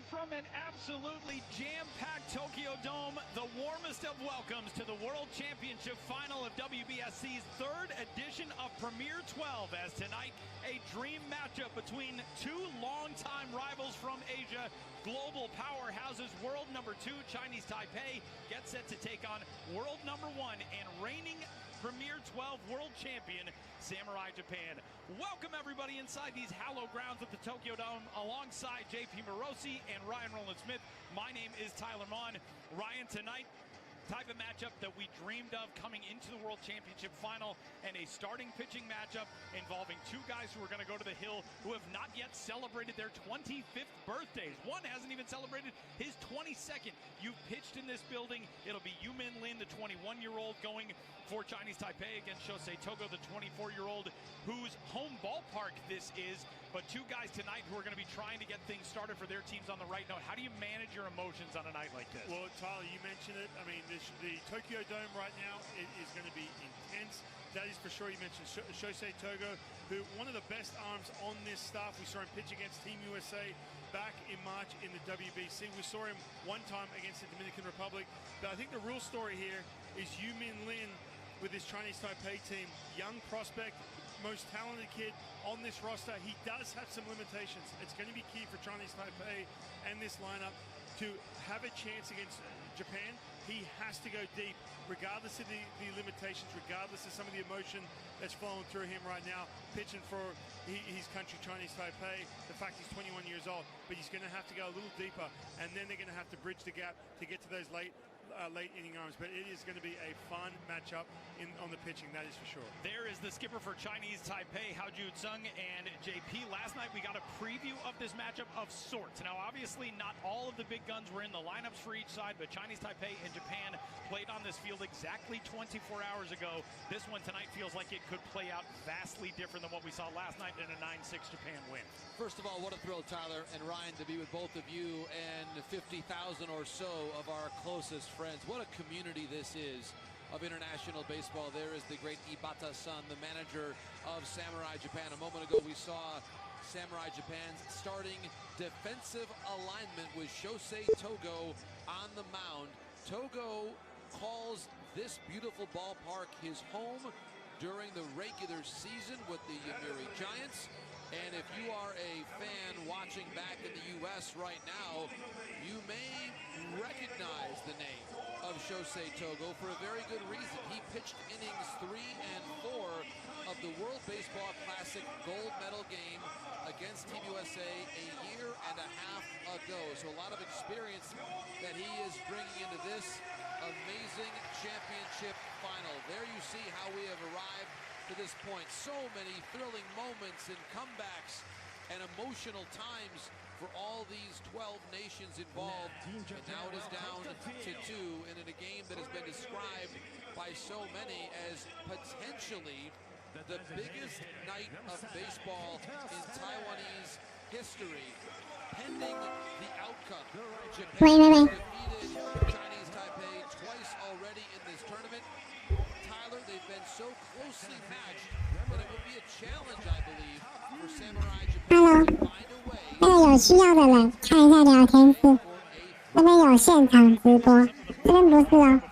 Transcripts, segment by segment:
from an absolutely jam-packed Tokyo Dome, the warmest of welcomes to the World Championship Final of WBSC's third edition of Premier 12, as tonight a dream matchup between two longtime rivals from Asia, global powerhouses. World number 2, Chinese Taipei, gets set to take on world number 1 and reigning Premier 12 world champion, Samurai Japan. Welcome everybody inside these hallowed grounds at the Tokyo Dome alongside JP Morosi and Ryan Rowland-Smith. My name is Tyler Mon. Ryan, tonight, type of matchup that we dreamed of coming into the World Championship Final, and a starting pitching matchup involving two guys who are going to go to the Hill who have not yet celebrated their 25th birthdays. One hasn't even celebrated his 22nd. You've pitched in this building. It'll be Yin Lin, the 21-year-old, going for Chinese Taipei against Shosei Togo, the 24-year-old, whose home ballpark this is. But two guys tonight who are going to be trying to get things started for their teams on the right note. How do you manage your emotions on a night like this? Well, Tyler, you mentioned it. I mean, the Tokyo Dome right now is going to be intense. That is for sure. You mentioned Shosei Togo, who one of the best arms on this staff. We saw him pitch against Team USA back in March in the WBC. We saw him one time against the Dominican Republic. But I think the real story here is Yin Lin with his Chinese Taipei team. Young prospect, most talented kid on this roster. He does have some limitations. It's going to be key for Chinese Taipei and this lineup to have a chance against Japan. He has to go deep, regardless of the limitations, regardless of some of the emotion that's flowing through him right now, pitching for his country, Chinese Taipei. The fact he's 21 years old, but he's going to have to go a little deeper, and then they're going to have to bridge the gap to get to those late inning arms. But it is going to be a fun matchup on the pitching, that is for sure. There is the skipper for Chinese Taipei, Hao Ju-sung, and JP. Last night we got a preview of this matchup of sorts. Now, obviously, not all of the big guns were in the lineups for each side, but Chinese Taipei and Japan played on this field exactly 24 hours ago. This one tonight feels like it could play out vastly different than what we saw last night in a 9-6 Japan win. First of all, what a thrill, Tyler and Ryan, to be with both of you and 50,000 or so of our closest friends. What a community this is of international baseball. There is the great Ibata-san, the manager of Samurai Japan. A moment ago, we saw Samurai Japan's starting defensive alignment with Shosei Togo on the mound. Togo calls this beautiful ballpark his home during the regular season with the Yomiuri Giants. And if you are a fan watching back in the U.S. right now, you may recognize the name of Shosei Togo for a very good reason. He pitched innings 3 and 4 of the World Baseball Classic gold medal game against Team USA a year and a half ago. So a lot of experience that he is bringing into this amazing championship final. There you see how we have arrived to this point. So many thrilling moments and comebacks and emotional times for all these 12 nations involved. And now it is down to 2, and in a game that has been described by so many as potentially the biggest night of baseball in Taiwanese history, pending the outcome. Japan defeated Chinese Taipei twice already in this tournament. Tyler, they've been so closely matched that it will be a challenge, I believe, for Samurai Japan to find a way. 那个有需要的人看一下聊天室，那边有现场直播，这边不是哦。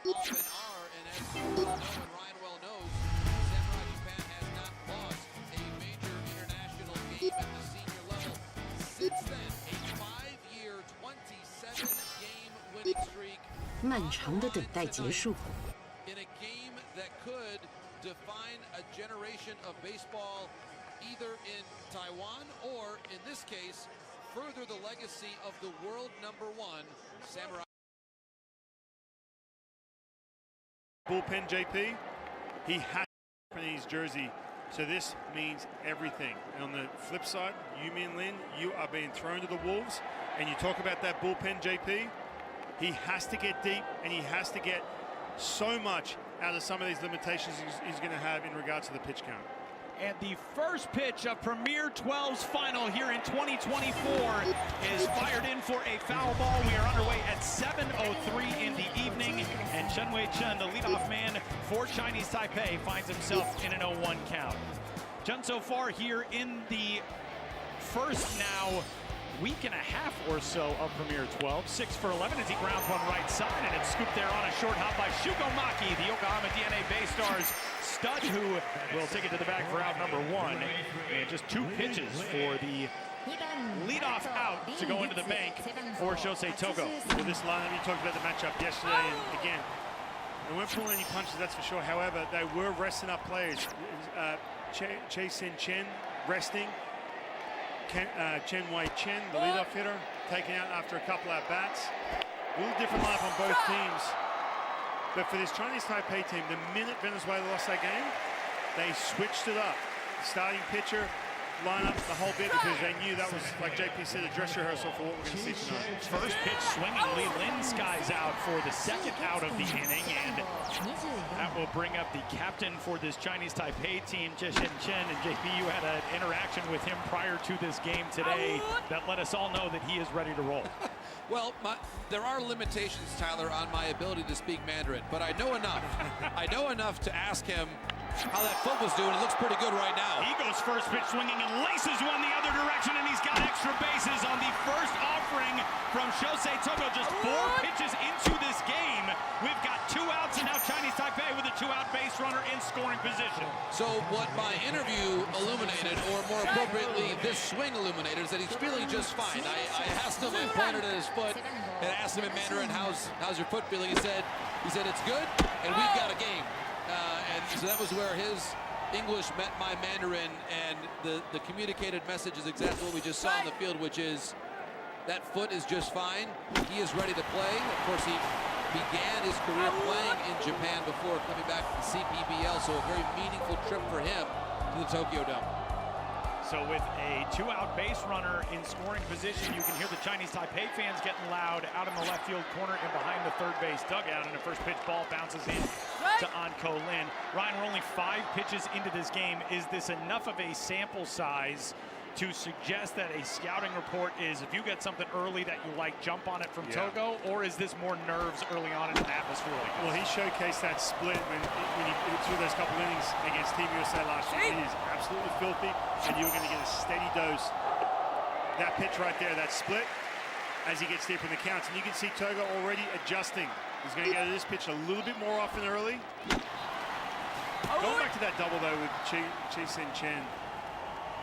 often are, and as you know and Ryan well knows, Samurai Japan has not lost a major international game at the senior level since then. A 5-year, 27-game winning streak. 漫长的等待结束。 In a game that could define a generation of baseball, either in Taiwan or, in this case, further the legacy of the world #1 Samurai. Bullpen JP, he has in his jersey, so this means everything. And on the flip side, Yin Lin, you are being thrown to the wolves, and you talk about that bullpen JP, he has to get deep and he has to get so much out of some of these limitations he's going to have in regards to the pitch count. And the first pitch of Premier 12's final here in 2024 is fired in for a foul ball. We are underway at 7:03 in the evening, and Chen Wei-Chen, the leadoff man for Chinese Taipei, finds himself in an 0-1 count. Chen so far here in the first now week and a half or so of Premier 12, 6 for 11 as he grounds one right side, and it's scooped there on a short hop by Shugo Maki, the Yokohama DNA Bay Stars stud, who will take it to the bag for out number 1. And just 2 pitches for the leadoff out to go into the bank for Shosei Togo. With this lineup, you talked about the matchup yesterday, and again, they weren't pulling any punches, that's for sure. However, they were resting up players. Chase Sin Chen resting. Chen Wei-Chen, the leadoff hitter, taken out after a couple at-bats. A little different lineup on both teams. But for this Chinese Taipei team, the minute Venezuela lost that game, they switched it up. Starting pitcher, lineup, the whole bit, because they knew that was, like JP said, a dress rehearsal for what we're going to see tonight. First pitch swinging, Yin Lin skies out for the second out of the inning, and that will bring up the captain for this Chinese Taipei team, Jishin Chen. And JP, you had an interaction with him prior to this game today that let us all know that he is ready to roll. Well, there are limitations, Tyler, on my ability to speak Mandarin, but I know enough. I know enough to ask him how that foot was doing. It looks pretty good right now. He goes first pitch swinging and laces one the other direction, and he's got extra bases on the first offering from Shosei Togo. Just 4 pitches into this game. We've got 2 outs, and now Chinese Taipei with a 2-out base runner in scoring position. So what my interview illuminated, or more appropriately, this swing illuminated, is that he's feeling just fine. I asked him and pointed at his foot and asked him in Mandarin, how's your foot feeling? He said it's good, and we've got a game. And so that was where his English met my Mandarin, and the communicated message is exactly what we just saw on the field, which is that foot is just fine. He is ready to play. Of course, he began his career playing in Japan before coming back to the CPBL, so a very meaningful trip for him to the Tokyo Dome. So with a 2-out base runner in scoring position, you can hear the Chinese Taipei fans getting loud out in the left field corner and behind the third base dugout, and the first pitch ball bounces in to Anko Lin. Ryan, we're only 5 pitches into this game. Is this enough of a sample size to suggest that a scouting report is, if you get something early that you like, jump on it from Togo, or is this more nerves early on in an atmosphere like this? Well, he showcased that split when he threw those couple innings against Team USA last year. It is absolutely filthy, and you're going to get a steady dose. That pitch right there, that split, as he gets deeper in the counts. And you can see Togo already adjusting. He's going to go to this pitch a little bit more often early. Going back to that double, though, with Chase and Chen.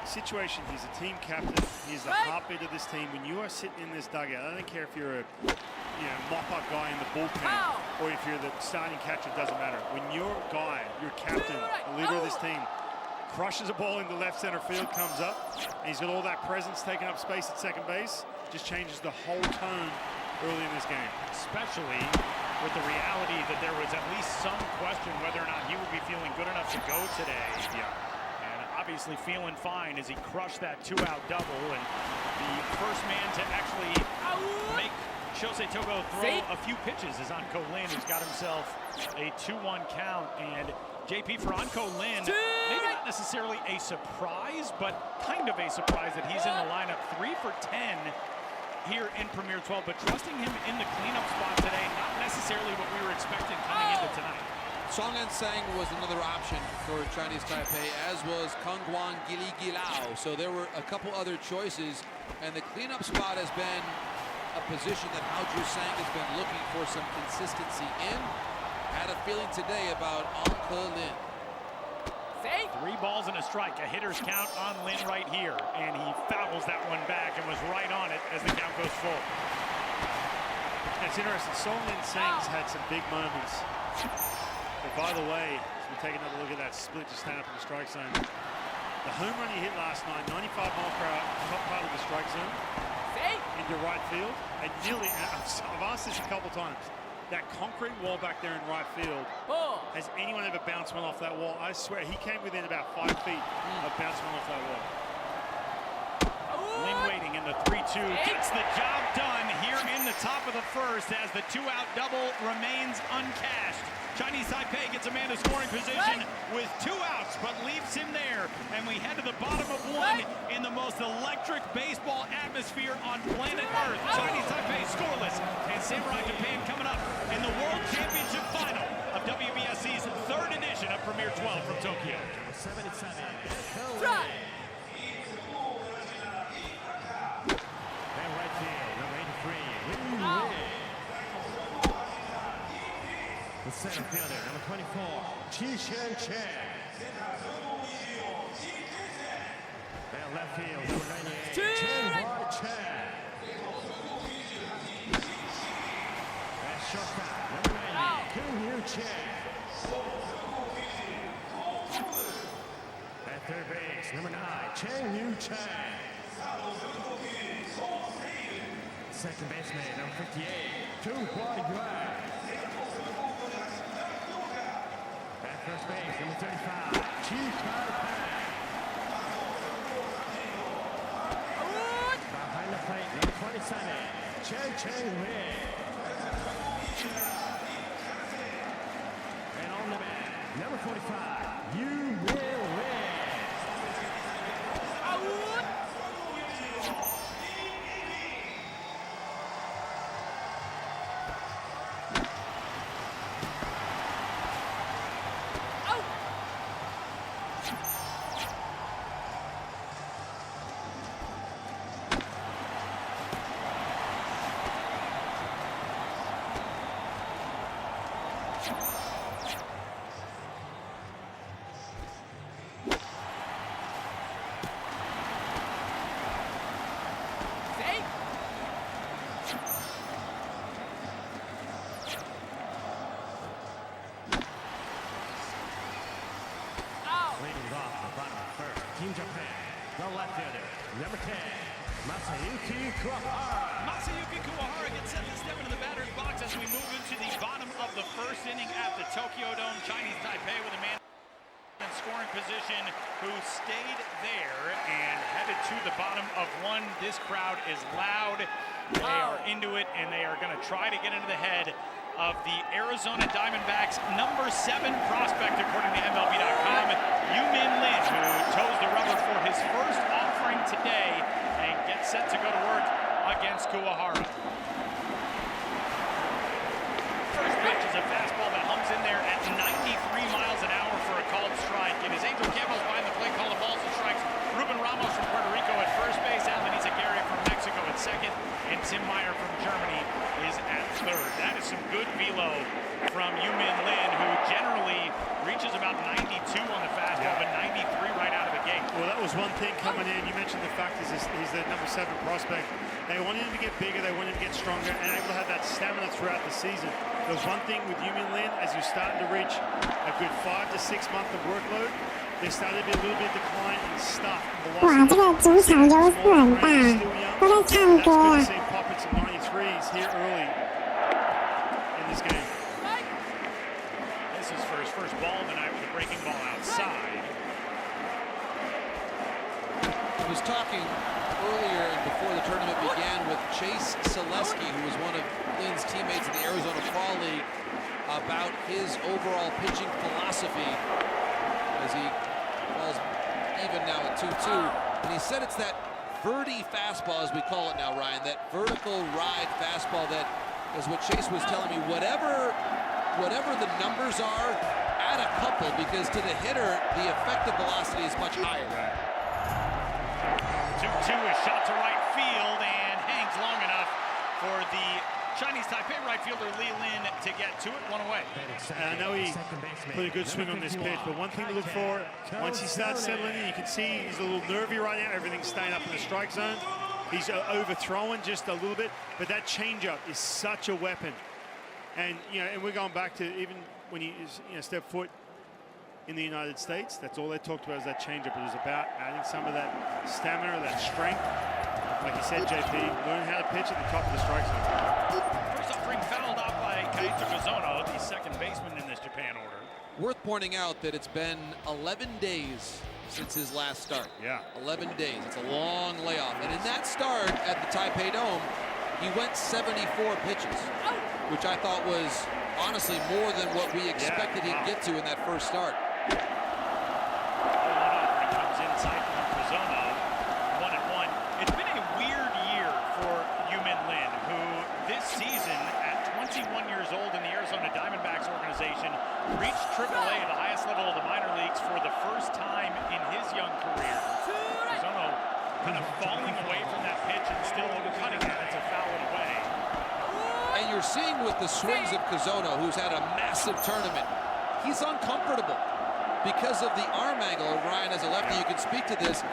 Situation, he's a team captain, he's the heartbeat of this team. When you are sitting in this dugout, I don't care if you're a mop-up guy in the bullpen or if you're the starting catcher, it doesn't matter. When your guy, your captain, the leader of this team, crushes a ball into left center field, comes up, and he's got all that presence taking up space at second base, just changes the whole tone early in this game. Especially with the reality that there was at least some question whether or not he would be feeling good enough to go today. Obviously feeling fine as he crushed that 2-out double, and the first man to actually make Shosei Togo throw a few pitches is Anko Lin, who's got himself a 2-1 count. And JP, for Anko Lin, maybe not necessarily a surprise, but kind of a surprise that he's in the lineup. 3 for 10 here in Premier 12, but trusting him in the cleanup spot today, not necessarily what we were expecting coming into tonight. Song and Sang was another option for Chinese Taipei, as was Kangguan Gili Gilao. So there were a couple other choices, and the cleanup spot has been a position that Hao Ju Sang has been looking for some consistency in. had a feeling today about Uncle Lin. 3 balls and a strike. A hitter's count on Lin right here. And he fouls that one back and was right on it as the count goes full. It's interesting. Song Lin Seng's had some big moments. But by the way, as we take another look at that split to stand up in the strike zone, the home run he hit last night, 95 miles per hour, top part of the strike zone, into right field, and nearly, I've asked this a couple times, that concrete wall back there in right field, has anyone ever bounced one off that wall? I swear, he came within about 5 feet of bouncing one off that wall. Lin waiting in the 3-2, gets the job done here in the top of the first as the 2-out double remains uncashed. Chinese Taipei gets a man to scoring position with 2 outs, but leaves him there. And we head to the bottom of 1 in the most electric baseball atmosphere on planet Earth. Chinese Taipei scoreless, and Samurai Japan coming up in the World Championship Final of WBSC's 3rd edition of Premier 12 from Tokyo. 77. And right field, number 83, Yin Lin. The center fielder, number 24, Chi Chen. And left field, number 98, Chen. And shortstop, number 90, Kung-Yu Chen. At third base, number 9, Cheng-Yu Chen. Second baseman, number 58, Tu-Hua-Yuan. At first base, number 35, Chi-Tai-Pan. Behind the plate, number 27, Chen-Lin. And on the bat, number 45, Yin Lin. Team Japan, the left fielder, number 10, Masayuki Kuwahara. Masayuki Kuwahara gets set to step into the batter's box as we move into the bottom of the first inning at the Tokyo Dome. Chinese Taipei with a man in scoring position who stayed there and headed to the bottom of 1. This crowd is loud. They are into it, and they are going to try to get into the head of the Arizona Diamondbacks' number 7 prospect, according to MLB.com, Yin Lin, who toes the rubber for his first offering today and gets set to go to work against Kuwahara. First pitch is a fastball that hums in there at 93 miles an hour for a called strike. It is Angel Campbell behind the plate calling balls and strikes. Ruben Ramos from Puerto Rico at first base. Alvin Izaguirre from Mexico at second. And Tim Meyer from Germany is at third. That is some good velo from Yin Lin, who generally reaches about 92 on the fastball, but 93 right out of the gate. Well, that was one thing coming in. You mentioned the fact is he's the number 7 prospect. They wanted him to get bigger, they wanted him to get stronger, and able to have that stamina throughout the season. There was one thing with Yin Lin, as you're starting to reach a good 5 to 6 months of workload, there started to be a little bit of decline in stuff. 哇，这个主场优势很大，都在唱歌啊。 Pockets of 93s here early in this game. This is for his first ball of the night with a breaking ball outside. I was talking earlier before the tournament began with Chase Selesky, who was one of Lin's teammates in the Arizona Fall League, about his overall pitching philosophy as he falls even now at 2-2. And he said it's that verti fastball, as we call it now, Ryan, that vertical ride fastball that is what Chase was telling me. Whatever the numbers are, add a couple, because to the hitter, the effective velocity is much higher. 2-2 is shot to right field and hangs long enough for the Chinese Taipei right fielder Yin Lin to get to it, one away. And I know he put a good swing on this pitch, but one thing to look for, once he starts settling in, you can see he's a little nervy right now. Everything's staying up in the strike zone. He's overthrowing just a little bit, but that changeup is such a weapon. And and we're going back to even when he stepped foot in the United States. That's all they talked about, is that changeup. It was about adding some of that stamina, that strength. Like you said, JP, learn how to pitch at the top of the strike zone. First offering fouled off by Kaito Kazono, the second baseman in this Japan order. Worth pointing out that it's been 11 days since his last start. Yeah. 11 days. It's a long layoff. And in that start at the Taipei Dome, he went 74 pitches, which I thought was honestly more than what we expected he'd get to in that first start. Comes inside from Kazono, 1-1. It's been a weird year for Yin Lin, who this season, at 21 years old in the Arizona Diamondbacks organization, reached AAA, the highest level of the minor leagues, for the first time in his young career. Kazono kind of falling away from that pitch and still cutting it. It's a foul and away. And you're seeing with the swings of Kazono, who's had a massive tournament, he's uncomfortable because of the arm angle. Ryan, as a lefty, you can speak to this.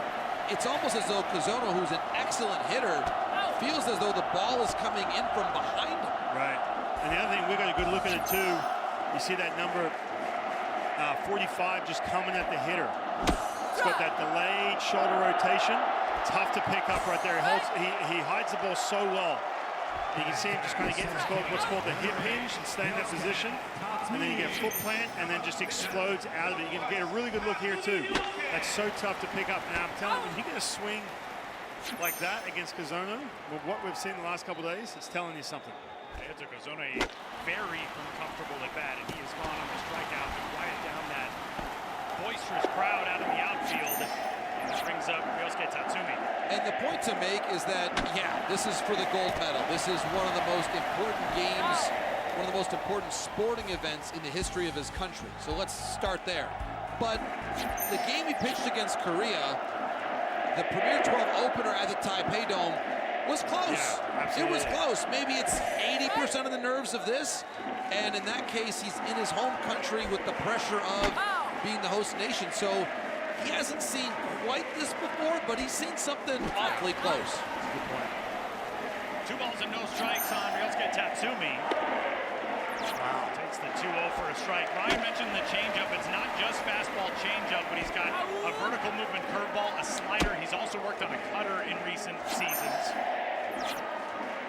It's almost as though Kazono, who's an excellent hitter, feels as though the ball is coming in from behind him. Right. And the other thing, we got a good look at it too. You see that number 45 just coming at the hitter. It's got that delayed shoulder rotation. Tough to pick up right there. He hides the ball so well. You can see him just kind of getting what's called the hip hinge and stay in that position. And then you get a foot plant and then just explodes out of it. You can get a really good look here too. That's so tough to pick up. Now I'm telling you, when you get a swing like that against Kazono, with what we've seen the last couple of days, it's telling you something. Kaito Kazono, a very uncomfortable at bat, and he has gone on the strikeout to quiet down that boisterous crowd out in the outfield. And brings up Ryosuke Tatsumi. And the point to make is that, this is for the gold medal. This is one of the most important games, one of the most important sporting events in the history of his country. So let's start there. But the game he pitched against Korea, the Premier 12 opener at the Taipei Dome, was close. Yeah, it was close. Maybe it's 80% of the nerves of this. And in that case, he's in his home country with the pressure of being the host nation. So he hasn't seen quite this before, but he's seen something awfully close. Good point. 2 balls and no strikes on Ryosuke Tatsumi. Wow. Takes the 2-0 for a strike. Ryan mentioned the changeup. It's not just fastball changeup, but he's got a vertical movement curveball, a slider. He's also worked on a cutter in recent seasons.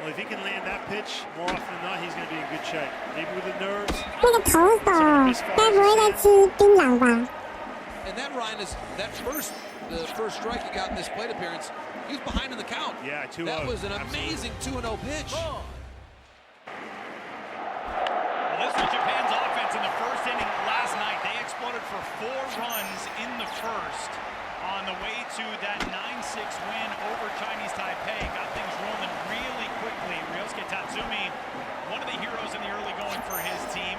Well, if he can land that pitch more often than not, he's going to be in good shape. Even with the nerves. 那个投手该不会在吃槟榔吧？ And that, Ryan, is the first strike he got in this plate appearance. He was behind in the count. Yeah, 2-0. That was an amazing 2-0 pitch. Well, this was Japan's offense in the first inning last night. They exploded for 4 runs in the first on the way to that 9-6 win over Chinese Taipei. Got things rolling really quickly. Ryosuke Tatsumi, one of the heroes in the early going for his team.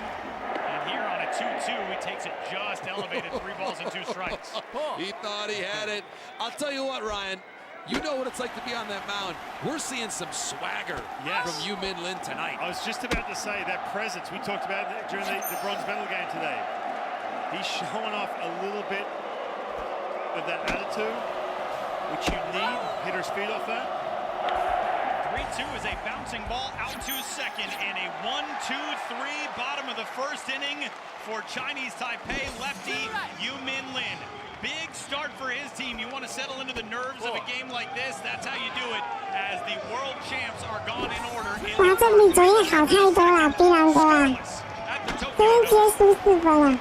And here on a 2-2, he takes it just elevated, 3 balls and 2 strikes. He thought he had it. I'll tell you what, Ryan, you know what it's like to be on that mound. We're seeing some swagger from Yin Lin tonight. I was just about to say that presence. We talked about it during the bronze medal game today. He's showing off a little bit of that attitude, which you need. Hitters feed off that. 3-2 is a bouncing ball out to second, and a 1-2-3 bottom of the first inning for Chinese Taipei lefty Yin Lin. Big start for his team. You want to settle into the nerves of a game like this? That's how you do it, as the world champs are gone in order. 哇，这比昨天好太多了，槟榔哥啊！昨天直接输4分了。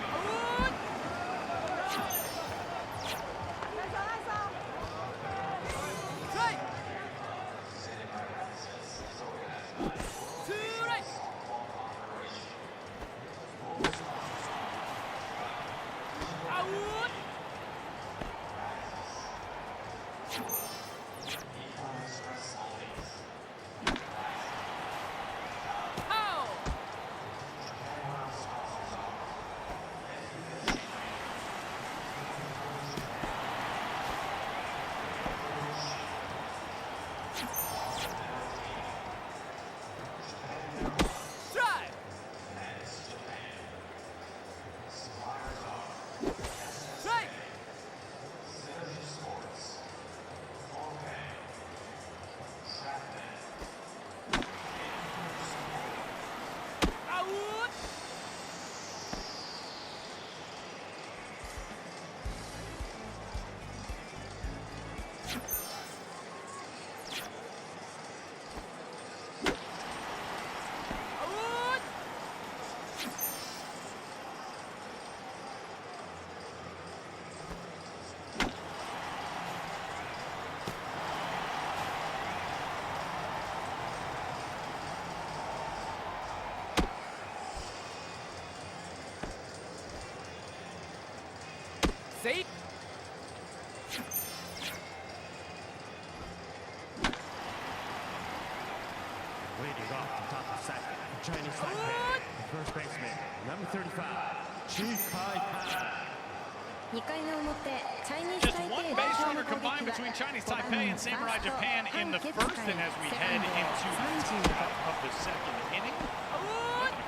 谁？ Leading off the top of the second, Chinese Taipei, first baseman, number 35, Chi Kai-Pan. Just one base runner combined between Chinese Taipei and Samurai Japan in the first, and as we head into the top of the second inning,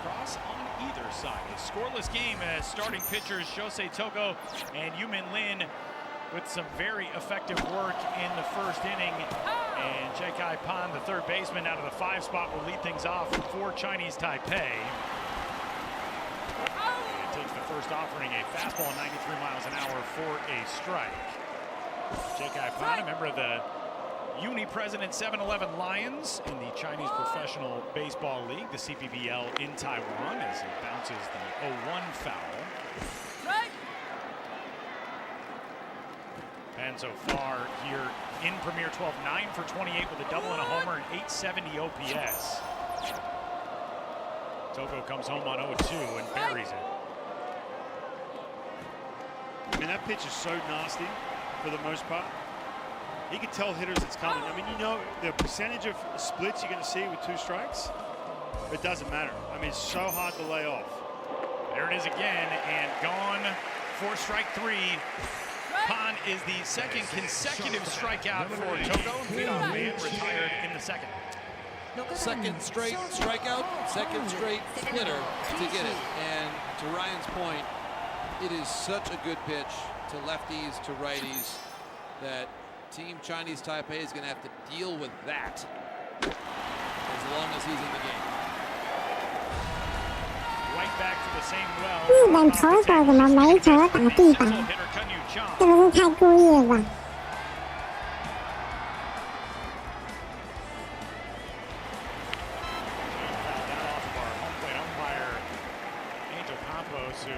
across on either side. A scoreless game as starting pitchers Shosei Togo and Yin Lin with some very effective work in the first inning. And Chi Kai-Pan, the third baseman out of the 5 spot, will lead things off for Chinese Taipei. And takes the first offering, a fastball 93 miles an hour for a strike. Chi Kai-Pan, a member of the Uni-President 7-Eleven Lions in the Chinese Professional Baseball League, the CPBL in Taiwan, as he bounces the 0-1 foul. And so far here in Premier 12, 9 for 28 with a double and a homer and 870 OPS. Togo comes home on 0-2 and buries it. I mean, that pitch is so nasty for the most part. You can tell hitters it's coming. I mean, you know the percentage of splits you're going to see with 2 strikes, it doesn't matter. I mean, it's so hard to lay off. There it is again, and gone for strike 3. Pan is the second consecutive strikeout for Togo. Leadoff man retired in the second. Second straight strikeout, second straight splitter to get it. And to Ryan's point, it is such a good pitch to lefties, to righties, that Team Chinese Taipei is going to have to deal with that as long as he's in the game. Right back to the same well. 日本投手怎么没球打地板？这不是太故意了吧？ Who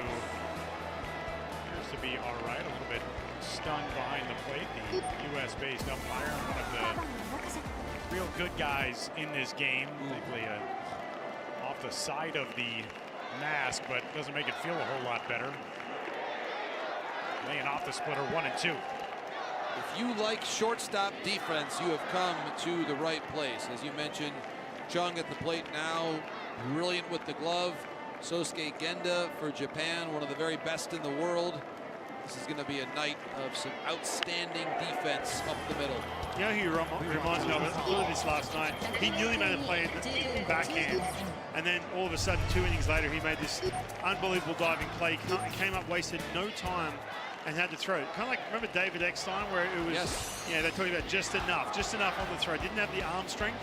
appears to be all right, a little bit stunned behind the plate. The U.S.-based umpire, one of the real good guys in this game. Particularly off the side of the mask, but doesn't make it feel a whole lot better. Laying off the splitter, 1-2. If you like shortstop defense, you have come to the right place. As you mentioned, Chung at the plate now, brilliant with the glove. Sosuke Genda for Japan, one of the very best in the world. This is going to be a night of some outstanding defense up the middle. You know who reminds me of it? I saw this last night. He nearly made a play in the backhand, and then all of a sudden, 2 innings later, he made this unbelievable diving play. He came up, wasted no time, and had to throw. Kind of like, remember David Eckstein, where it was, yeah, they're talking about just enough on the throw. Didn't have the arm strength,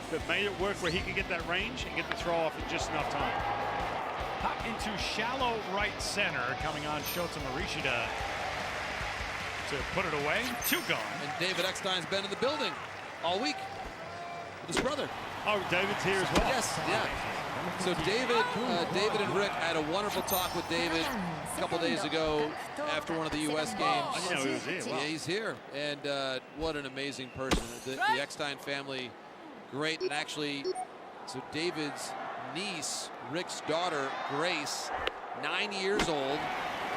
but made it work where he could get that range and get the throw off in just enough time. Hop into shallow right center, coming on Shota Morishida to put it away. 2 gone. And David Eckstein's been in the building all week with his brother. Oh, David's here as well. Yes, yeah. So David and Rick had a wonderful talk with David a couple days ago after one of the U.S. games. I didn't know he was here. Wow. Yeah, he's here. And what an amazing person. The Eckstein family, great. And actually, so David's niece, Rick's daughter, Grace, 9 years old,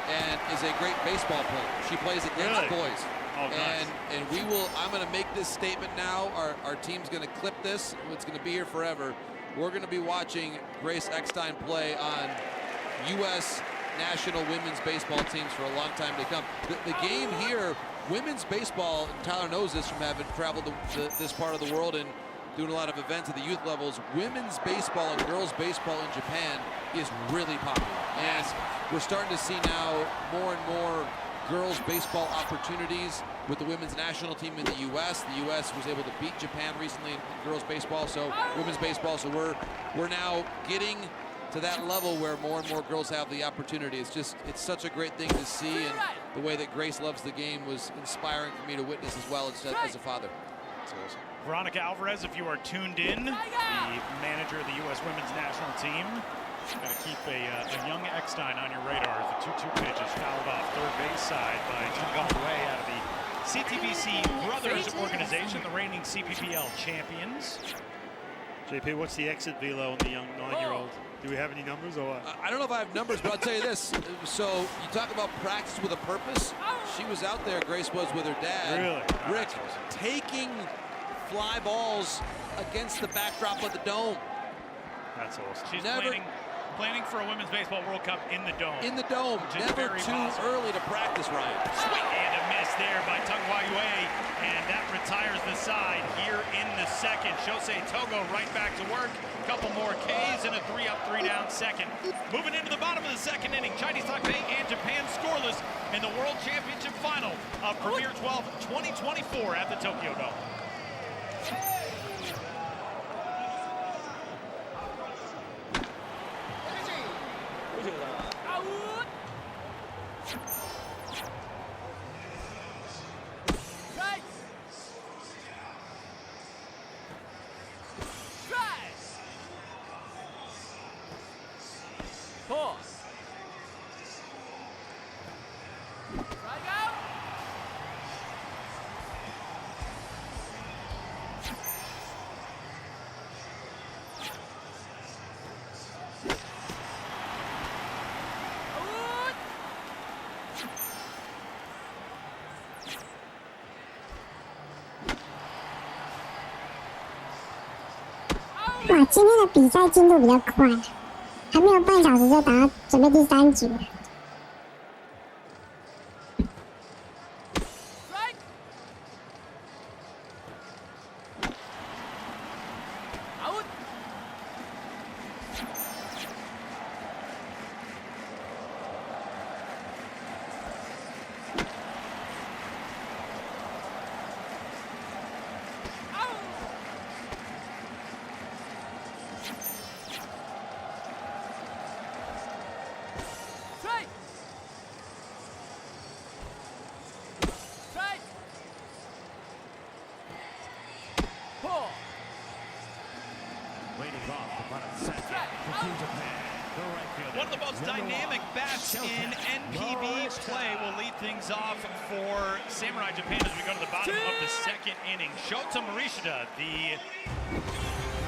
and is a great baseball player. She plays against boys. Oh, nice. And we will, I'm going to make this statement now. Our team's going to clip this. It's going to be here forever. We're going to be watching Grace Eckstein play on U.S. national women's baseball teams for a long time to come. The game here, women's baseball, and Tyler knows this from having traveled this part of the world and doing a lot of events at the youth levels. Women's baseball and girls baseball in Japan is really popular. And we're starting to see now more and more girls baseball opportunities with the women's national team in the U.S. The U.S. was able to beat Japan recently in girls baseball, so women's baseball. So we're now getting to that level where more and more girls have the opportunity. It's such a great thing to see, and the way that Grace loves the game was inspiring for me to witness as well as a father. That's awesome. Veronica Alvarez, if you are tuned in, the manager of the U.S. women's national team. Got to keep a young Eckstein on your radar as the 2-2 pitch is fouled off third base side by Jung Wei out of the CTBC Brothers organization, the reigning CPBL champions. JP, what's the exit velo on the young 9-year-old? Do we have any numbers or what? I don't know if I have numbers, but I'll tell you this. So you talk about practice with a purpose. She was out there, Grace was, with her dad. Really? Rick, taking fly balls against the backdrop of the dome. That's awesome. She's planning for a Women's Baseball World Cup in the dome. In the dome. Never too early to practice, Ryan. Swing and a miss there by Tung Hwa Yue, and that retires the side here in the second. Shosei Togo right back to work. Couple more Ks and a 3-up, 3-down second. Moving into the bottom of the second inning, Chinese Taipei and Japan scoreless in the World Championship Final of Premier 12 2024 at the Tokyo Dome.哇，今天的比赛进度比较快，还没有半小时就打到准备第3局。One of the most dynamic bats in NPB play will lead things off for Samurai Japan as we go to the bottom of the second inning. Shota Morishita, the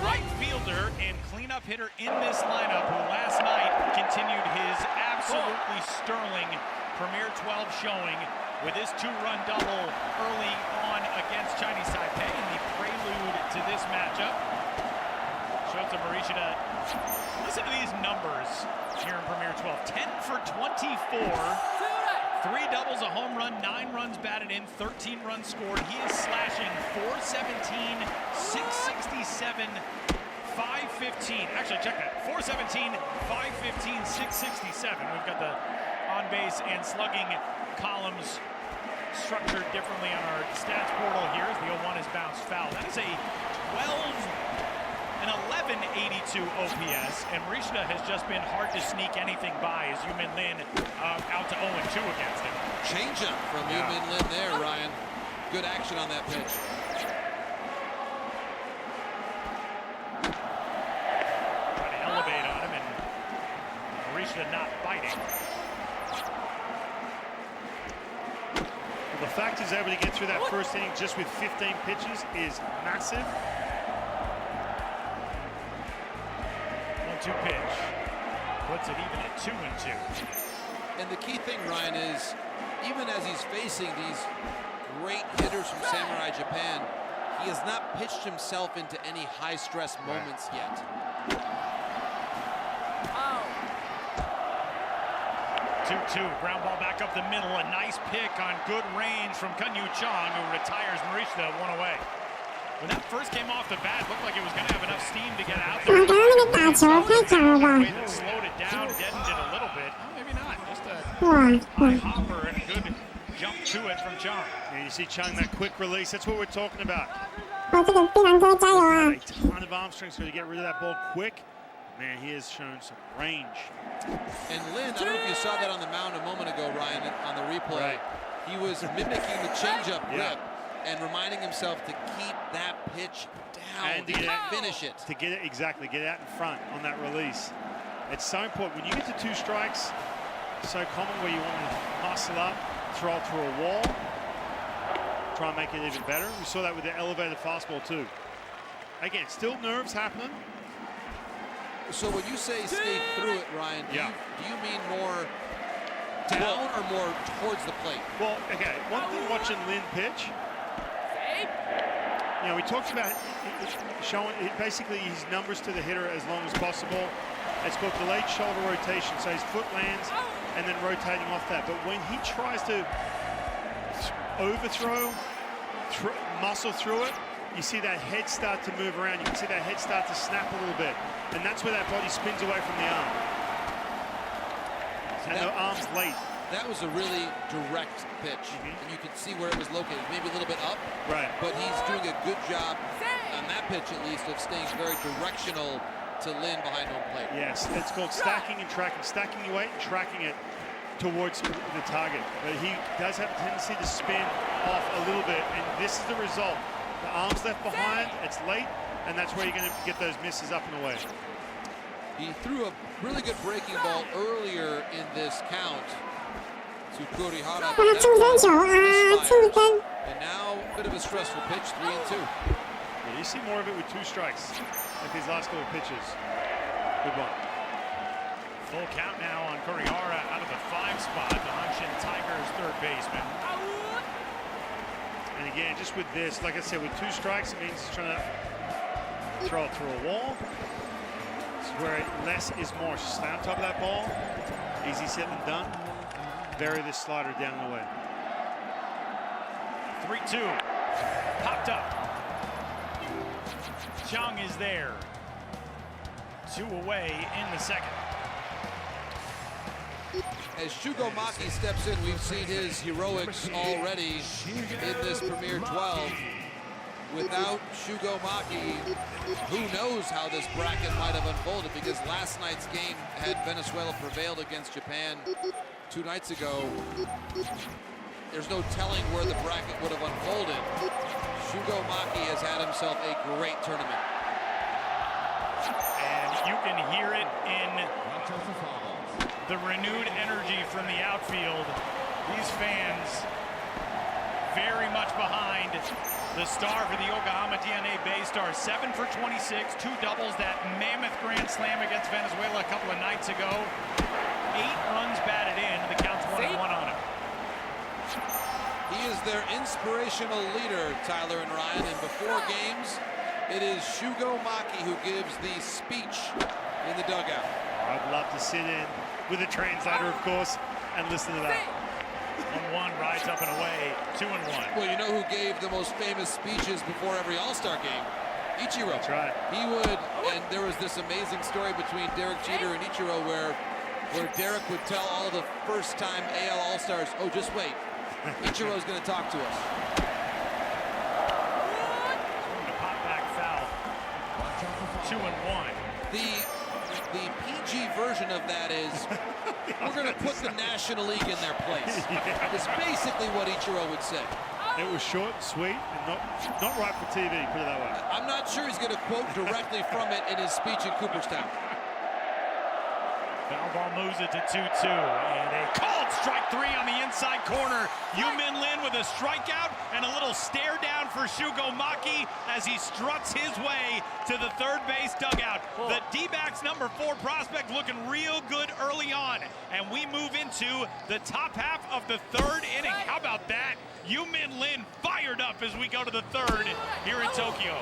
right fielder and cleanup hitter in this lineup, who last night continued his absolutely sterling Premier 12 showing with his 2-run double early on against Chinese Taipei in the prelude to this matchup. Shota Morishita, listen to these numbers here in Premier 12. 10 for 24, 3 doubles, a home run, 9 runs batted in, 13 runs scored. He is slashing 417, 667, 515. Actually, check that. 417, 515, 667. We've got the on base and slugging columns structured differently on our stats portal here as the 0-1 is bounced foul. That is a 1182 OPS, and Morishita has just been hard to sneak anything by as Yin Lin out to 0-2 against him. Changeup from Yin Lin there, Ryan. Good action on that pitch. Trying to elevate on him, and Morishita not biting. Well, the fact he's able to get through that first inning just with 15 pitches is massive. 1-2 pitch puts it even at 2-2. And the key thing, Ryan, is even as he's facing these great hitters from Samurai Japan, he has not pitched himself into any high-stress moments yet. 2-2, ground ball back up the middle. A nice pick on good range from Kun Yu Chong, who retires Morishita 1 away. When that first came off the bat, it looked like it was going to have enough steam to get out there. 我刚刚那个打球太强了吧！ Slowed it down, deadened it a little bit. Maybe not, just a 哇， hopper and a good jump to it from Chong. And you see Chung, that quick release, that's what we're talking about. 哇，这个碧蓝哥加油啊！ A ton of arm strength so to get rid of that ball quick. Man, he has shown some range. And Lin, I don't know if you saw that on the mound a moment ago, Ryan, on the replay. He was mimicking the changeup rip and reminding himself to keep that pitch down And to finish it. To get it, exactly, get out in front on that release. It's so important. When you get to 2 strikes, it's so common where you want to muscle up, throw it through a wall, try and make it even better. We saw that with the elevated fastball too. Again, still nerves happening. So when you say stay through it, Ryan, do you mean more down or more towards the plate? Well, okay, one thing watching Lin pitch, you know, we talked about showing basically his numbers to the hitter as long as possible. It's called delayed shoulder rotation, so his foot lands and then rotating off that. But when he tries to overthrow, muscle through it, you see that head start to move around. You can see that head start to snap a little bit. And that's where that body spins away from the arm. And the arm's late. That was a really direct pitch, and you can see where it was located. Maybe a little bit up, but he's doing a good job on that pitch, at least, of staying very directional to Lin behind home plate. Yes, it's called stacking and tracking. Stacking your weight and tracking it towards the target. But he does have a tendency to spin off a little bit, and this is the result. The arm's left behind, it's late, and that's where you're going to get those misses up and away. He threw a really good breaking ball earlier in this count to Kurihara. And now a bit of a stressful pitch, 3-2. Yeah, you see more of it with 2 strikes, like these last couple of pitches. Good one. Full count now on Kurihara out of the 5 spot, the Hanshin Tigers third baseman. And again, just with this, like I said, with 2 strikes, it means he's trying to throw it through a wall. This is where less is more. Just stay on top of that ball. Easy said and done. Bury this slider down the way. 3-2. Popped up. Chung is there. 2 away in the second. As Shugo Maki steps in, we've seen his heroics already in this Premier 12. Without Shugo Maki, who knows how this bracket might have unfolded, because last night's game, had Venezuela prevailed against Japan 2 nights ago, there's no telling where the bracket would have unfolded. Shugo Maki has had himself a great tournament. And you can hear it in the renewed energy from the outfield. These fans very much behind the star for the Yokohama DNA Bay Star. 7 for 26, 2 doubles, that mammoth grand slam against Venezuela a couple of nights ago. 8 runs batted in, the count's 1-1 on him. He is their inspirational leader, Tyler and Ryan, and before games, it is Shugo Maki who gives the speech in the dugout. I'd love to sit in with a translator, of course, and listen to that. 1-1, rides up and away, 2-1. Well, you know who gave the most famous speeches before every All-Star game? Ichiro. That's right. He would, and there was this amazing story between Derek Jeter and Ichiro where Derek would tell all the first-time AL All-Stars, oh, just wait, Ichiro's going to talk to us. Pop back foul, 2-1. The PG version of that is, we're going to put the National League in their place. It's basically what Ichiro would say. It was short, sweet, and not right for TV, put it that way. I'm not sure he's going to quote directly from it in his speech in Cooperstown. Foul ball moves it to 2-2, and a called strike 3 on the inside corner. Yin Lin with a strikeout and a little stare down for Shugo Maki as he struts his way to the third base dugout. The D-backs number 4 prospect looking real good early on, and we move into the top half of the 3rd inning. How about that? Yin Lin fired up as we go to the 3rd here in Tokyo.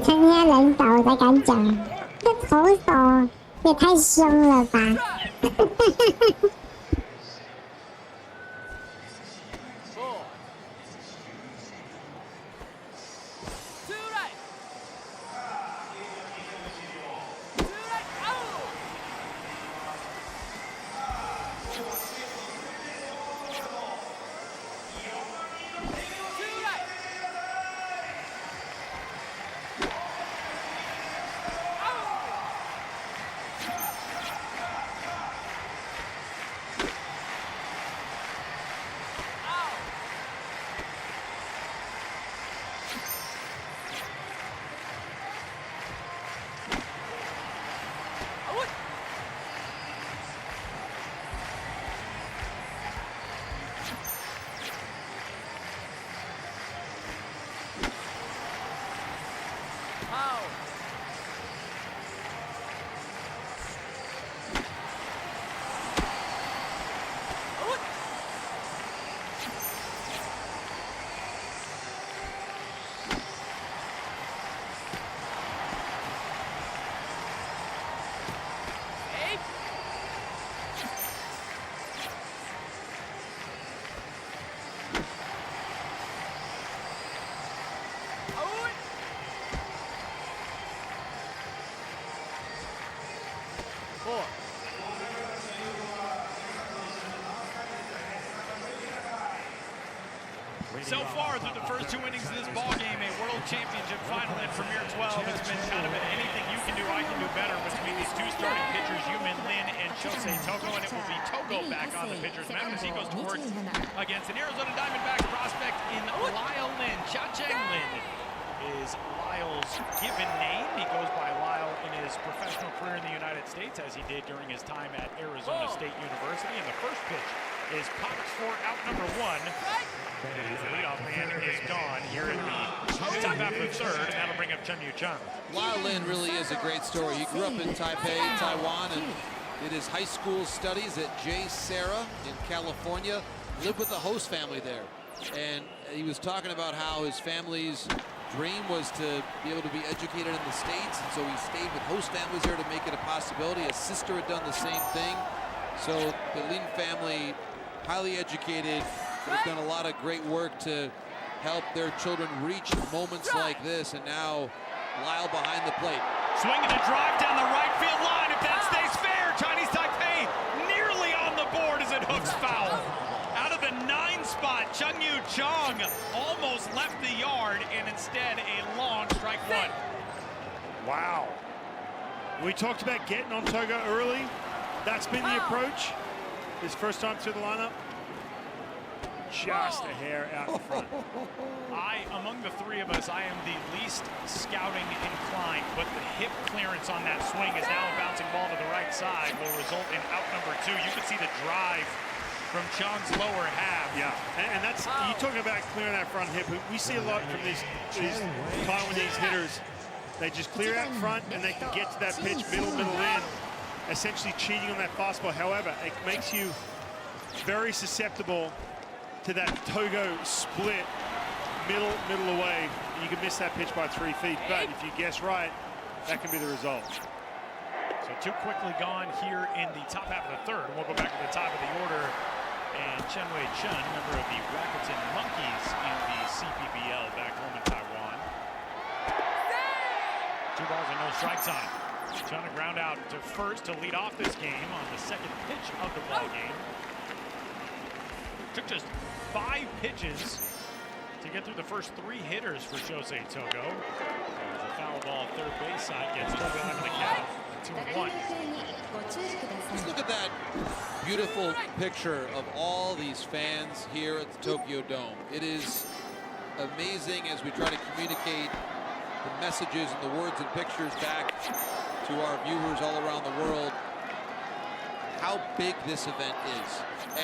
成年人手我才敢讲，这投手也太凶了吧！ ball. So far, through the first 2 innings of this ball game, a World Championship final in Premier 12. It's been kind of an anything you can do, I can do better between these 2 starting pitchers, Yin Lin and Shosei Togo, and it will be Togo back on the pitcher's mound as he goes to work against an Arizona Diamondbacks prospect in Lyle Lin. Cha-Cheng Lin is Lyle's given name. He goes by Lyle in his professional career in the United States, as he did during his time at Arizona State University. And the first pitch is popped for out number 1. And the leadoff man is gone here in the top half of the third, and that'll bring up Chun Yu Chung. Lyle Lin really is a great story. He grew up in Taipei, Taiwan, and did his high school studies at J. Sarah in California. Lived with the host family there. And he was talking about how his family's dream was to be able to be educated in the States, and so he stayed with host families there to make it a possibility. His sister had done the same thing. So the Lin family, highly educated, they've done a lot of great work to help their children reach moments like this, and now Lyle behind the plate. Swinging a drive down the right field line. If that stays fair, Chinese Taipei nearly on the board as it hooks foul. Out of the 9 spot, Chun Yu Chung almost left the yard, and instead a long strike 1. Wow. We talked about getting on Togo early. That's been the approach. His first time through the lineup. Just a hair out in front. Among the 3 of us, I am the least scouting inclined, but the hip clearance on that swing is now a bouncing ball to the right side will result in out number 2. You can see the drive from Chung's lower half. Yeah, and that's, you're talking about clearing that front hip. We see a lot from these Taiwanese hitters. They just clear out front and they can get to that pitch middle in, essentially cheating on that fastball. However, it makes you very susceptible to that Togo split, middle away. You can miss that pitch by 3 feet, but if you guess right, that can be the result. So 2 quickly gone here in the top half of the third. We'll go back to the top of the order. And Chen Wei Chun, member of the Rakuten Monkeys in the CPBL back home in Taiwan. 2 balls and no strikes on him. Chun a ground out to first to lead off this game on the second pitch of the ball game. Took just 5 pitches to get through the first 3 hitters for Shosei Togo. There's a foul ball third base side, gets Togo out of the count. 2-1. Just look at that beautiful picture of all these fans here at the Tokyo Dome. It is amazing as we try to communicate the messages and the words and pictures back to our viewers all around the world, how big this event is.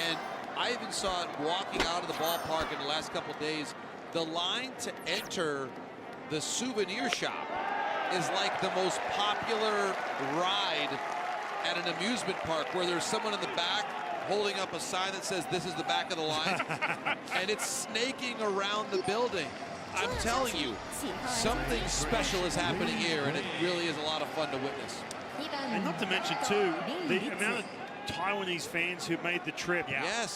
And I even saw it walking out of the ballpark in the last couple of days. The line to enter the souvenir shop is like the most popular ride at an amusement park, where there's someone in the back holding up a sign that says this is the back of the line, and it's snaking around the building. I'm telling you, something special is happening here, and it really is a lot of fun to witness. And not to mention, too, the amount of Taiwanese fans who made the trip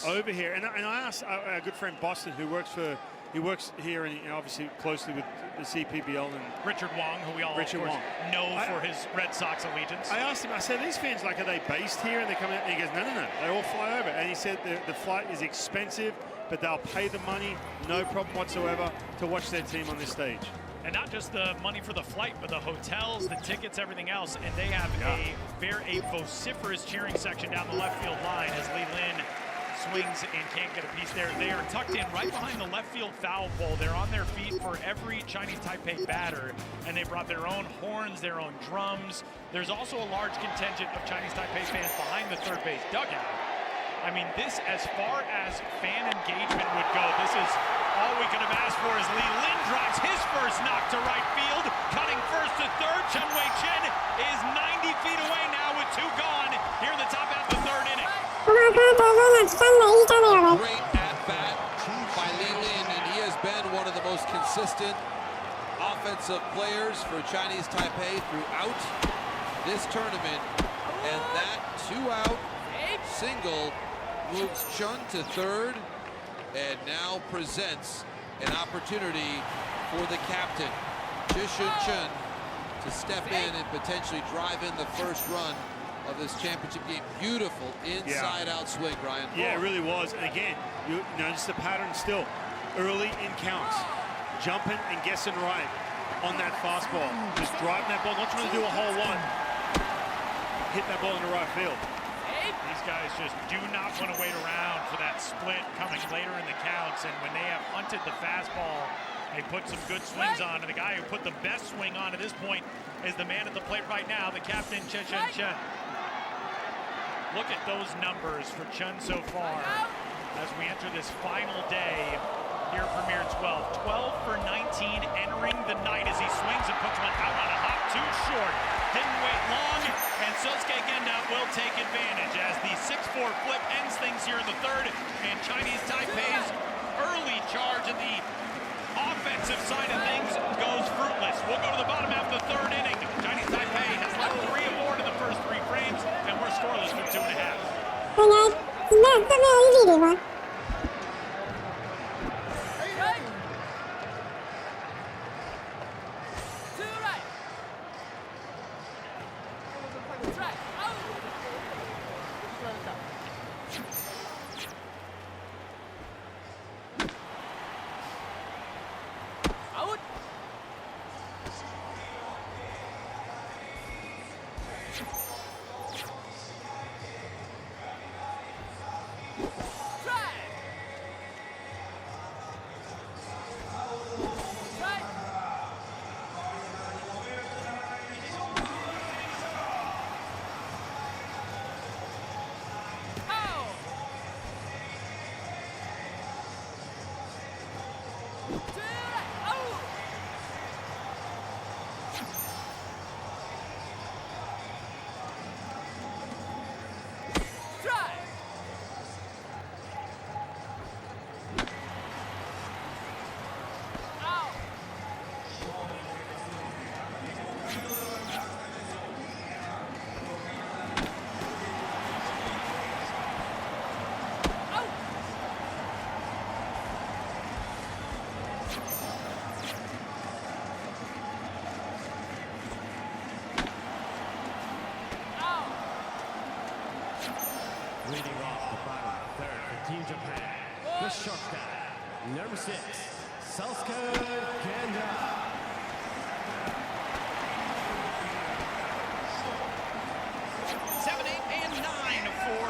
over here. And I asked our good friend Boston, who works here and obviously closely with the CPBL, and Richard Wong, who we all know for his Red Sox allegiance. I asked him, I said, these fans, like, are they based here and they come out? And he goes, no, they all fly over. And he said the flight is expensive, but they'll pay the money, no problem whatsoever, to watch their team on this stage. And not just the money for the flight, but the hotels, the tickets, everything else. And they have a vociferous cheering section down the left field line as Lee Lin swings and can't get a piece there. They are tucked in right behind the left field foul pole. They're on their feet for every Chinese Taipei batter, and they brought their own horns, their own drums. There's also a large contingent of Chinese Taipei fans behind the third base dugout. I mean, this, as far as fan engagement would go, this is all we could have asked for. As Lee Lin drives his first knock to right field, cutting first to third. Chen Wei Chen is 90 feet away now with 2 gone here in the top half of the third inning. Great at-bat by Lee Lin, and he has been one of the most consistent offensive players for Chinese Taipei throughout this tournament. And that 2-out single moves Chun to third, and now presents an opportunity for the captain, Chishun Chun, to step in and potentially drive in the first run of this championship game. Beautiful inside-out swing, Ryan. Yeah, it really was. And again, you notice the pattern still. Early in counts, jumping and guessing right on that fastball. Just driving that ball, not trying to do a whole lot. Hit that ball in the right field. These guys just do not want to wait around for that split coming later in the counts. And when they have hunted the fastball, they put some good swings on. And the guy who put the best swing on at this point is the man at the plate right now, the captain, Chen. Look at those numbers for Chun so far as we enter this final day here at Premier 12. 12 for 19 entering the night as he swings and puts one out on a hop too short. Didn't wait long, and Sosuke Genda will take advantage as the 6-4 flip ends things here in the third, and Chinese Taipei's early charge at the offensive side of things goes fruitless. We'll go to the bottom half of the third inning. Chinese Taipei has left 3 aboard in the first 3 frames, and we're scoreless for 2.5. 应该这没有一粒吗？ Leading off the bottom third for Team Japan, the shortstop, number 6, Sosuke Genda. 7, 8, and 9 for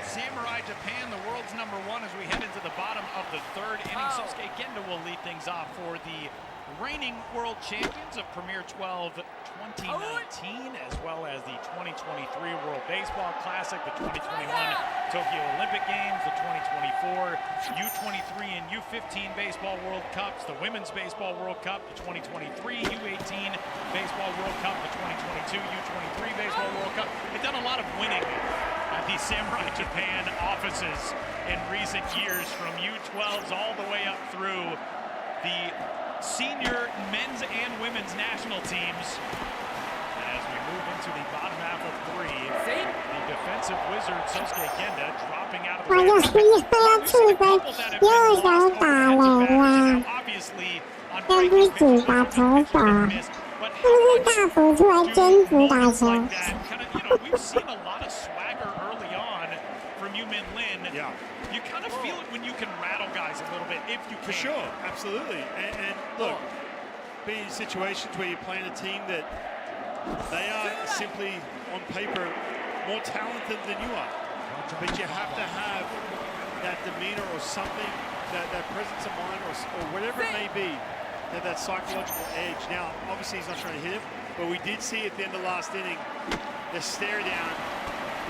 Samurai Japan, the world's number 1, as we head into the bottom of the third inning. Sosuke Genda will lead things off for the reigning world champions of Premier 12 2019, as well as the 2023 World Baseball Classic, the 2021 Tokyo Olympic Games, the 2024 U23 and U15 Baseball World Cups, the Women's Baseball World Cup, the 2023 U18 Baseball World Cup, the 2022 U23 Baseball World Cup. They've done a lot of winning at the Samurai Japan offices in recent years, from U12s all the way up through the senior men's and women's national teams. As we move into the bottom half of 3, the defensive wizard Sosuke Genda dropping out of the 我又要气分，又想打人啦！ obviously on 这不是主打投手，是不是大辅出来兼职打球？ we've seen a lot of swagger early on from Yin Lin. Yeah. You kind of feel it when you can rattle guys a little bit, if you can. For sure, absolutely. And look, being in situations where you're playing a team that they are simply, on paper, more talented than you are. But you have to have that demeanor or something, that presence of mind or whatever it may be, that psychological edge. Now, obviously he's not trying to hit him, but we did see at the end of last inning the stare down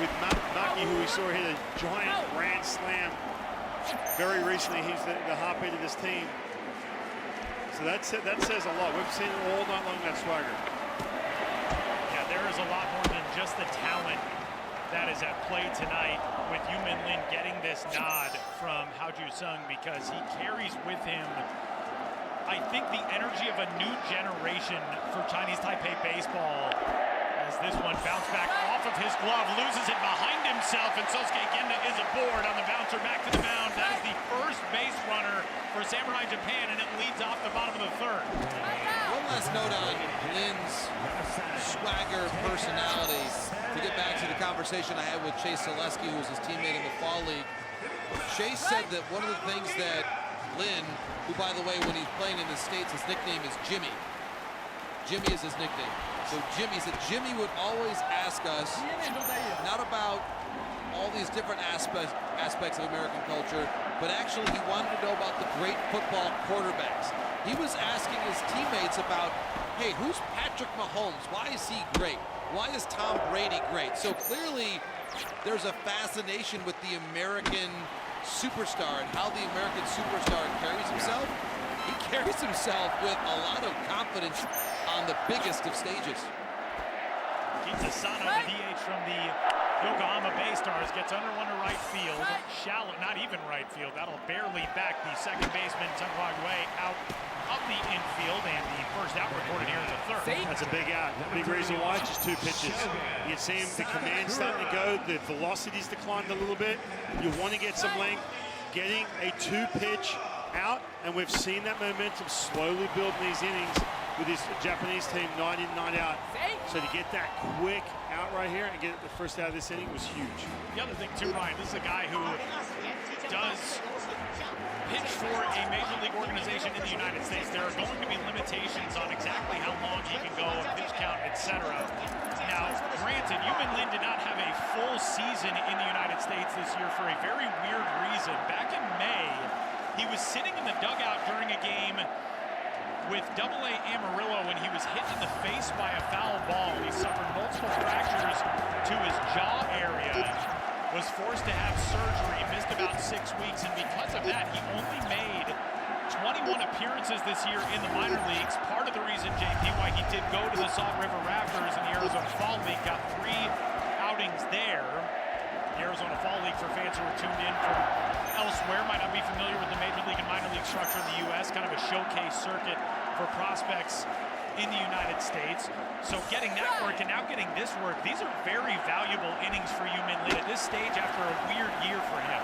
with Maki, who we saw hit a giant grand slam very recently. He's the heartbeat of this team. So that says a lot. We've seen it all night long, that swagger. Yeah, there is a lot more than just the talent that is at play tonight, with Yin Lin getting this nod from Hao Ju-sung, because he carries with him, I think, the energy of a new generation for Chinese Taipei baseball. As this one bounced back off of his glove, loses it behind himself, and Sosuke Genda is aboard on the bouncer back to the mound. That is the first base runner for Samurai Japan, and it leads off the bottom of the third. One last note on Lin's swagger personality to get back to the conversation I had with Chase Selesky, who was his teammate in the fall league. Chase said that one of the things that Lin, who, by the way, when he's playing in the States, his nickname is Jimmy. Jimmy is his nickname. So Jimmy would always ask us, not about all these different aspects of American culture, but actually he wanted to know about the great football quarterbacks. He was asking his teammates about, hey, who's Patrick Mahomes? Why is he great? Why is Tom Brady great? So clearly there's a fascination with the American superstar and how the American superstar carries himself. He carries himself with a lot of confidence on the biggest of stages. Keeps Asano, the DH from the Yokohama Bay Stars, gets under one to right field. Shallow, not even right field. That'll barely back the second baseman, Tungwagwe, out of the infield, and the first out recorded here is a third. That's a big out. Big reason why, just 2 pitches. You can see him, the command starting to go, the velocity's declined a little bit. You want to get some length. Getting a 2-pitch out, and we've seen that momentum slowly build in these innings with this Japanese team night in, night out. So to get that quick out right here and get the first out of this inning was huge. The other thing too, Ryan, this is a guy who does pitch for a major league organization in the United States. There are going to be limitations on exactly how long he can go, pitch count, etc. Now, granted, Yin Lin did not have a full season in the United States this year for a very weird reason. Back in May, he was sitting in the dugout during a game with AA Amarillo when he was hit in the face by a foul ball. He suffered multiple fractures to his jaw area, was forced to have surgery, missed about 6 weeks, and because of that, he only made 21 appearances this year in the minor leagues. Part of the reason, JP, why he did go to the Salt River Raptors in the Arizona Fall League, got 3 outings there. The Arizona Fall League, for fans who are tuned in from elsewhere, might not be familiar with the major league and minor league structure in the U.S., kind of a showcase circuit for prospects in the United States. So getting that work and now getting this work, these are very valuable innings for Yin Lin at this stage after a weird year for him.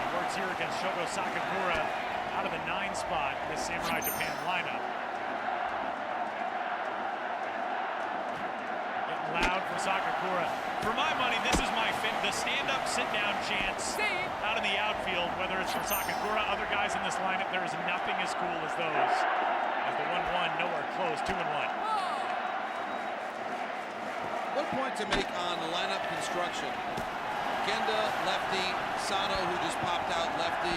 He works here against Shogo Sakakura out of the 9 spot in this Samurai Japan lineup. Getting loud for Sakakura. For my money, this is the stand-up, sit-down chance out in the outfield, whether it's from Sakakura, other guys in this lineup, there is nothing as cool as those. As the 1-1, nowhere close, 2-1. One point to make on the lineup construction. Genda, lefty. Sano, who just popped out, lefty.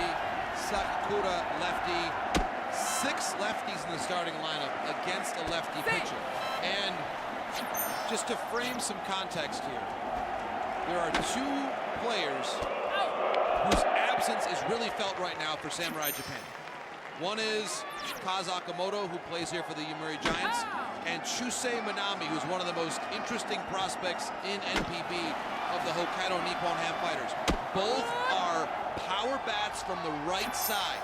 Sakakura, lefty. 6 lefties in the starting lineup against a lefty pitcher. And just to frame some context here, there are 2 players whose absence is really felt right now for Samurai Japan. One is Kaz Akamoto, who plays here for the Yomiuri Giants, and Shusei Minami, who's one of the most interesting prospects in NPB of the Hokkaido Nippon Ham Fighters. Both are power bats from the right side.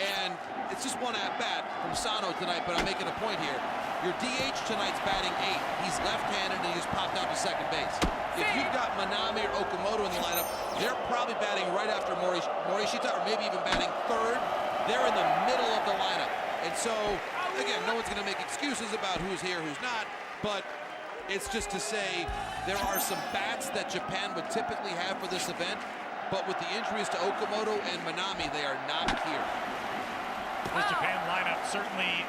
And it's just one at-bat from Sano tonight, but I'm making a point here. Your DH tonight's batting 8. He's left-handed and he just popped out to second base. If you've got Minami or Okamoto in the lineup, they're probably batting right after Morishita, or maybe even batting 3rd. They're in the middle of the lineup. And so, again, no one's going to make excuses about who's here, who's not, but it's just to say there are some bats that Japan would typically have for this event, but with the injuries to Okamoto and Minami, they are not here. This Japan lineup certainly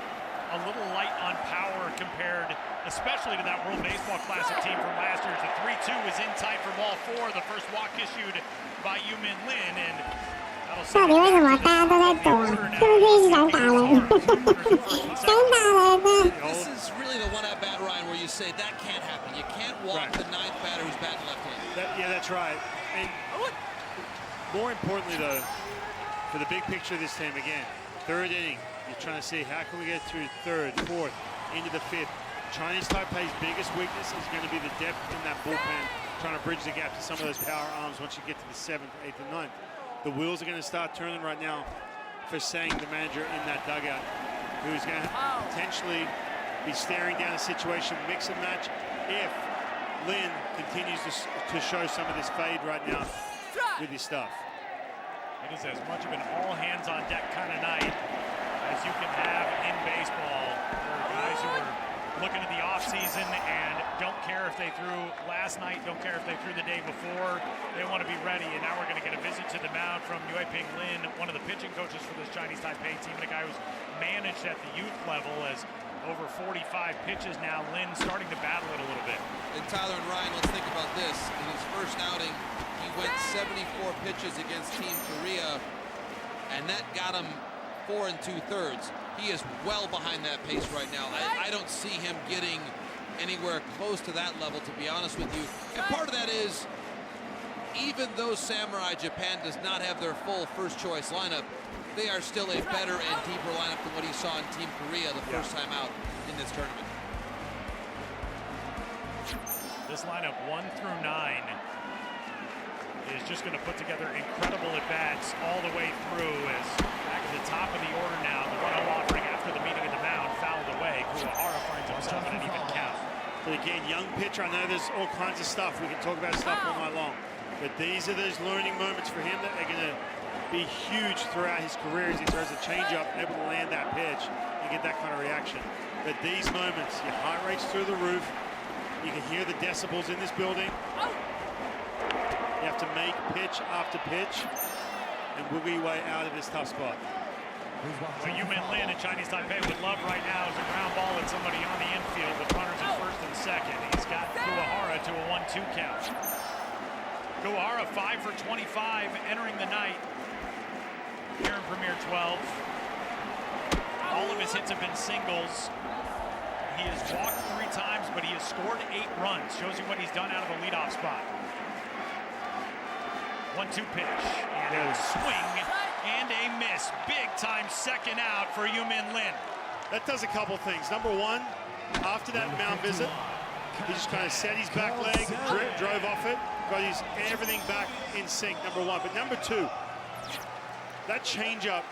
a little light on power compared, especially to that World Baseball Classic team from last year. The 3-2 is in tight for ball 4. The first walk issued by Yin Lin, and that'll 到底为什么大家都在躲？是不是一直想打人？想打人呢？ This is really the one at bat, Ryan, where you say that can't happen. You can't walk the 9th batter who's batting left-handed. Yeah, that's right. And more importantly, though, for the big picture of this team, again, 3rd inning, you're trying to see how can we get through 3rd, 4th, into the 5th. Chinese Taipei's biggest weakness is going to be the depth in that bullpen, trying to bridge the gap to some of those power arms once you get to the 7th, 8th, and 9th. The wheels are going to start turning right now for Sang, the manager in that dugout, who's going to potentially be staring down a situation, mix and match, if Lin continues to show some of this fade right now with his stuff. It is as much of an all-hands-on-deck kind of night as you can have in baseball. There are guys who are looking at the offseason and don't care if they threw last night, don't care if they threw the day before. They want to be ready, and now we're going to get a visit to the mound from Yin Lin, one of the pitching coaches for this Chinese Taipei team, and a guy who's managed at the youth level as over 45 pitches now. Lin starting to battle it a little bit. And Tyler and Ryan, let's think about this. In his first outing, he went 74 pitches against Team Korea, and that got him 4 2/3. He is well behind that pace right now. I don't see him getting anywhere close to that level, to be honest with you. And part of that is, even though Samurai Japan does not have their full first choice lineup, they are still a better and deeper lineup than what he saw in Team Korea the first time out in this tournament. This lineup 1 through 9 is just going to put together incredible at-bats all the way through. As back at the top of the order now, the 1-0 offering after the meeting of the mound fouled away. Kuwahara finds himself in an even count. But again, young pitcher, I know there's all kinds of stuff. We can talk about stuff all night long. But these are those learning moments for him that are going to be huge throughout his career as he throws a changeup, able to land that pitch and get that kind of reaction. But these moments, your heart rate's through the roof. You can hear the decibels in this building. You have to make pitch after pitch and wiggle your way out of this tough spot. What Yin Lin in Chinese Taipei would love right now is a ground ball at somebody on the infield with runners at first and second. He's got Kuwahara to a 1-2 count. Kuwahara 5 for 25 entering the night here in Premier 12. All of his hits have been singles. He has walked 3 times, but he has scored 8 runs. Shows you what he's done out of a leadoff spot. 1-2 pitch, and a swing and a miss. Big time second out for Yin Lin. That does a couple things. Number one, after that mound visit, he just kind of set his back leg, drove off it, got his everything back in sync, number one. But number two, that changeup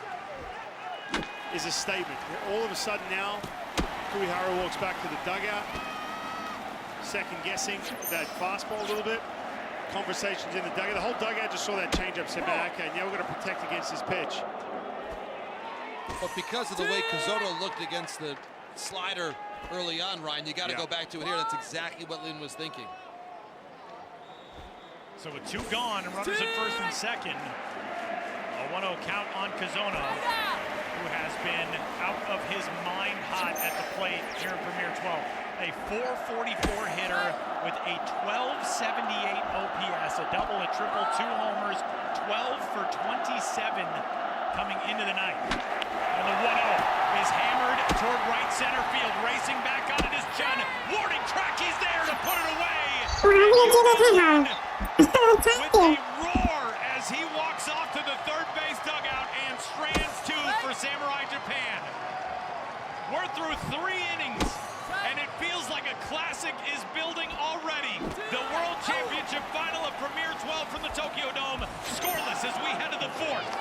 is a statement. All of a sudden now, Kuwahara walks back to the dugout, second guessing that fastball a little bit. Conversations in the dugout. The whole dugout just saw that changeup, said, man, okay, now we're going to protect against this pitch. But because of the way Kazoto looked against the slider early on, Ryan, you got to go back to it here. That's exactly what Lin was thinking. So with 2 gone and runners at first and second, a 1-0 count on Kazono, who has been out of his mind hot at the plate here in Premier 12. A 444 hitter with a 1278 OPS, a double, a triple, 2 homers, 12 for 27 coming into the night. And the 1-0 is hammered toward right center field. Racing back on it is Chen. Warning track, he's there to put it away. With a roar as he walks off to the third base dugout and strands 2 for Samurai Japan. We're through 3 innings. And it feels like a classic is building already. The World Championship Final of Premier 12 from the Tokyo Dome. Scoreless as we head to the 4th.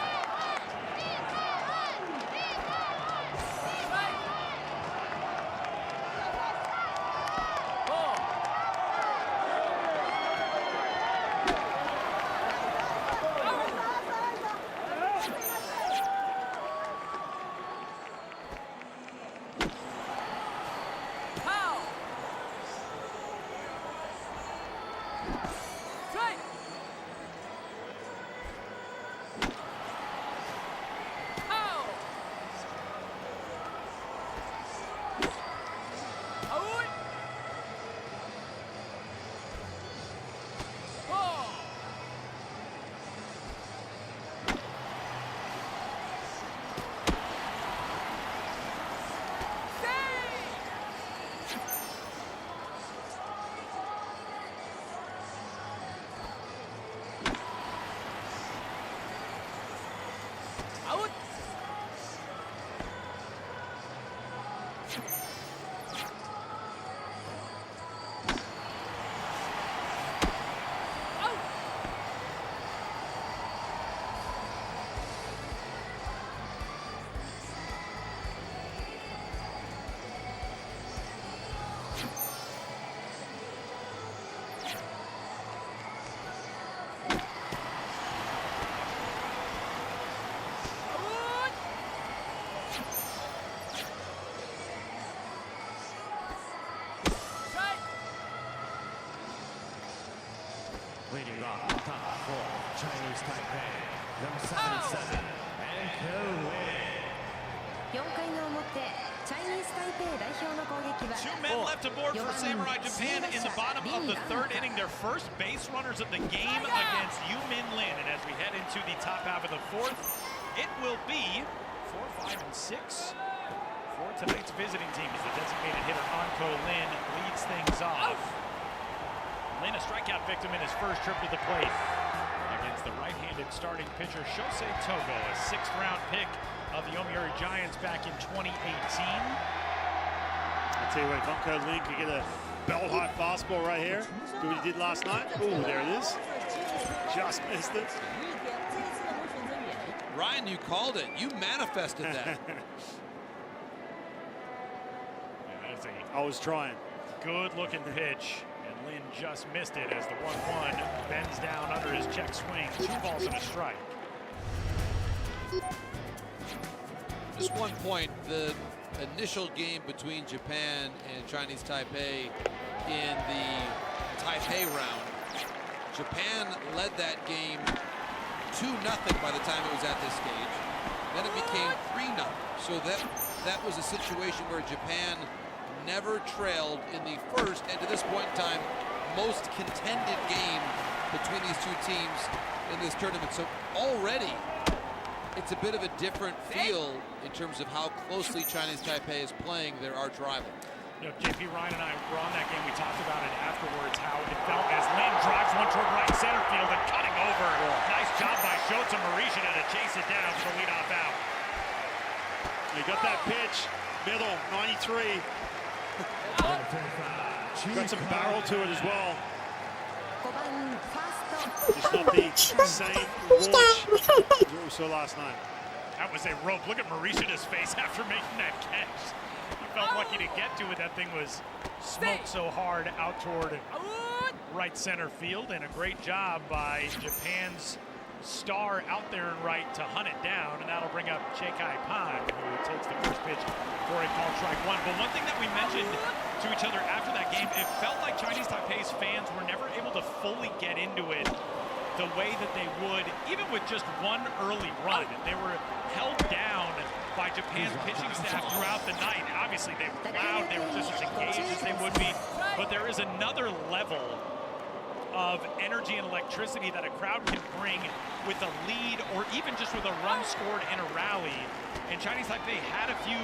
Leading off the top four, Chinese Taipei, number 77, and Lin. 4回の表、チャイニーズ台北代表の攻撃は Two men left aboard for Samurai Japan in the bottom of the third inning. Their first base runners of the game against Yin Lin. And as we head into the top half of the fourth, it will be 4, 5, and 6 for tonight's visiting team as the designated hitter Anko Lin leads things off. Lin, a strikeout victim in his first trip to the plate against the right-handed starting pitcher Shosei Togo, a sixth-round pick of the Yomiuri Giants back in 2018. I'll tell you what, Anko Lin could get a bell-high fastball right here. Do what he did last night. Ooh, there it is. Just missed it. Ryan, you called it. You manifested that. I was trying. Good-looking pitch, and Lin just missed it as the 1-1 bends down under his check swing. 2 balls and a strike. Just 1 point, the initial game between Japan and Chinese Taipei in the Taipei round, Japan led that game 2-0 by the time it was at this stage. Then it became 3-0. So that was a situation where Japan never trailed in the first, and to this point in time, most contended game between these two teams in this tournament. So already, it's a bit of a different feel in terms of how closely Chinese Taipei is playing their arch rival. You know, JP Ryan and I were on that game. We talked about it afterwards, how it felt as Lin drives one toward right center field and cutting over. Nice job by Shota Marishita to chase it down for the leadoff out. He got that pitch, middle, 93. Got some barrel to it as well. 5番ファースト Just not the same launch as what we saw last night. That was a rope. Look at Marishita's face after making that catch. He felt lucky to get to it. That thing was smoked so hard out toward right center field, and a great job by Japan's star out there in right to hunt it down, and that'll bring up Chekai Pan, who takes the first pitch for a called strike one. But one thing that we mentioned to each other after that game, it felt like Chinese Taipei's fans were never able to fully get into it the way that they would, even with just one early run. They were held down by Japan's pitching staff throughout the night. Obviously, they were loud, they were just as engaged as they would be, but there is another level of energy and electricity that a crowd can bring with a lead or even just with a run scored in a rally. And Chinese Taipei had a few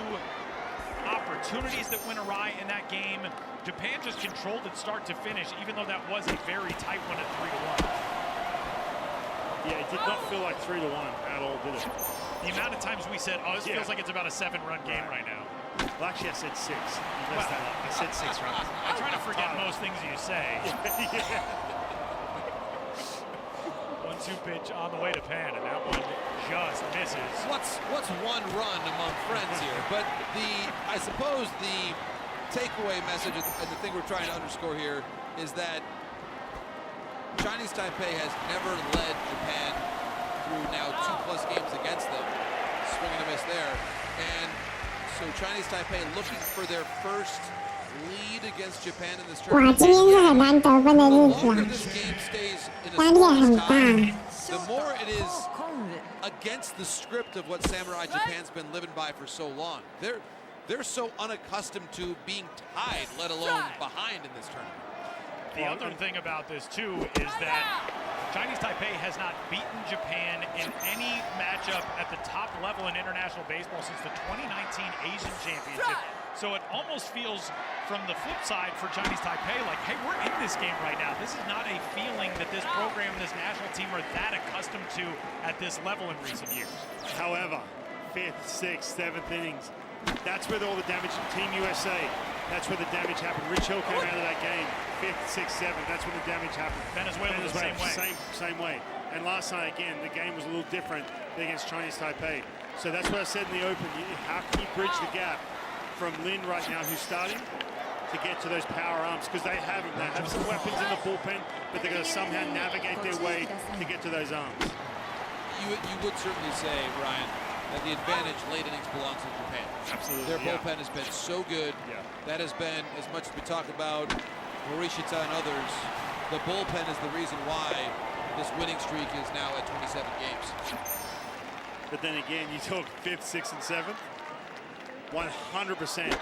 opportunities that went awry in that game. Japan just controlled it start to finish, even though that was a very tight one at 3-1. Yeah, it did not feel like 3-1 at all, did it? The amount of times we said, oh, this feels like it's about a 7-run game right now. Well, actually, I said 6. You messed that up. I said 6 runs. I try to forget most things you say. Yeah. 1-2 pitch on the way to Pan, and that one just misses. What's 1 run among friends here? But I suppose the takeaway message and the thing we're trying to underscore here is that Chinese Taipei has never led Japan through now 2+ games against them. Swing and a miss there. And so Chinese Taipei looking for their first lead against Japan in this 哇， tournament. 今天是很难得分的 The 日子 longer 啊， this game stays in a 压力很 scoreless 大。 tie, the more it is コング against the script of what Samurai Japan's been living by for so long. They're so unaccustomed to being tied, let alone behind in this tournament. The other thing about this, too, is that Chinese Taipei has not beaten Japan in any matchup at the top level in international baseball since the 2019 Asian Championship. So it almost feels, from the flip side for Chinese Taipei, like, hey, we're in this game right now. This is not a feeling that this program and this national team are that accustomed to at this level in recent years. However, 5th, 6th, 7th innings, that's where all the damage, Team USA, that's where the damage happened. Rich Hill came out of that game, 5th, 6th, 7th, that's when the damage happened. Venezuela the same way. Same way. And last night, again, the game was a little different against Chinese Taipei. So that's what I said in the open. How can you bridge the gap from Lin right now, who's starting, to get to those power arms? Because they have them. They have some weapons in the bullpen, but they're going to somehow navigate their way to get to those arms. You would certainly say, Ryan, that the advantage late innings belongs to Japan. Absolutely. Their bullpen has been so good. Yeah. That has been, as much as we talk about Morishita and others, the bullpen is the reason why this winning streak is now at 27 games. But then again, you talk 5th, 6th, and 7th, 100%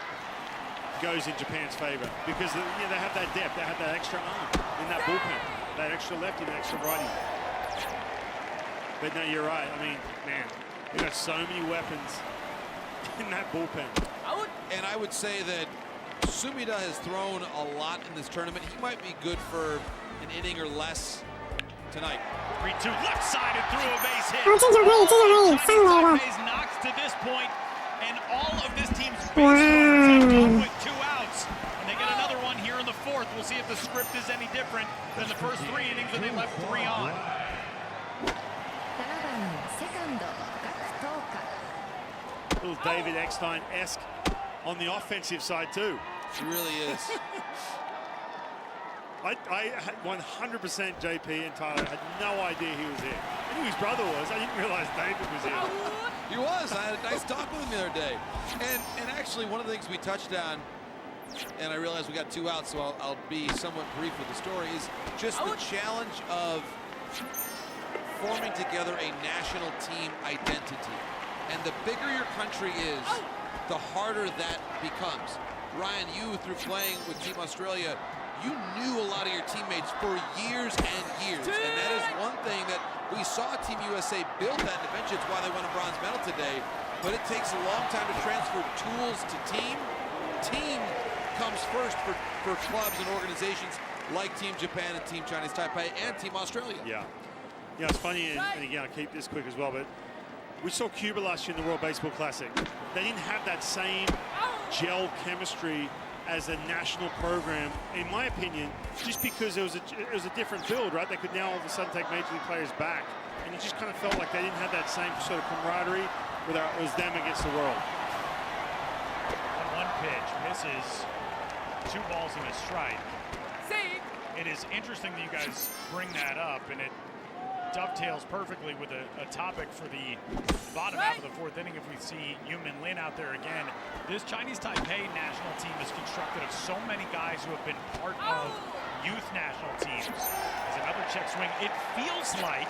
goes in Japan's favor because they have that depth, they have that extra arm in that bullpen, that extra lefty, that extra righty. But no, you're right. I mean, man, we got so many weapons in that bullpen. And I would say that Sumida has thrown a lot in this tournament. He might be good for an inning or less tonight. 3-2 left side and through a base hit. 哦，这球可以，这球可以，上来了。 Taipei's knocks to this point, and all of this team's base runners have come with 2 outs. And they get another one here in the 4th. We'll see if the script is any different than the first 3 innings when they left 3 on. 7番セカンド角東華 Little David Eckstein-esque on the offensive side too. He really is. I had 100% JP and Tyler had no idea he was here. I knew his brother was. I didn't realize David was here. He was. I had a nice talk with him the other day. And actually, one of the things we touched on, and I realize we got 2 outs, so I'll be somewhat brief with the story, is just the challenge of forming together a national team identity. And the bigger your country is, the harder that becomes. Ryan, you, through playing with Team Australia, you knew a lot of your teammates for years and years. And that is one thing that we saw Team USA build that, and eventually it's why they won a bronze medal today. But it takes a long time to transfer tools to team. Team comes first for clubs and organizations like Team Japan and Team Chinese Taipei and Team Australia. Yeah. Yeah, it's funny, and again, I'll keep this quick as well, but we saw Cuba last year in the World Baseball Classic. They didn't have that same gel chemistry as a national program, in my opinion, just because it was a different build, right? They could now all of a sudden take major league players back, and it just kind of felt like they didn't have that same sort of camaraderie without it was them against the world. On 1 pitch, misses 2 balls and a strike. It is interesting that you guys bring that up, and it dovetails perfectly with a topic for the bottom half of the 4th inning. If we see Yin Lin out there again, this Chinese Taipei national team is constructed of so many guys who have been part of youth national teams. As another check swing, it feels like,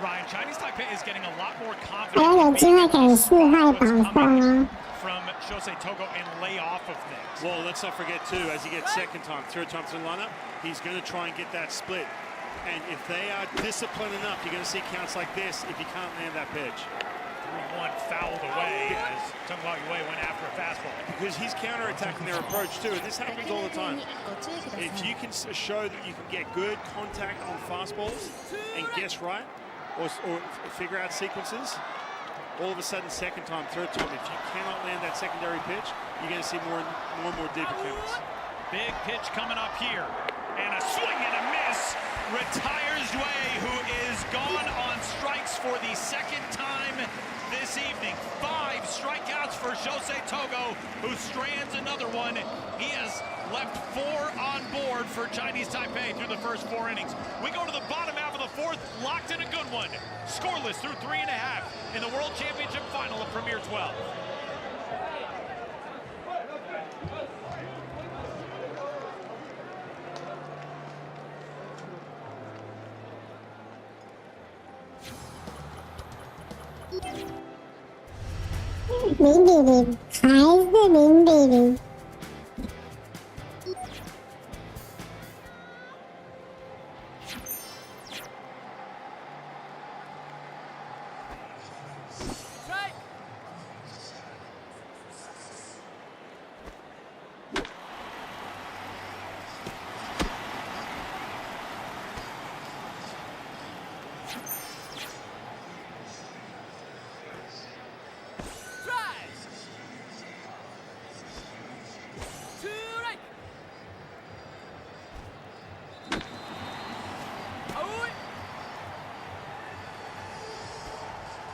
Ryan, Chinese Taipei is getting a lot more 还要有机会给4号保送哦。 from Shosei Togo and lay off of things. Well, let's not forget too, as he gets 2nd time, 3rd time to the lineup, he's going to try and get that split. And if they are disciplined enough, you're going to see counts like this if you can't land that pitch. 3-1 fouled away as Tung Hwa Yue went after a fastball. Because he's counterattacking their approach too, and this happens all the time. If you can show that you can get good contact on fastballs and guess right, or figure out sequences, all of a sudden 2nd time, 3rd time, if you cannot land that secondary pitch, you're going to see more and more deeper counts. Big pitch coming up here. And a swing and a miss. Retires Yue, who is gone on strikes for the 2nd time this evening. 5 strikeouts for Shosei Togo, who strands another one. He has left 4 on board for Chinese Taipei through the first 4 innings. We go to the bottom half of the 4th, locked in a good one. Scoreless through 3.5 in the World Championship Final of Premier 12.0-0，还是0-0。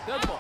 Deadlock.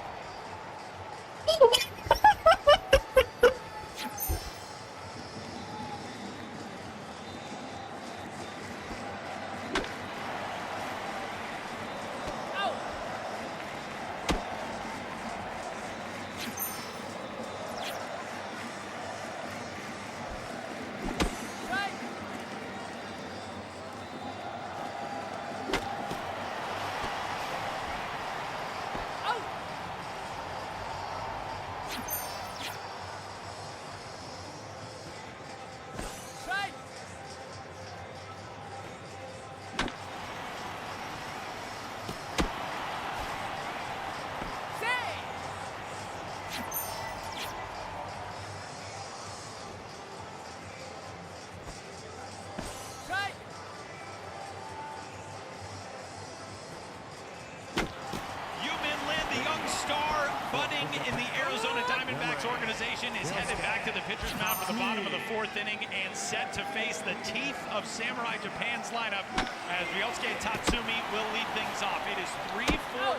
budding in the Arizona Diamondbacks organization is headed back to the pitcher's mound for the bottom of the 4th inning and set to face the teeth of Samurai Japan's lineup as Ryosuke Tatsumi will lead things off. It is 3, 4,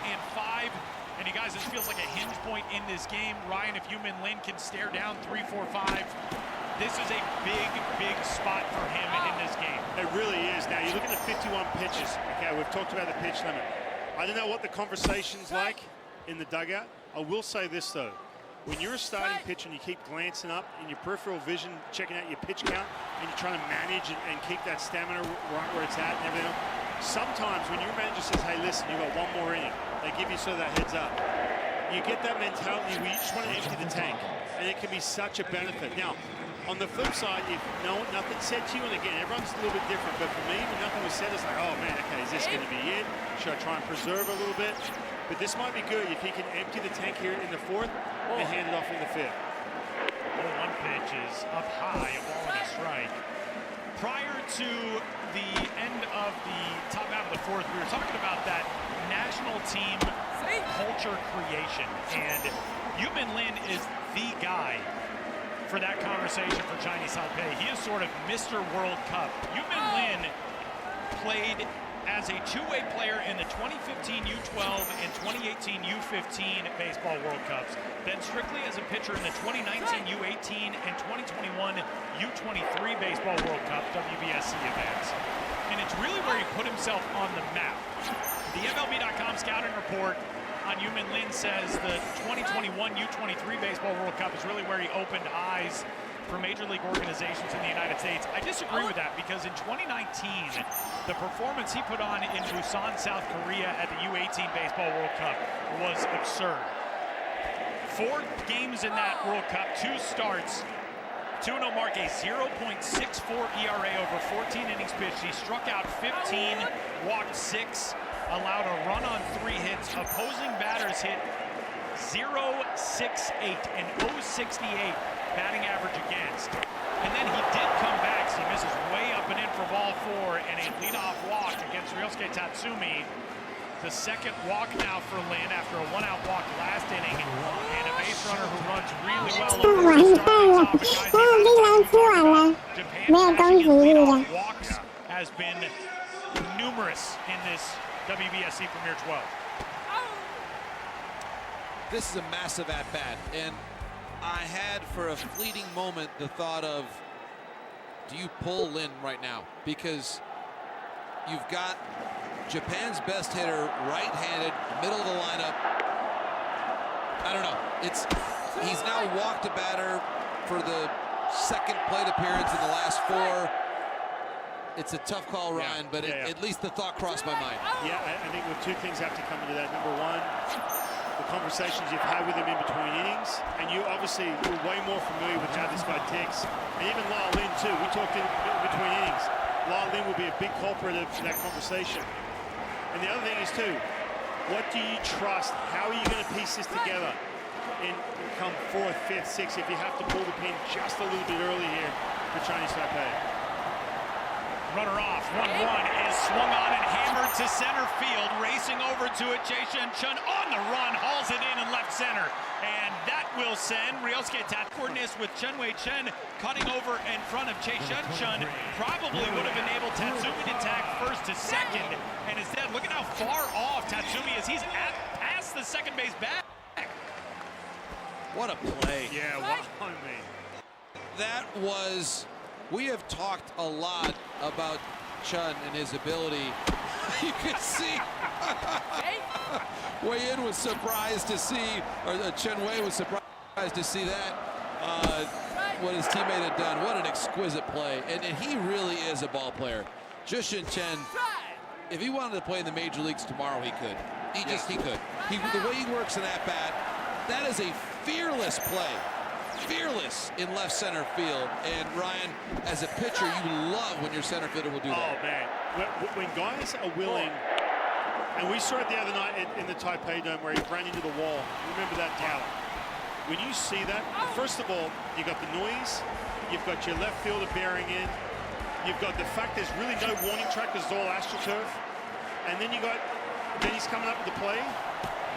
and 5. And you guys, this feels like a hinge point in this game. Ryan, if Yin Lin can stare down 3, 4, 5, this is a big, big spot for him in this game. It really is. Now, you're looking at 51 pitches. Okay, we've talked about the pitch limit. I don't know what the conversation's like in the dugout. I will say this, though. When you're a starting pitcher and you keep glancing up in your peripheral vision, checking out your pitch count, and you're trying to manage and keep that stamina right where it's at and everything else, sometimes when your manager says, hey, listen, you've got one more inning, they give you sort of that heads up. You get that mentality where you just want to empty the tank, and it can be such a benefit. Now, on the flip side, if nothing's said to you, and again, everyone's a little bit different, but for me, when nothing was said, it's like, oh man, okay, is this going to be it? Should I try and preserve a little bit? But this might be good if he can empty the tank here in the 4th and hand it off in the 5th. One pitch is up high, a ball and a strike. Prior to the end of the top half of the 4th, we were talking about that national team culture creation, and Yin Lin is the guy for that conversation for Chinese Taipei. He is sort of Mr. World Cup. Yin Lin played as a two-way player in the 2015 U12 and 2018 U15 Baseball World Cups, then strictly as a pitcher in the 2019 U18 and 2021 U23 Baseball World Cup WBSC events. And it's really where he put himself on the map. The MLB.com scouting report on Yin Lin says the 2021 U23 Baseball World Cup is really where he opened eyes for major league organizations in the United States. I disagree with that because in 2019, the performance he put on in Busan, South Korea at the U18 Baseball World Cup was absurd. 4 games in that World Cup, 2 starts, 2-0 mark, a 0.64 ERA over 14 innings pitched. He struck out 15, walked 6, allowed a run on 3 hits. Opposing batters hit .068 and .068 batting average against. And then he did come back. So he misses way up and in for ball 4 and a leadoff walk against Ryosuke Tatsumi. The second walk now for Lin after a 1-out walk last inning, and a base runner who runs really well. Japan's leadoff walks has been numerous in this WBSC Premier 12. This is a massive at-bat, and I had for a fleeting moment the thought of, do you pull Lin right now? Because you've got Japan's best hitter, right-handed, middle of the lineup. I don't know. He's now walked a batter for the 2nd plate appearance in the last 4. It's a tough call, Ryan, but at least the thought crossed my mind. Yeah, I think 2 things have to come into that. Number 1, the conversations you've had with him in between innings, and you obviously were way more familiar with how this guy ticks. And even Lyle Lin, too. We talked in between innings. Lyle Lin will be a big culprit of that conversation. And the other thing is, too, what do you trust? How are you going to piece this together in come 4th, 5th, 6th if you have to pull the pin just a little bit early here for Chinese Taipei? Runner off, 1-1 is swung on and hammered to center field. Racing over to it, Choi Shen-chun on the run, hauls it in left center. And that will send Ryosuke Tatsumi with Chen Wei-chen cutting over in front of Choi Shen-chun. Probably would have enabled Tatsumi to tag 1st to 2nd. And instead, look at how far off Tatsumi is. He's past the second base bag. What a play. Yeah, wow, man. That was... We have talked a lot about Chun and his ability. You can see Wei-in was surprised to see, or Chen Wei was surprised to see that, what his teammate had done. What an exquisite play. And he really is a ball player. Jushin Chen, if he wanted to play in the major leagues tomorrow, he could. He could. The way he works in that bat, that is a fearless play. Fearless in left center field. And Ryan, as a pitcher, you love when your center fielder will do that. Oh man, when guys are willing, and we saw it the other night in the Taipei Dome where he ran into the wall. Remember that, Tyler? When you see that, first of all, you got the noise, you've got your left fielder bearing in, you've got the fact there's really no warning track because it's all AstroTurf, and then then he's coming up with the play.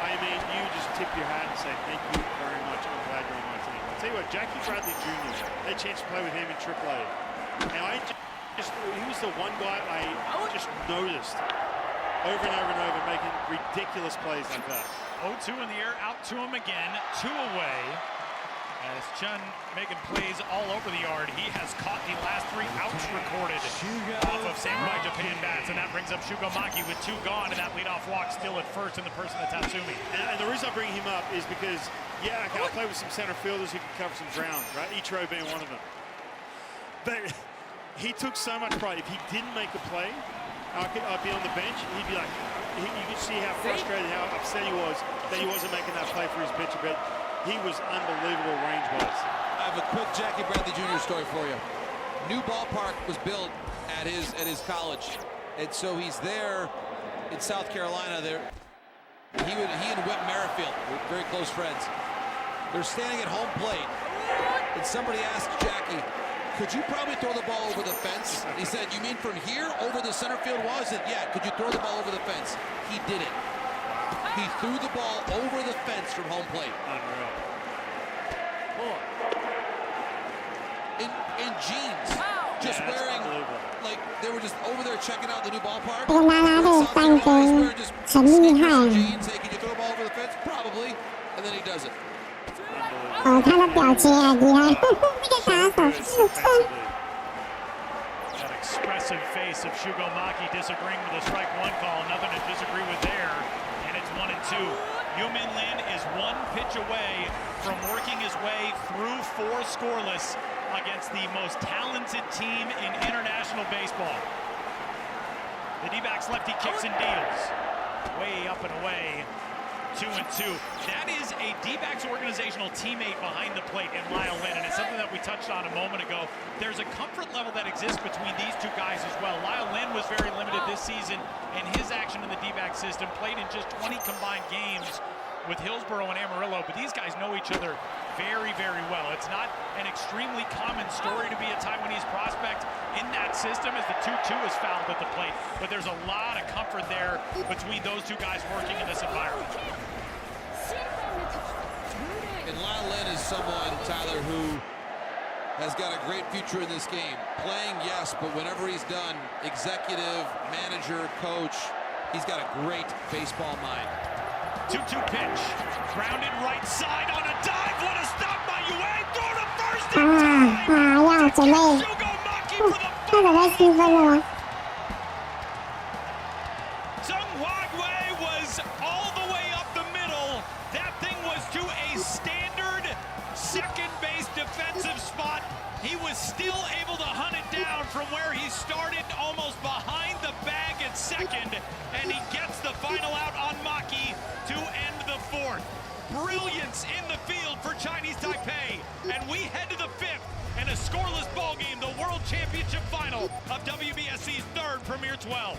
I mean, you just tip your hat and say, thank you very much. I'm glad you're on my team. I'll tell you what, Jackie Bradley Jr., had a chance to play with him in AAA. Now, he was the one guy I just noticed over and over and over making ridiculous plays like that. 0-2 in the air, out to him again, 2 away. As Chun making plays all over the yard, he has caught the last 3 outs recorded off of Samurai Japan bats, and that brings up Shugo Maki with 2 gone, and that leadoff walk still at first in the person of Tatsumi. And the reason I bring him up is because, yeah, I'll play with some center fielders who can cover some ground, right? Ichiro being one of them. But he took so much pride. If he didn't make a play, I'd be on the bench, he'd be like, you could see how frustrated, how upset he was that he wasn't making that play for his pitcher, but he was unbelievable range-wise. I have a quick Jackie Bradley Jr. story for you. New ballpark was built at his college, and so he's there in South Carolina. He and Whit Merrifield were very close friends. They're standing at home plate, and somebody asked Jackie, "Could you probably throw the ball over the fence?" He said, "You mean from here over the center field wall?" I said, "Yeah. Could you throw the ball over the fence?" He did it. He threw the ball over the fence from home plate. Unreal. In jeans, just wearing, like, they were just over there checking out the new ballpark. 这个拉拉队战争很厉害。 Jeans, hey, can you throw the ball over the fence? Probably. And then he does it. 哦，他的表情很厉害，那个打手是真。 That expressive face of Shugo Maki disagreeing with the strike 1 call. Nothing to disagree with there. And it's 1-2. Yin Lin is 1 pitch away from working his way through 4 scoreless against the most talented team in international baseball. The D-backs lefty kicks and deals. Way up and away. 2-2. That is a D-backs organizational teammate behind the plate in Lyle Lin, and it's something that we touched on a moment ago. There's a comfort level that exists between these 2 guys as well. Lyle Lin was very limited this season in his action in the D-backs system, played in just 20 combined games with Hillsborough and Amarillo, but these guys know each other very, very well. It's not an extremely common story to be a Taiwanese prospect in that system as the 2-2 is fouled at the plate, but there's a lot of comfort there between those 2 guys working in this environment. And Lyle Lin is someone, Tyler, who has got a great future in this game. Playing, yes, but whenever he's done, executive, manager, coach, he's got a great baseball mind. 2-2 pitch, grounded right side on a dive. What a stop by Yue! Throw to first in time. 要准备， Shugo Maki for the 他准备失分了吗？ Zheng was all the way up the middle. That thing was to a standard second base defensive spot. He was still able to hunt it down from where he started, almost behind the bag at second, and he gets the final out on Maki to end the 4th. Brilliance in the field for Chinese Taipei, and we head to the 5th and a scoreless ball game, the World Championship Final of WBSC's 3rd Premier 12.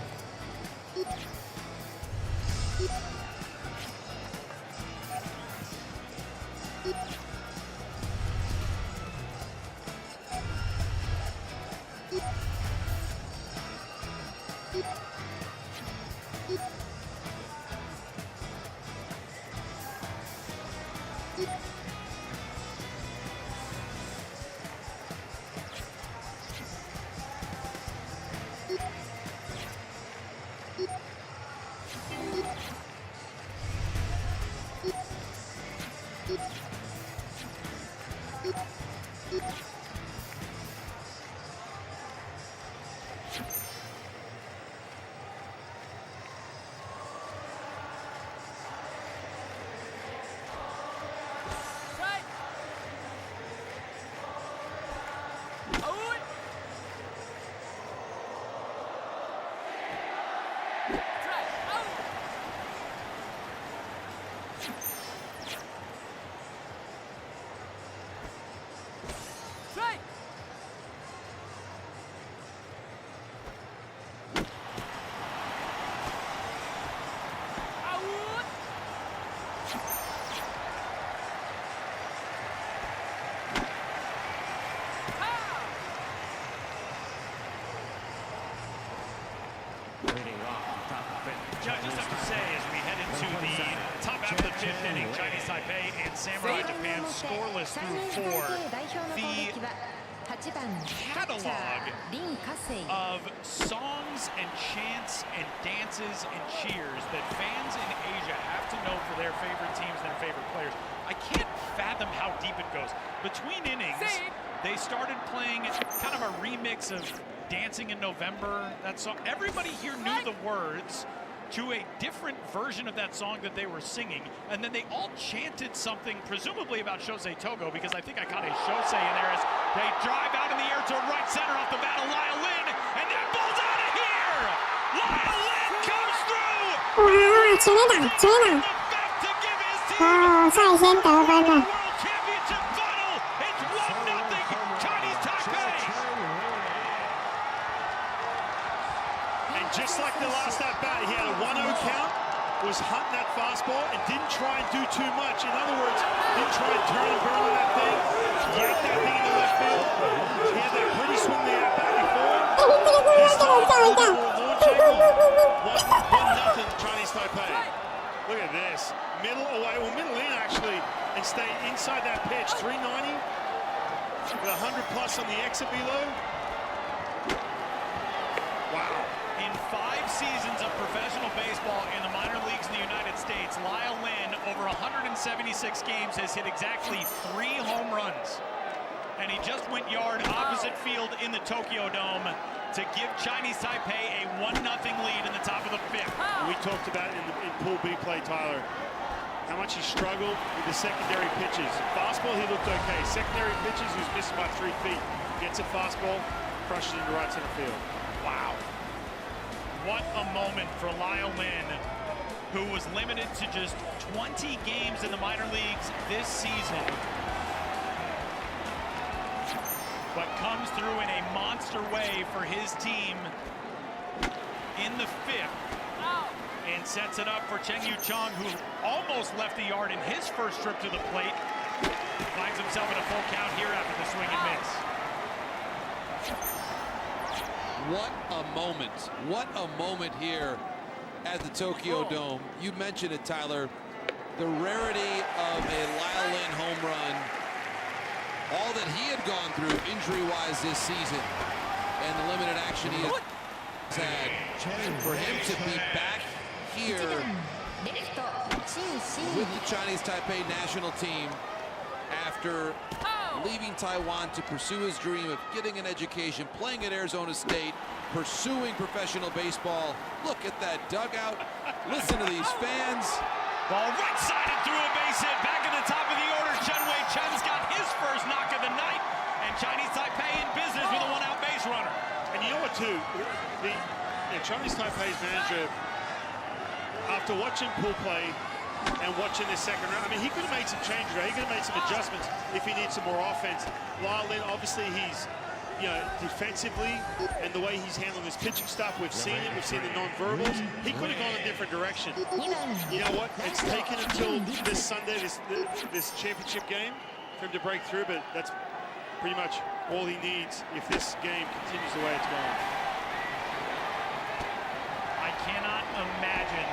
Leading off the top of the fifth. Yeah, I just have to say, as we head into into the top half of the fifth inning. Chinese Taipei and Samurai Japan scoreless through 4. The catalog of songs and chants and dances and cheers that fans in Asia have to know for their favorite teams and their favorite players. I can't fathom how deep it goes. Between innings, they started playing kind of a remix of Dancing in November. That song, everybody here knew the words to a different version of that song that they were singing, and then they all chanted something, presumably about Shosei Togo, because I think I caught a Shosei in there as they drive out in the air to right center off the bat of Lyle Lin, and that ball's out of here! Lyle Lin comes through! 哇，全垒打，全垒打！哦，率先得分了。 Just like the last at bat, he had a 1-0 count, was hunting that fastball, and didn't try and do too much. In other words, didn't try and turn and burn on that thing, yank that thing into left field. He had that pretty swing the at bat before. This time, launch angle, 1-0 Chinese Taipei. Look at this. Middle away, well, middle in actually, and stayed inside that pitch. 390 with 100 plus on the exit below. Wow. In 5 seasons of professional baseball in the minor leagues in the United States, Lyle Lin, over 176 games, has hit exactly 3 home runs. And he just went yard opposite field in the Tokyo Dome to give Chinese Taipei a 1-0 lead in the top of the 5th. We talked about in Pool B play, Tyler, how much he struggled with the secondary pitches. Fastball, he looked okay. Secondary pitches, he was missing by 3 feet. Gets a fastball, crushes into right center field. Wow. What a moment for Lyle Lin, who was limited to just 20 games in the minor leagues this season, but comes through in a monster way for his team in the 5th and sets it up for Cheng Yu Chong, who almost left the yard in his first trip to the plate. Finds himself in a full count here after the swing and miss. What a moment. What a moment here at the Tokyo Dome. You mentioned it, Tyler. The rarity of a Lyle Lin home run. All that he had gone through injury-wise this season and the limited action he has had. For him to be back here with the Chinese Taipei national team after leaving Taiwan to pursue his dream of getting an education, playing at Arizona State, pursuing professional baseball. Look at that dugout. Listen to these fans. Ball right-sided through a base hit. Back at the top of the order, Chen Wei Chen's got his first knock of the night. And Chinese Taipei in business with a 1-out base runner. And you know what, too? The Chinese Taipei's manager, after watching Pool play and watching this second round, I mean, he could have made some changes, right? He could have made some adjustments if he needs some more offense. Lyle Lin, obviously, he's, you know, defensively and the way he's handling his pitching stuff, we've seen it. We've seen the non-verbals. He could have gone a different direction. You know what? It's taken until this Sunday, this championship game, for him to break through, but that's pretty much all he needs if this game continues the way it's going. I cannot imagine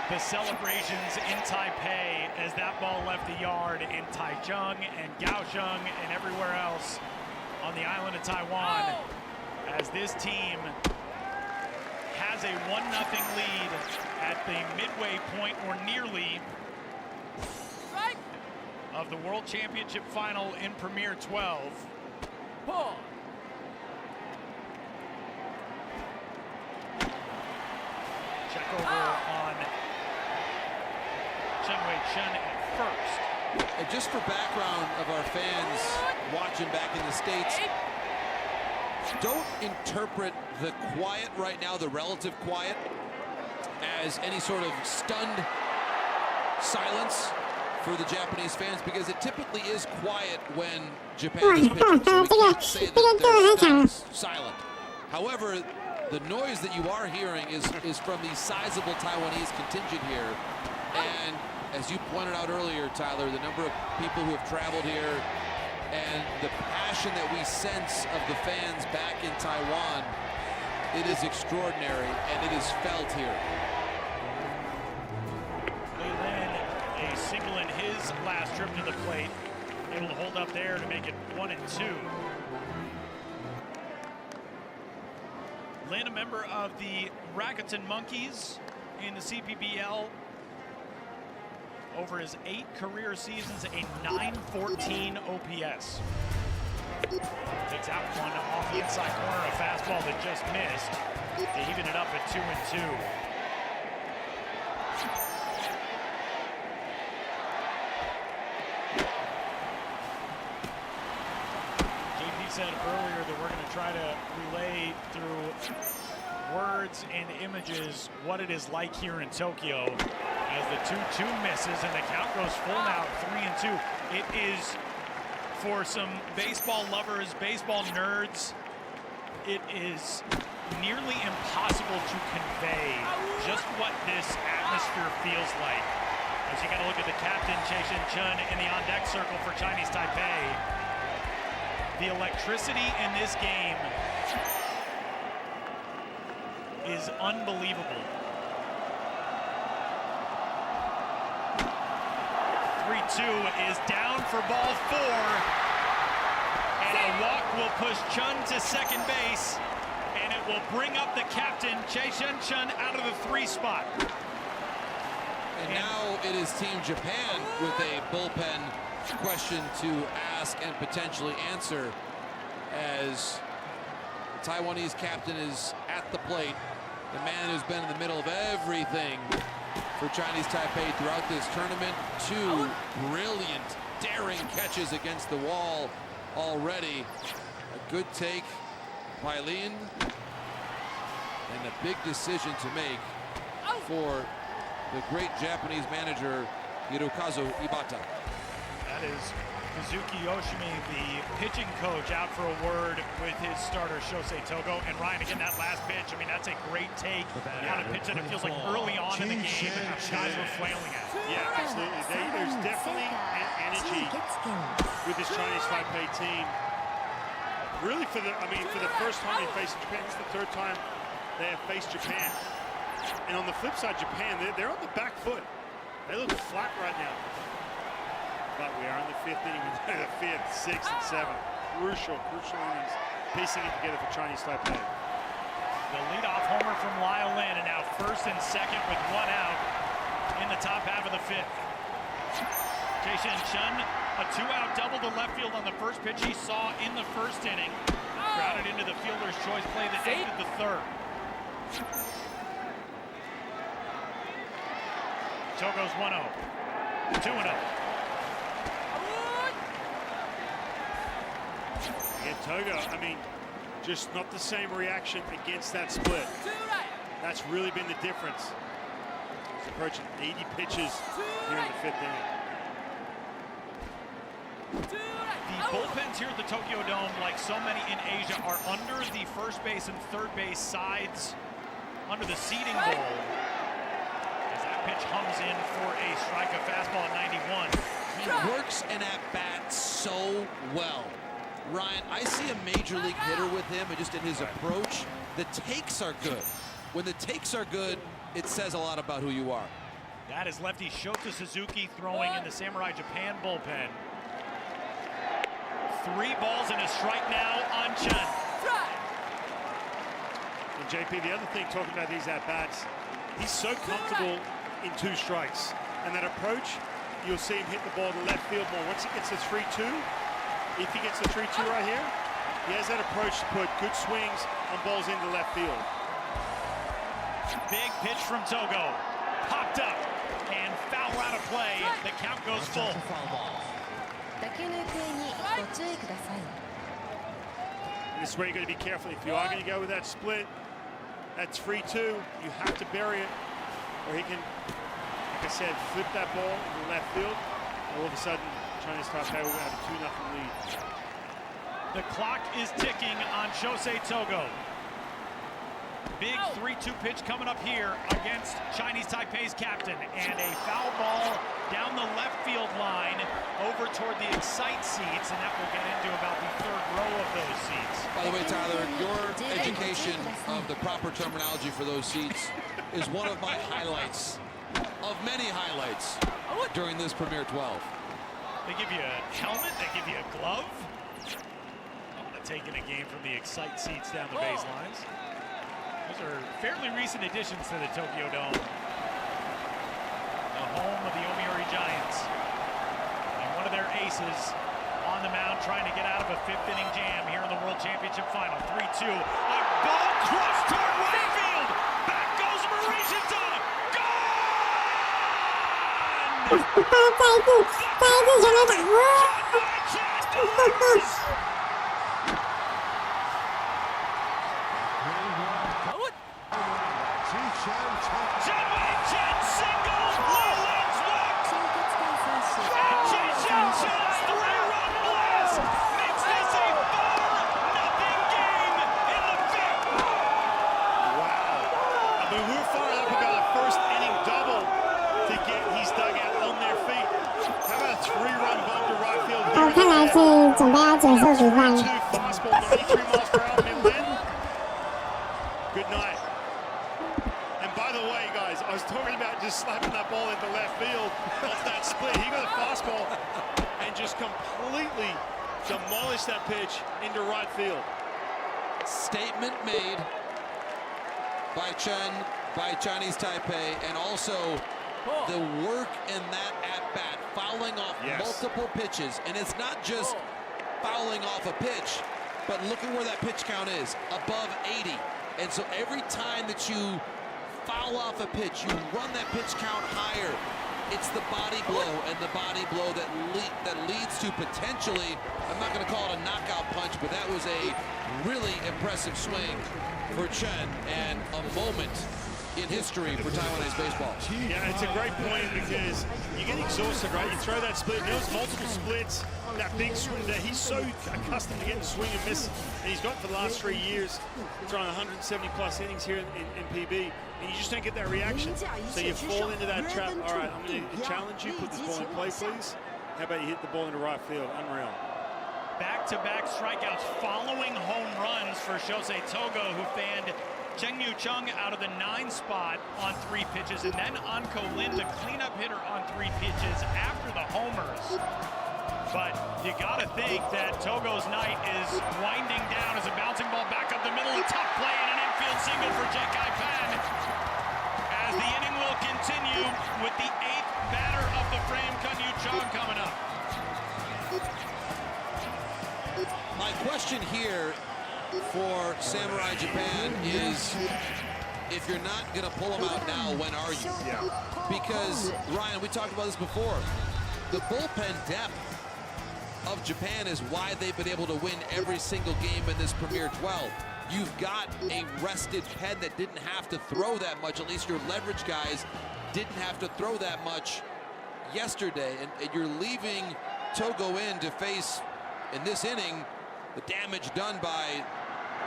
the celebrations in Taipei as that ball left the yard in Taichung and Kaohsiung and everywhere else on the island of Taiwan, as this team has a 1-0 lead at the midway point or nearly of the World Championship final in Premier 12. Check over on Chen Wei Chen at first. And just for background of our fans watching back in the States, don't interpret the quiet right now, the relative quiet, as any sort of stunned silence for the Japanese fans, because it typically is quiet when Japan is pitching, so we can't say that they're silent. However, the noise that you are hearing is from the sizable Taiwanese contingent here. And as you pointed out earlier, Tyler, the number of people who have traveled here and the passion that we sense of the fans back in Taiwan, it is extraordinary, and it is felt here. a single in his last trip to the plate. Able to hold up there to make it 1-2. Lin, a member of the Rakuten Monkeys in the CPBL. Over his 8 career seasons, a .914 OPS. Takes out one off the inside corner, a fastball that just missed. They even it up at 2-2. JP said earlier that we're going to try to relay through words and images what it is like here in Tokyo as the 2-2 misses and the count goes full now, 3-2. It is, for some baseball lovers, baseball nerds, it is nearly impossible to convey just what this atmosphere feels like. As you got to look at the captain, Choi Chun, in the on-deck circle for Chinese Taipei. The electricity in this game is unbelievable. 3-2 is down for ball 4. And a walk will push Chun to second base. And it will bring up the captain, Choi Chun, out of the 3 spot. And now it is Team Japan with a bullpen question to ask and potentially answer, as the Taiwanese captain is at the plate. The man who's been in the middle of everything for Chinese Taipei throughout this tournament. 2 brilliant, daring catches against the wall already. A good take by Lin, and a big decision to make for the great Japanese manager Hirokazu Ibata. That is Kazuki Yoshimi, the pitching coach, out for a word with his starter Shosei Togo. And Ryan, again, that last pitch, I mean, that's a great take on a pitch that it feels like early on in the game guys were flailing at. Yeah, absolutely. There's definitely an energy with this Chinese Taipei team. Really, for the first time they faced Japan, it's the 3rd time they have faced Japan. And on the flip side, Japan, they're on the back foot. They look flat right now. But we are in the 5th inning. We're in the 5th, 6th, and 7th. Crucial innings, piecing it together for Chinese Taipei. The leadoff homer from Lyle Lin, and now 1st and 2nd with 1 out in the top half of the 5th. Choi Chun, a 2-out double to left field on the first pitch he saw in the 1st inning. Grounded into the fielder's choice play that ended the 3rd. Togo's 1-0, 2-0. Yeah, Togo, I mean, just not the same reaction against that split. That's really been the difference. He's approaching 80 pitches here in the 5th inning. The bullpens here at the Tokyo Dome, like so many in Asia, are under the first base and third base sides, under the seating bowl. As that pitch hums in for a strike, a fastball at 91. He works an at-bat so well. Ryan, I see a major league hitter with him, and just in his approach, the takes are good. When the takes are good, it says a lot about who you are. That is lefty Shota Suzuki throwing in the Samurai Japan bullpen. 3 balls and a strike now on Chun. And JP, the other thing talking about these at-bats, he's so comfortable in 2 strikes. And that approach, you'll see him hit the ball to left field more. Once he gets the 3-2, if he gets the 3-2 right here, he has that approach to put good swings on balls into left field. Big pitch from Togo. Popped up and foul out of play. The count goes full. This is where you're going to be careful. If you are going to go with that split, that's 3-2. You have to bury it, or he can, like I said, flip that ball in the left field. All of a sudden, Chinese Taipei will have a 2-0 lead. The clock is ticking on Shosei Togo. Big 3-2 pitch coming up here against Chinese Taipei's captain. And a foul ball down the left field line over toward the Excite seats. And that will get into about the 3rd row of those seats. By the way, Tyler, your education of the proper terminology for those seats is one of my highlights, of many highlights during this Premier 12. They give you a helmet, they give you a glove. I want to take in a game from the Excite seats down the baselines. Those are fairly recent additions to the Tokyo Dome. The home of the Yomiuri Giants. And one of their aces on the mound trying to get out of a fifth inning jam here in the World Championship Final. 3-2. A ball crushed toward right field. Back goes Morishita. Gone! 再一次全垒打！看来是准备要结束比赛了。Good night. And by the way, guys, I was talking about just slapping that ball into left field off that split. He got a fastball and just completely demolished that pitch into right field. Statement made by Chen, by Chinese Taipei, and also the work in that at-bat, fouling off multiple pitches. And it's not just fouling off a pitch, but look at where that pitch count is, above 80. And so every time that you foul off a pitch, you run that pitch count higher. It's the body blow, and the body blow that leads to potentially, I'm not going to call it a knockout punch, but that was a really impressive swing for Chen and a moment in history for Taiwanese baseball. Yeah, it's a great point because you get exhausted, right? You throw that split, there was multiple splits, that big swing that he's so accustomed to getting swing and miss, and he's got for the last 3 years, throwing 170 plus innings here in PB, and you just don't get that reaction. So you fall into that trap. All right, I'm going to challenge you, put this ball in play, please. How about you hit the ball into right field? Unreal. Back-to-back strikeouts following home runs for Shosei Togo, who fanned Cheng Yu Chung out of the 9 spot on 3 pitches, and then Anko Lin, the cleanup hitter, on 3 pitches after the homers. But you gotta think that Togo's night is winding down as a bouncing ball back up the middle, a tough play and an infield single for Jake Pan. As the inning will continue with the 8th batter of the frame, Cheng Yu Chung, coming up. My question here for Samurai Japan is, if you're not going to pull them out now, when are you? Because, Ryan, we talked about this before. The bullpen depth of Japan is why they've been able to win every single game in this Premier 12. You've got a rested Penn that didn't have to throw that much. At least your leverage guys didn't have to throw that much yesterday. And you're leaving Togo in to face, in this inning, the damage done by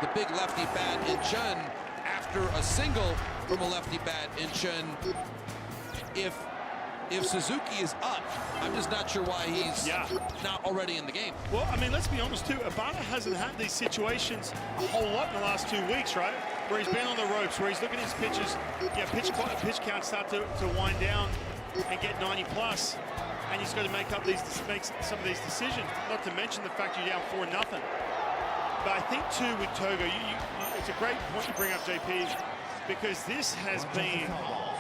the big lefty bat in Chen after a single from a lefty bat in Chen. If Suzuki is up, I'm just not sure why he's not already in the game. Well, I mean, let's be honest too, Abada hasn't had these situations a whole lot in the last 2 weeks, right? Where he's been on the ropes, where he's looking at his pitches, pitch count start to wind down and get 90 plus. And he's got to make some of these decisions, not to mention the fact you're down 4-0. But I think too with Togo, it's a great point you bring up, JP, because this has been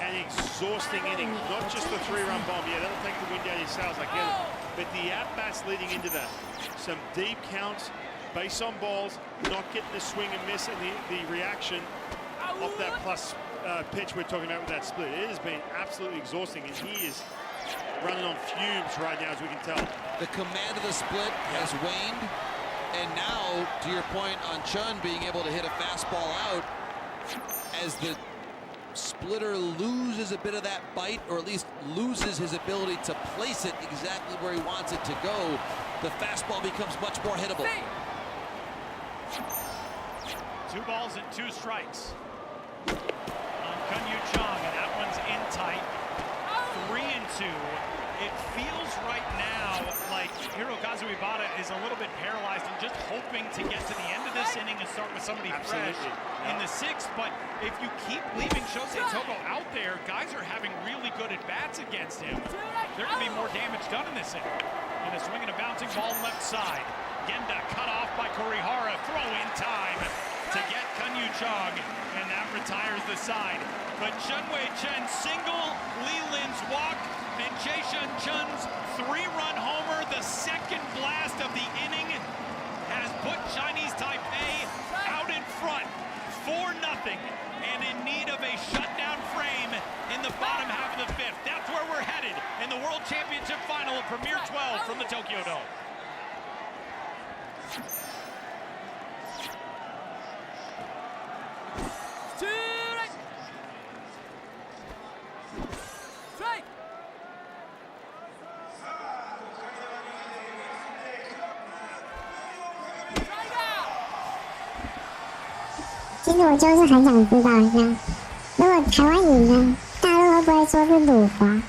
an exhausting inning. Not just the 3-run bomb. Yeah, that'll take the wind out of your sails, I get it. But the at-bats leading into that, some deep counts, base on balls, not getting the swing and miss and the reaction off that plus pitch we're talking about with that split. It has been absolutely exhausting, and he is running on fumes right now, as we can tell. The command of the split has waned, and now, to your point on Chun being able to hit a fastball out, as the splitter loses a bit of that bite, or at least loses his ability to place it exactly where he wants it to go, the fastball becomes much more hittable. 2 balls and 2 strikes on Cheng Yu Chung, and that one's in tight. 3-2. It feels right now like Hirokazu Ibata is is a little bit paralyzed and just hoping to get to the end of this inning and start with somebody fresh in the sixth. But if you keep leaving Shosei Togo out there, guys are having really good at-bats against him. There can be more damage done in this inning. And a swing and a bouncing ball left side. Genda cut off by Kurihara. Throw in time to get Kanyu Chong, and that retires the side. But Chunwei Chen single, Li Lin's walk, and Jae Shun Chun's three-run homer, the second blast of the inning, has put Chinese Taipei out in front 4-0 and in need of a shutdown frame in the bottom half of the fifth. That's where we're headed in the World Championship Final of Premier 12 from the Tokyo Dome. Strike! 其实我就是很想知道一下，如果台湾赢了，大陆会不会说是辱华？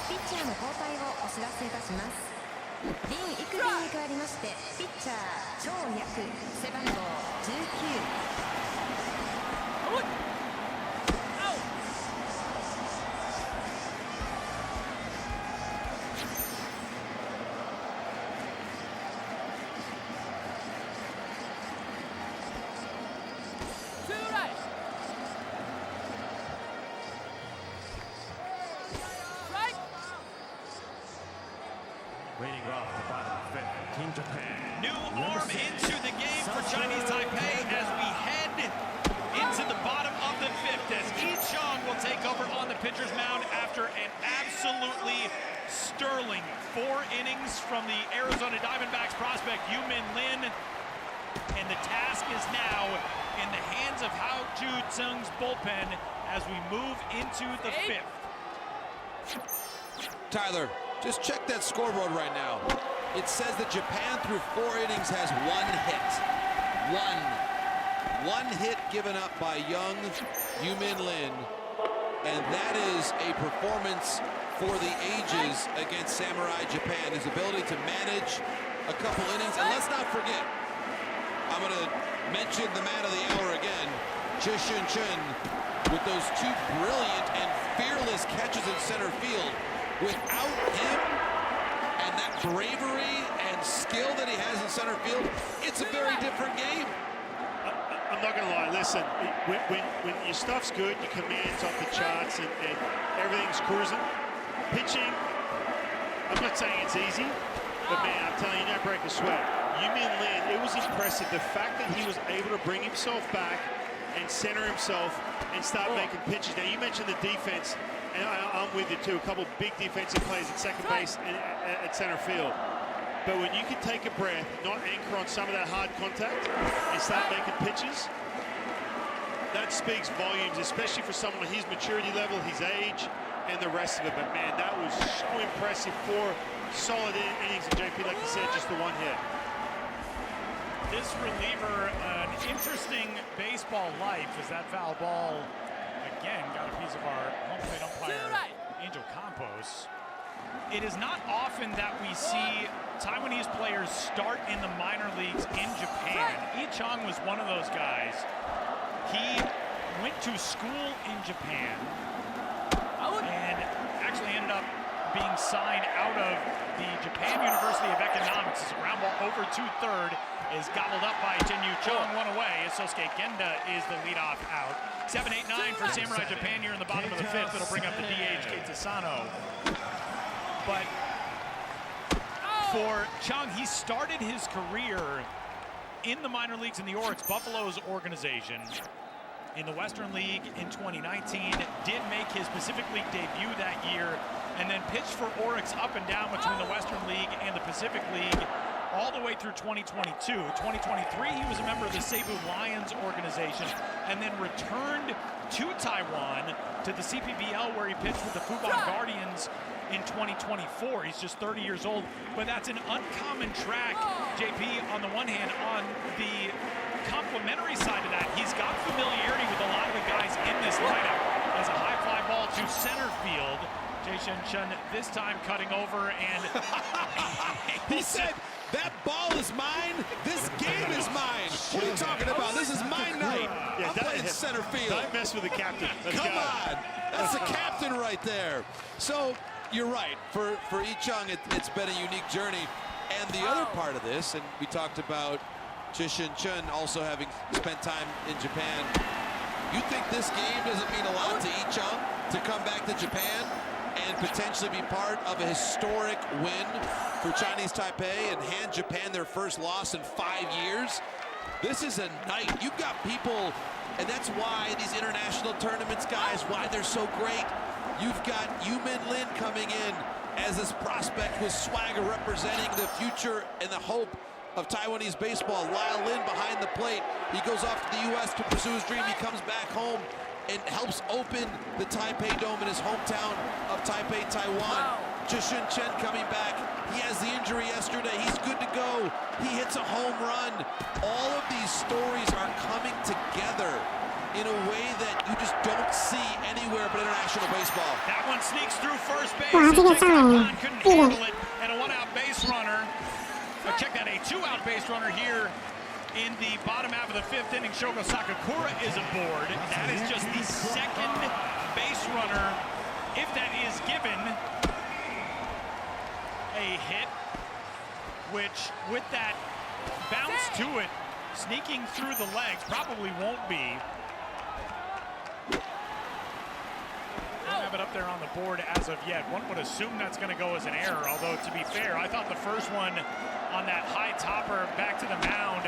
ピッチャーの交代をお知らせいたします。リン・イクビンに代わりましてピッチャー張役背番号19。Leading off the bottom of the fifth, Team Japan. New arm into the game for Chinese Taipei as we head into the bottom of the fifth as Yi Chong will take over on the pitcher's mound after an absolutely sterling 4 innings from the Arizona Diamondbacks prospect Yin Lin. And the task is now in the hands of Hao Ju Tsung's bullpen as we move into the fifth. Tyler, just check that scoreboard right now. It says that Japan through 4 innings has 1 hit. One hit given up by young Yin Lin. And that is a performance for the ages against Samurai Japan. His ability to manage a couple innings. And let's not forget, I'm going to mention the man of the hour again, Jae Shun Chun, with those 2 brilliant and fearless catches in center field. Without him and that bravery and skill that he has in center field, it's a very different game. I'm not going to lie. Listen, when your stuff's good, your command's off the charts and everything's cruising. Pitching, I'm not saying it's easy, but man, I'm telling you, don't break a sweat. Yin Lin, it was impressive. The fact that he was able to bring himself back and center himself and start making pitches. Now, you mentioned the defense. And I'm with you too. A couple big defensive plays at second base and at center field. But when you can take a breath, not anchor on some of that hard contact, and start making pitches, that speaks volumes, especially for someone at his maturity level, his age, and the rest of it. But man, that was so impressive. 4 solid innings of JP, like you said, just the 1 hit. This reliever, an interesting baseball life as that foul ball again got a piece of our home plate umpire, Angel Campos. It is not often that we see Taiwanese players start in the minor leagues in Japan. Yi Chong was one of those guys. He went to school in Japan and actually ended up being signed out of the Japan University of Economics. As a ground ball over to third is gobbled up by Tenyu Chong, 1 away. Sosuke Genda is the leadoff out. 7-8-9 for Samurai Japan here in the bottom of the fifth. It'll bring up the DH, Kate Tasano. But for Chung. He started his career in the minor leagues in the Oryx Buffaloes organization. In the Western League in 2019, did make his Pacific League debut that year, and then pitched for Oryx up and down between the Western League and the Pacific League all the way through 2022. 2023, he was a member of the Cebu Lions organization, and then returned to Taiwan to the CPBL, where he pitched with the Fubon Guardians in 2024. He's just 30 years old, but that's an uncommon track, JP, on the one hand. On the complementary side of that, he's got familiarity with a lot of the guys in this lineup. As a high fly ball to center field, Jae-Shin Chun this time cutting over, and he said, that ball is mine, this game is mine. What are you talking about? This is my night. I'm playing center field. Don't mess with the captain. Come on. That's the captain right there. So you're right. For Lee Chung, it's been a unique journey. And the other part of this, and we talked about Jae-Shin Chun also having spent time in Japan. You think this game doesn't mean a lot to Lee Chung to come back to Japan and potentially be part of a historic win for Chinese Taipei and hand Japan their first loss in 5 years? This is a night. You've got people, and that's why these international tournaments, guys, why they're so great. You've got Yin Lin coming in as this prospect with swagger, representing the future and the hope of Taiwanese baseball. Lyle Lin behind the plate. He goes off to the U.S. to pursue his dream. He comes back home and helps open the Taipei Dome in his hometown of Taipei, Taiwan. Jae-Shin Chun coming back. He has the injury yesterday. He's good to go. He hits a home run. All of these stories are coming together in a way that you just don't see anywhere but international baseball. That one sneaks through first base. 哇，这个上来 Couldn't 这个 handle it, and a one-out base runner. Check that, a two-out base runner here in the bottom half of the fifth inning. Shogo Sakakura is aboard. That is just the second base runner, if that is given a hit, which with that bounce to it, sneaking through the legs, probably won't be. Don't have it up there on the board as of yet. One would assume that's going to go as an error, although to be fair, I thought the first one on that high topper back to the mound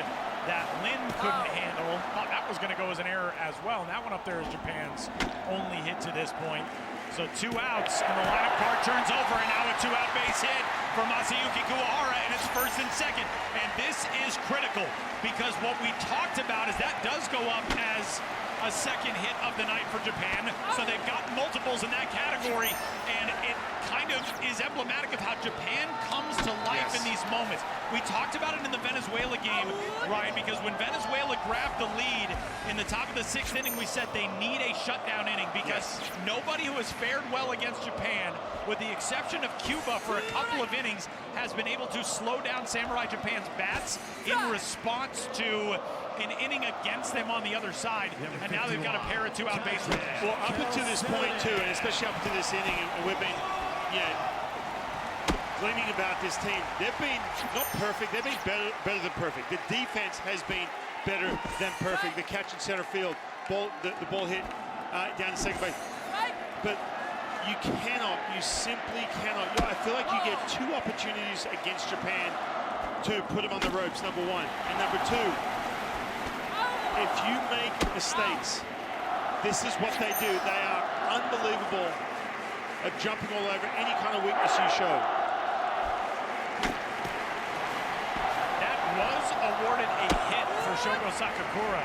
that Lin couldn't handle, thought that was going to go as an error as well. And that one up there is Japan's only hit to this point. So 2 outs, and the lineup card turns over, and now a 2-out base hit for Masayuki Kuwahara, and it's first and second. And this is critical, because what we talked about is that does go up as a second hit of the night for Japan. So they've got multiples in that category, and it kind of is emblematic of how Japan comes to life in these moments. We talked about it in the Venezuela game, Ryan, because when Venezuela grabbed the lead in the top of the 6th inning, we said they need a shutdown inning, because nobody who has fared well against Japan, with the exception of Cuba for a couple of innings, has been able to slow down Samurai Japan's bats in response to an inning against them on the other side, and now they've got a pair of 2-out base runners. Well, up until this point too, and especially up until this inning, and we've been, gleaming about this team. They've been not perfect, they've been better than perfect. The defense has been better than perfect. The catch in center field, the ball hit down to second base. But you simply cannot. I feel like you get 2 opportunities against Japan to put them on the ropes, number 1. And number 2, if you make mistakes, this is what they do. They are unbelievable at jumping all over any kind of weakness you show. That was awarded a hit for Shogo Sakakura.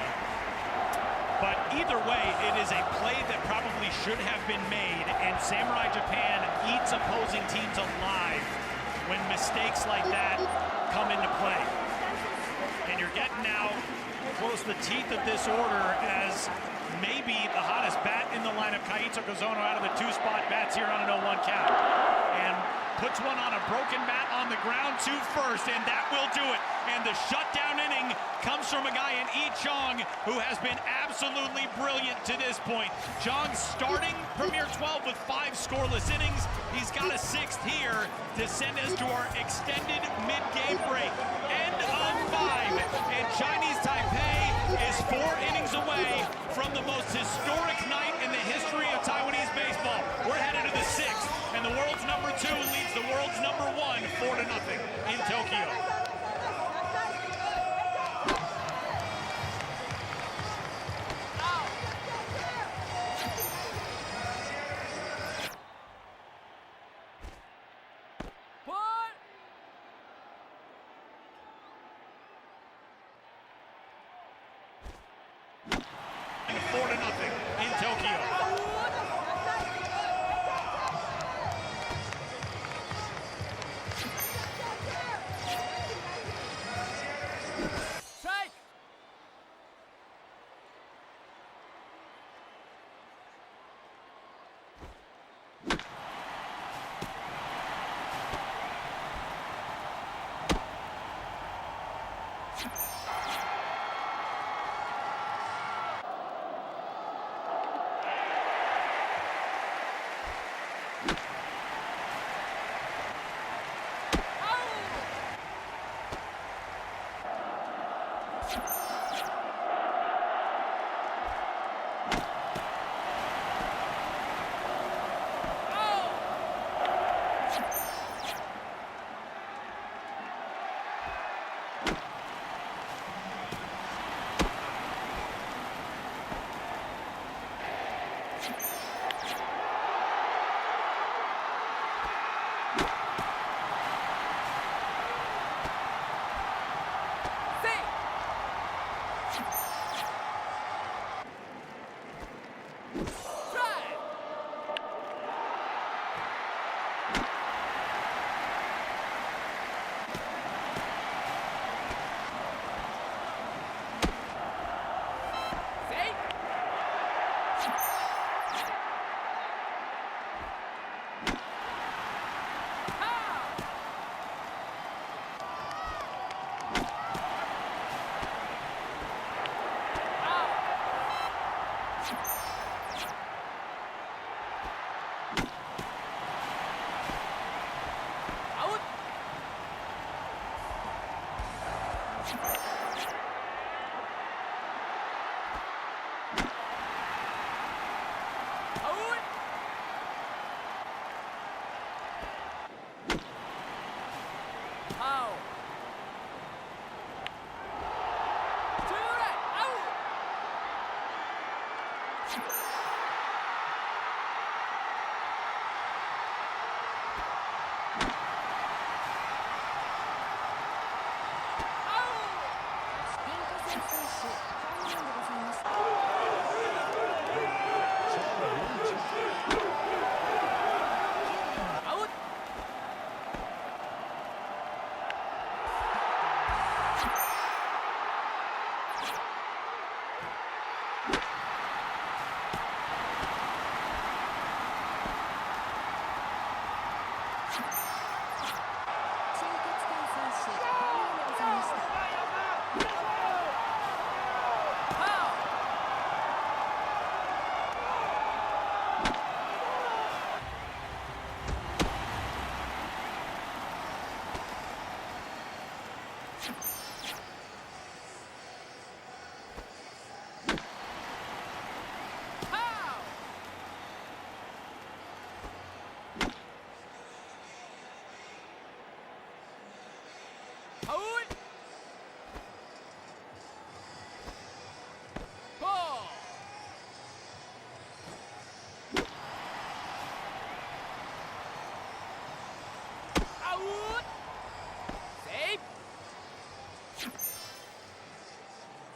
But either way, it is a play that probably should have been made, and Samurai Japan eats opposing teams alive when mistakes like that come into play. And you're getting now close to the teeth of this order as maybe the hottest bat in the lineup, Kaito Kozono, out of the 2-spot, bats here on an 0-1 count. And puts one on a broken bat on the ground to first, and that will do it. And the shutdown inning comes from a guy in Lee Chung who has been absolutely brilliant to this point. Chung starting Premier 12 with 5 scoreless innings. He's got a 6th here to send us to our extended mid-game break. End of 5, and Chinese Taipei is 4 innings away from the most historic night in the history of Taiwanese baseball. We're headed to the 6th, and the world's number 2 leads the world's #1, 4-0 in Tokyo.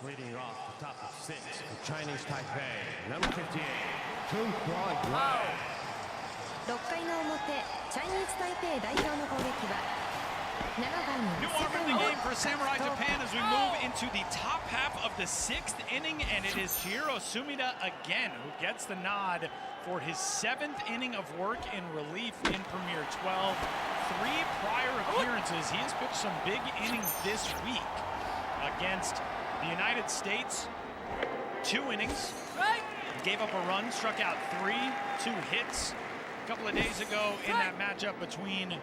Leading off the top of 6, the Chinese Taipei, number 58, Chu Kuai. 6回の表、チャイニーズタイペイ代表の攻撃は7番 New arm in the game for Samurai Japan as we move into the top half of the 6th inning, and it is Chihiro Sumida again who gets the nod for his 7th inning of work in relief in Premier 12. 3 prior appearances. He has pitched some big innings this week against the United States. 2 innings, gave up a run, struck out 3, 2 hits a couple of days ago in that matchup between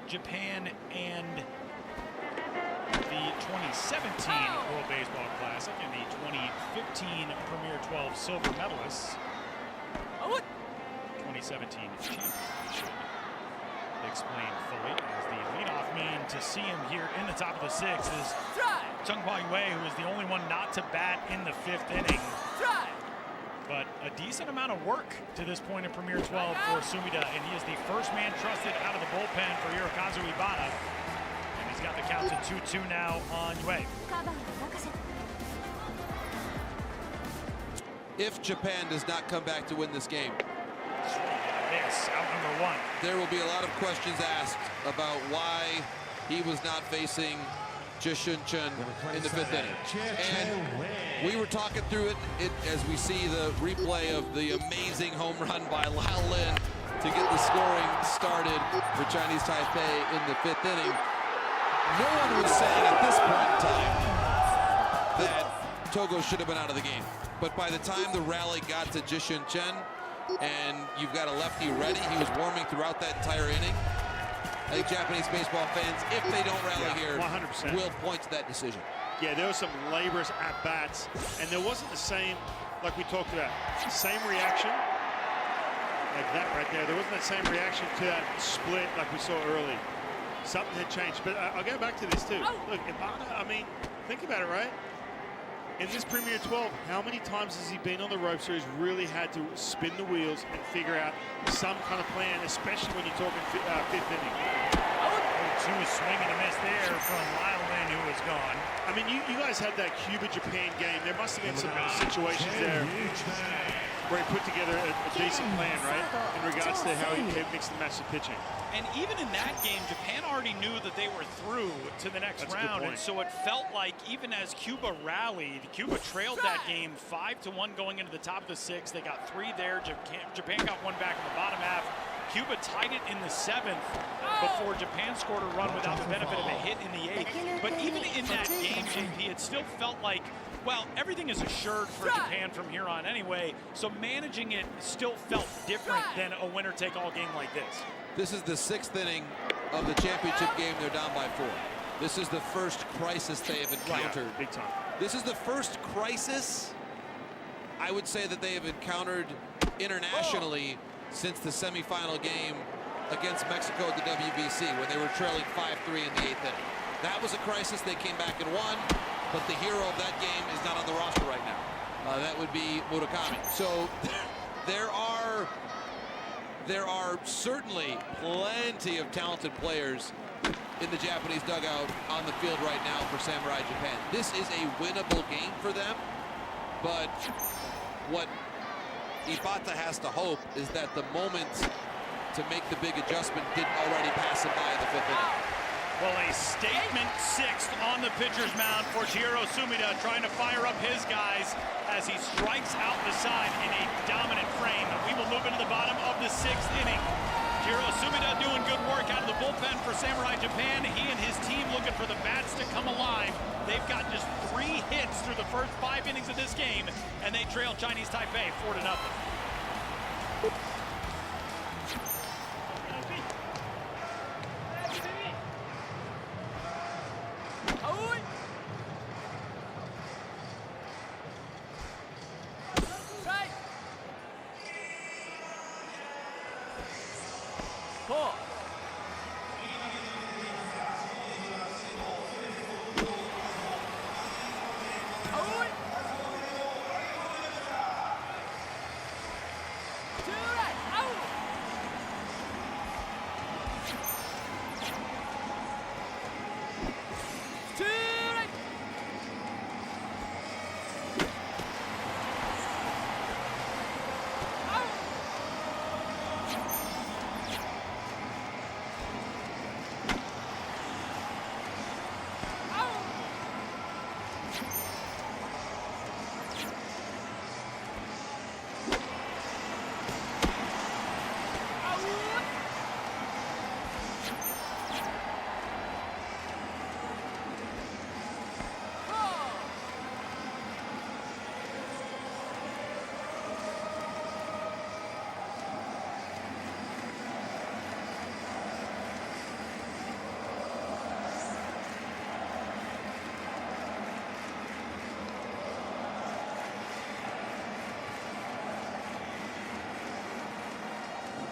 Japan and the 2017 World Baseball Classic and the 2015 Premier 12 silver medalists. 2017 championship. explain fully, as the leadoff mean to see him here in the top of the sixth is Chung Wei, who is the only one not to bat in the fifth inning. But a decent amount of work to this point in Premier 12 for Sumida, and he is the first man trusted out of the bullpen for Hirokazu Ibata. And he's got the count to 2-2 now on Yue. If Japan does not come back to win this game, yes, out number one, there will be a lot of questions asked about why he was not facing Jishun Chun in the fifth inning. And we were talking through it as we see the replay of the amazing home run by Lao Lin to get the scoring started for Chinese Taipei in the fifth inning. No one was saying at this point in time that Togo should have been out of the game. But by the time the rally got to Jishun Chen, and you've got a lefty ready, he was warming throughout that entire inning. I think Japanese baseball fans, if they don't rally here, 100%. will point to that decision. Yeah, there were some laborious at-bats, and there wasn't the same, like we talked about, same reaction, like that right there. There wasn't that same reaction to that split like we saw early. Something had changed, but I'll go back to this too. Look, Ibata, I mean, think about it, right? In this Premier 12, how many times has he been on the ropes where he's really had to spin the wheels and figure out some kind of plan, especially when you're talking fifth inning? She was swinging a miss there from Lyle Lin, who was gone. I mean, you guys had that Cuba-Japan game. There must have been some situations there where he put together a decent plan, right, in regards to how he mixed and matched the pitching. And even in that game, Japan already knew that they were through to the next round, and so it felt like even as Cuba rallied, Cuba trailed that game 5-1 going into the top of the sixth. They got 3 there. Japan got 1 back in the bottom half. Cuba tied it in the 7th before Japan scored a run without the benefit of a hit in the 8th. But even in that game, JP, it still felt like, well, everything is assured for Japan from here on anyway, so managing it still felt different than a winner-take-all game like this. This is the 6th inning of the championship game. They're down by 4. This is the first crisis they have encountered. Yeah, big time. This is the first crisis I would say that they have encountered internationally since the semifinal game against Mexico at the WBC, when they were trailing 5-3 in the 8th inning. That was a crisis. They came back and won, but the hero of that game is not on the roster right now. That would be Murakami. So there are certainly plenty of talented players in the Japanese dugout on the field right now for Samurai Japan. This is a winnable game for them, but what Ibata has to hope is that the moment to make the big adjustment didn't already pass him by in the 5th inning. Well, a statement 6th on the pitcher's mound for Chihiro Sumida, trying to fire up his guys as he strikes out the side in a dominant frame. We will move into the bottom of the 6th inning. Chihiro Sumida doing good work out of the bullpen for Samurai Japan. He and his team looking for the bats to come alive. They've got just 3 hits through the first 5 innings of this game, and they trail Chinese Taipei 4-0.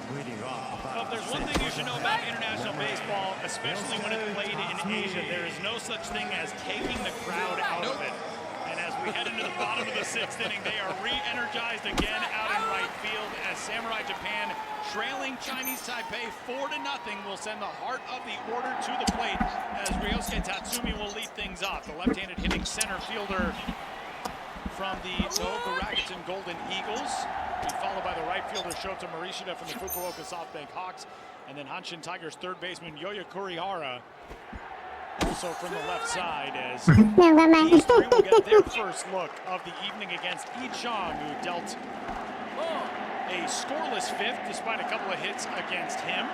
Well, if there's one thing you should know about international baseball, especially when it's played in Asia, there is no such thing as taking the crowd out of it. And as we head into the bottom of the 6th inning, they are re-energized again out in right field as Samurai Japan, trailing Chinese Taipei 4-0, will send the heart of the order to the plate as Ryosuke Tatsumi will lead things off. The left-handed hitting center fielder from the Tohoku Rakuten Golden Eagles, followed by the right fielder Shota Morishita from the Fukuoka SoftBank Hawks, and then Hanshin Tigers third baseman Yoya Kurihara, also from the left side, as these three will get their first look of the evening against Ichang, who dealt a scoreless 5th despite a couple of hits against him.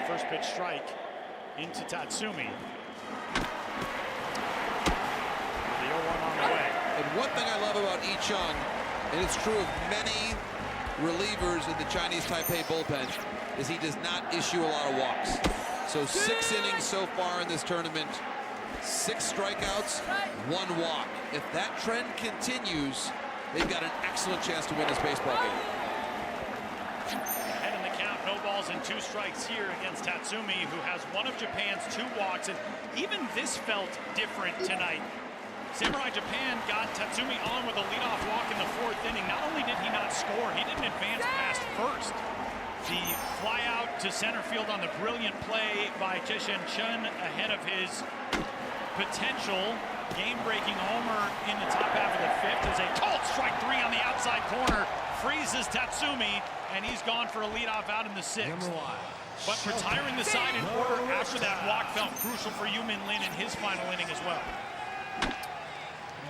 The first pitch strike into Tatsumi. The 0-1 on the way. And one thing I love about Ichang, and it's true of many relievers in the Chinese Taipei bullpen, is he does not issue a lot of walks. So 6 innings so far in this tournament, 6 strikeouts, 1 walk. If that trend continues, they've got an excellent chance to win this baseball game. Ahead in the count, no balls and 2 strikes here against Tatsumi, who has one of Japan's 2 walks, and even this felt different tonight. Samurai Japan got Tatsumi on with a leadoff walk in the 4th inning. Not only did he not score, he didn't advance past first. The fly out to center field on the brilliant play by Cheshen Chun ahead of his potential game-breaking homer in the top half of the 5th is a called strike 3 on the outside corner, freezes Tatsumi, and he's gone for a leadoff out in the 6th. But retiring the side in order after that walk felt crucial for Yin Lin in his final inning as well.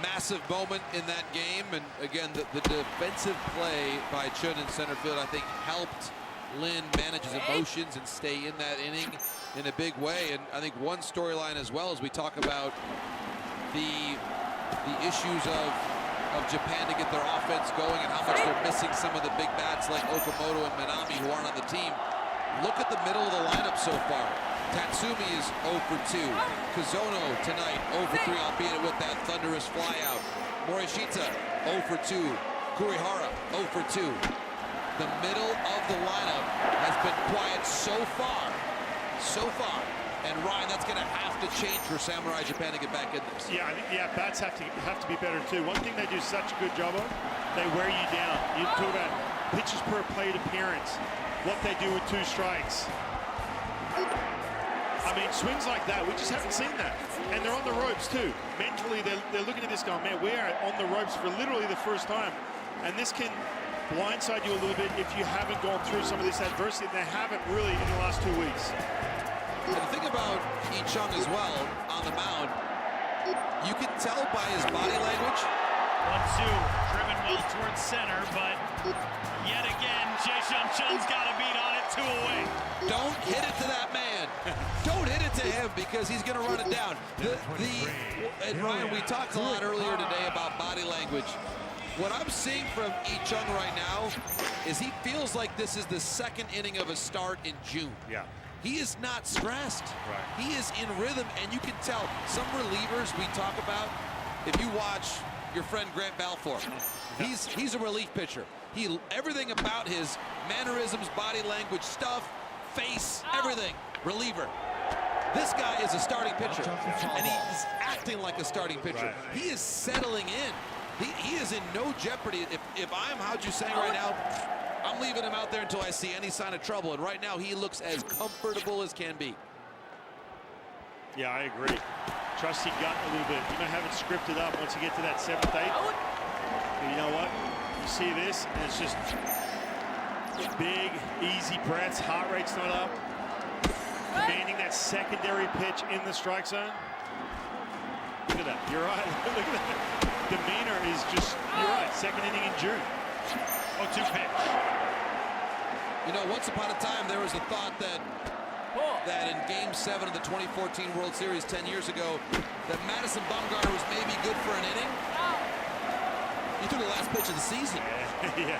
Massive moment in that game, and again, the defensive play by Chun in center field, I think, helped Lin manage his emotions and stay in that inning in a big way. And I think one storyline as well as we talk about the issues of Japan to get their offense going and how much they're missing some of the big bats like Okamoto and Minami who aren't on the team. Look at the middle of the lineup so far. Tatsumi is 0 for 2. Kazono tonight 0 for 3, albeit with that thunderous flyout. Morishita 0 for 2. Kurihara 0 for 2. The middle of the lineup has been quiet so far. And Ryan, that's going to have to change for Samurai Japan to get back in this. Yeah, I think the at-bats have to be better too. One thing they do such a good job of, they wear you down. You talk about pitches per plate appearance, what they do with 2 strikes. I mean, swings like that, we just haven't seen that. And they're on the ropes too. Mentally, they're looking at this going, man, we are on the ropes for literally the first time. And this can blindside you a little bit if you haven't gone through some of this adversity. And they haven't really in the last 2 weeks. And the thing about Ichang as well on the mound, you can tell by his body language. 1-2, driven well towards center, but yet again, Jae-Shun Chun's got a beat on it, 2 away. Don't hit it to that man. Don't hit it to him because he's going to run it down. And Ryan, we talked a lot earlier today about body language. What I'm seeing from Ichang right now is he feels like this is the 2nd inning of a start in June. Yeah. He is not stressed. Right. He is in rhythm, and you can tell some relievers we talk about. If you watch your friend Grant Balfour, he's a relief pitcher. Everything about his mannerisms, body language, stuff, face, everything, reliever. This guy is a starting pitcher, and he is acting like a starting pitcher. Right. He is settling in. He is in no jeopardy. If I'm Hao-Ju Sang right now, I'm leaving him out there until I see any sign of trouble. And right now, he looks as comfortable as can be. Yeah, I agree. Trust he got a little bit. You know, have it scripted up once you get to that 7th, 8th. But you know what? You see this, and it's just big, easy breaths. Heart rate's not up. Commanding that secondary pitch in the strike zone. Look at that. You're right. Look at that. Demeanor is just, you're right, 2nd inning in June. 0-2 pitch. You know, once upon a time, there was a thought that in Game 7 of the 2014 World Series 10 years ago, that Madison Bumgarner was maybe good for an inning. He threw the last pitch of the season. Yeah.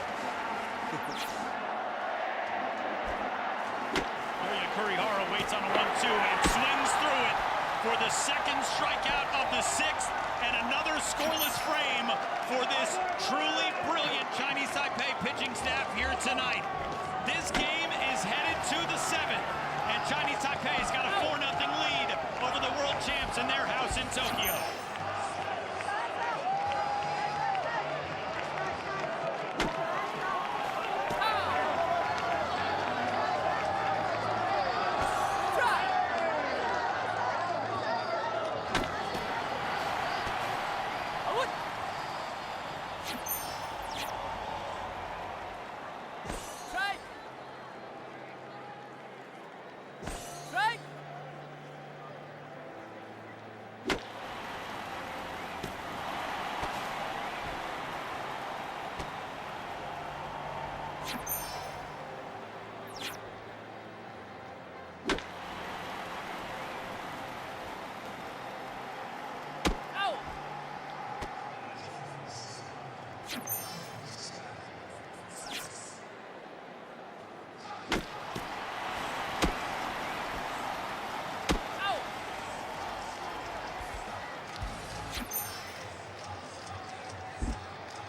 Kurihara waits on a 1-2 and swings through it for the second strikeout of the sixth, and another scoreless frame for this truly brilliant Chinese Taipei pitching staff here tonight. This game is headed to the seventh, and Chinese Taipei has got a 4-0 lead over the world champs in their house in Tokyo.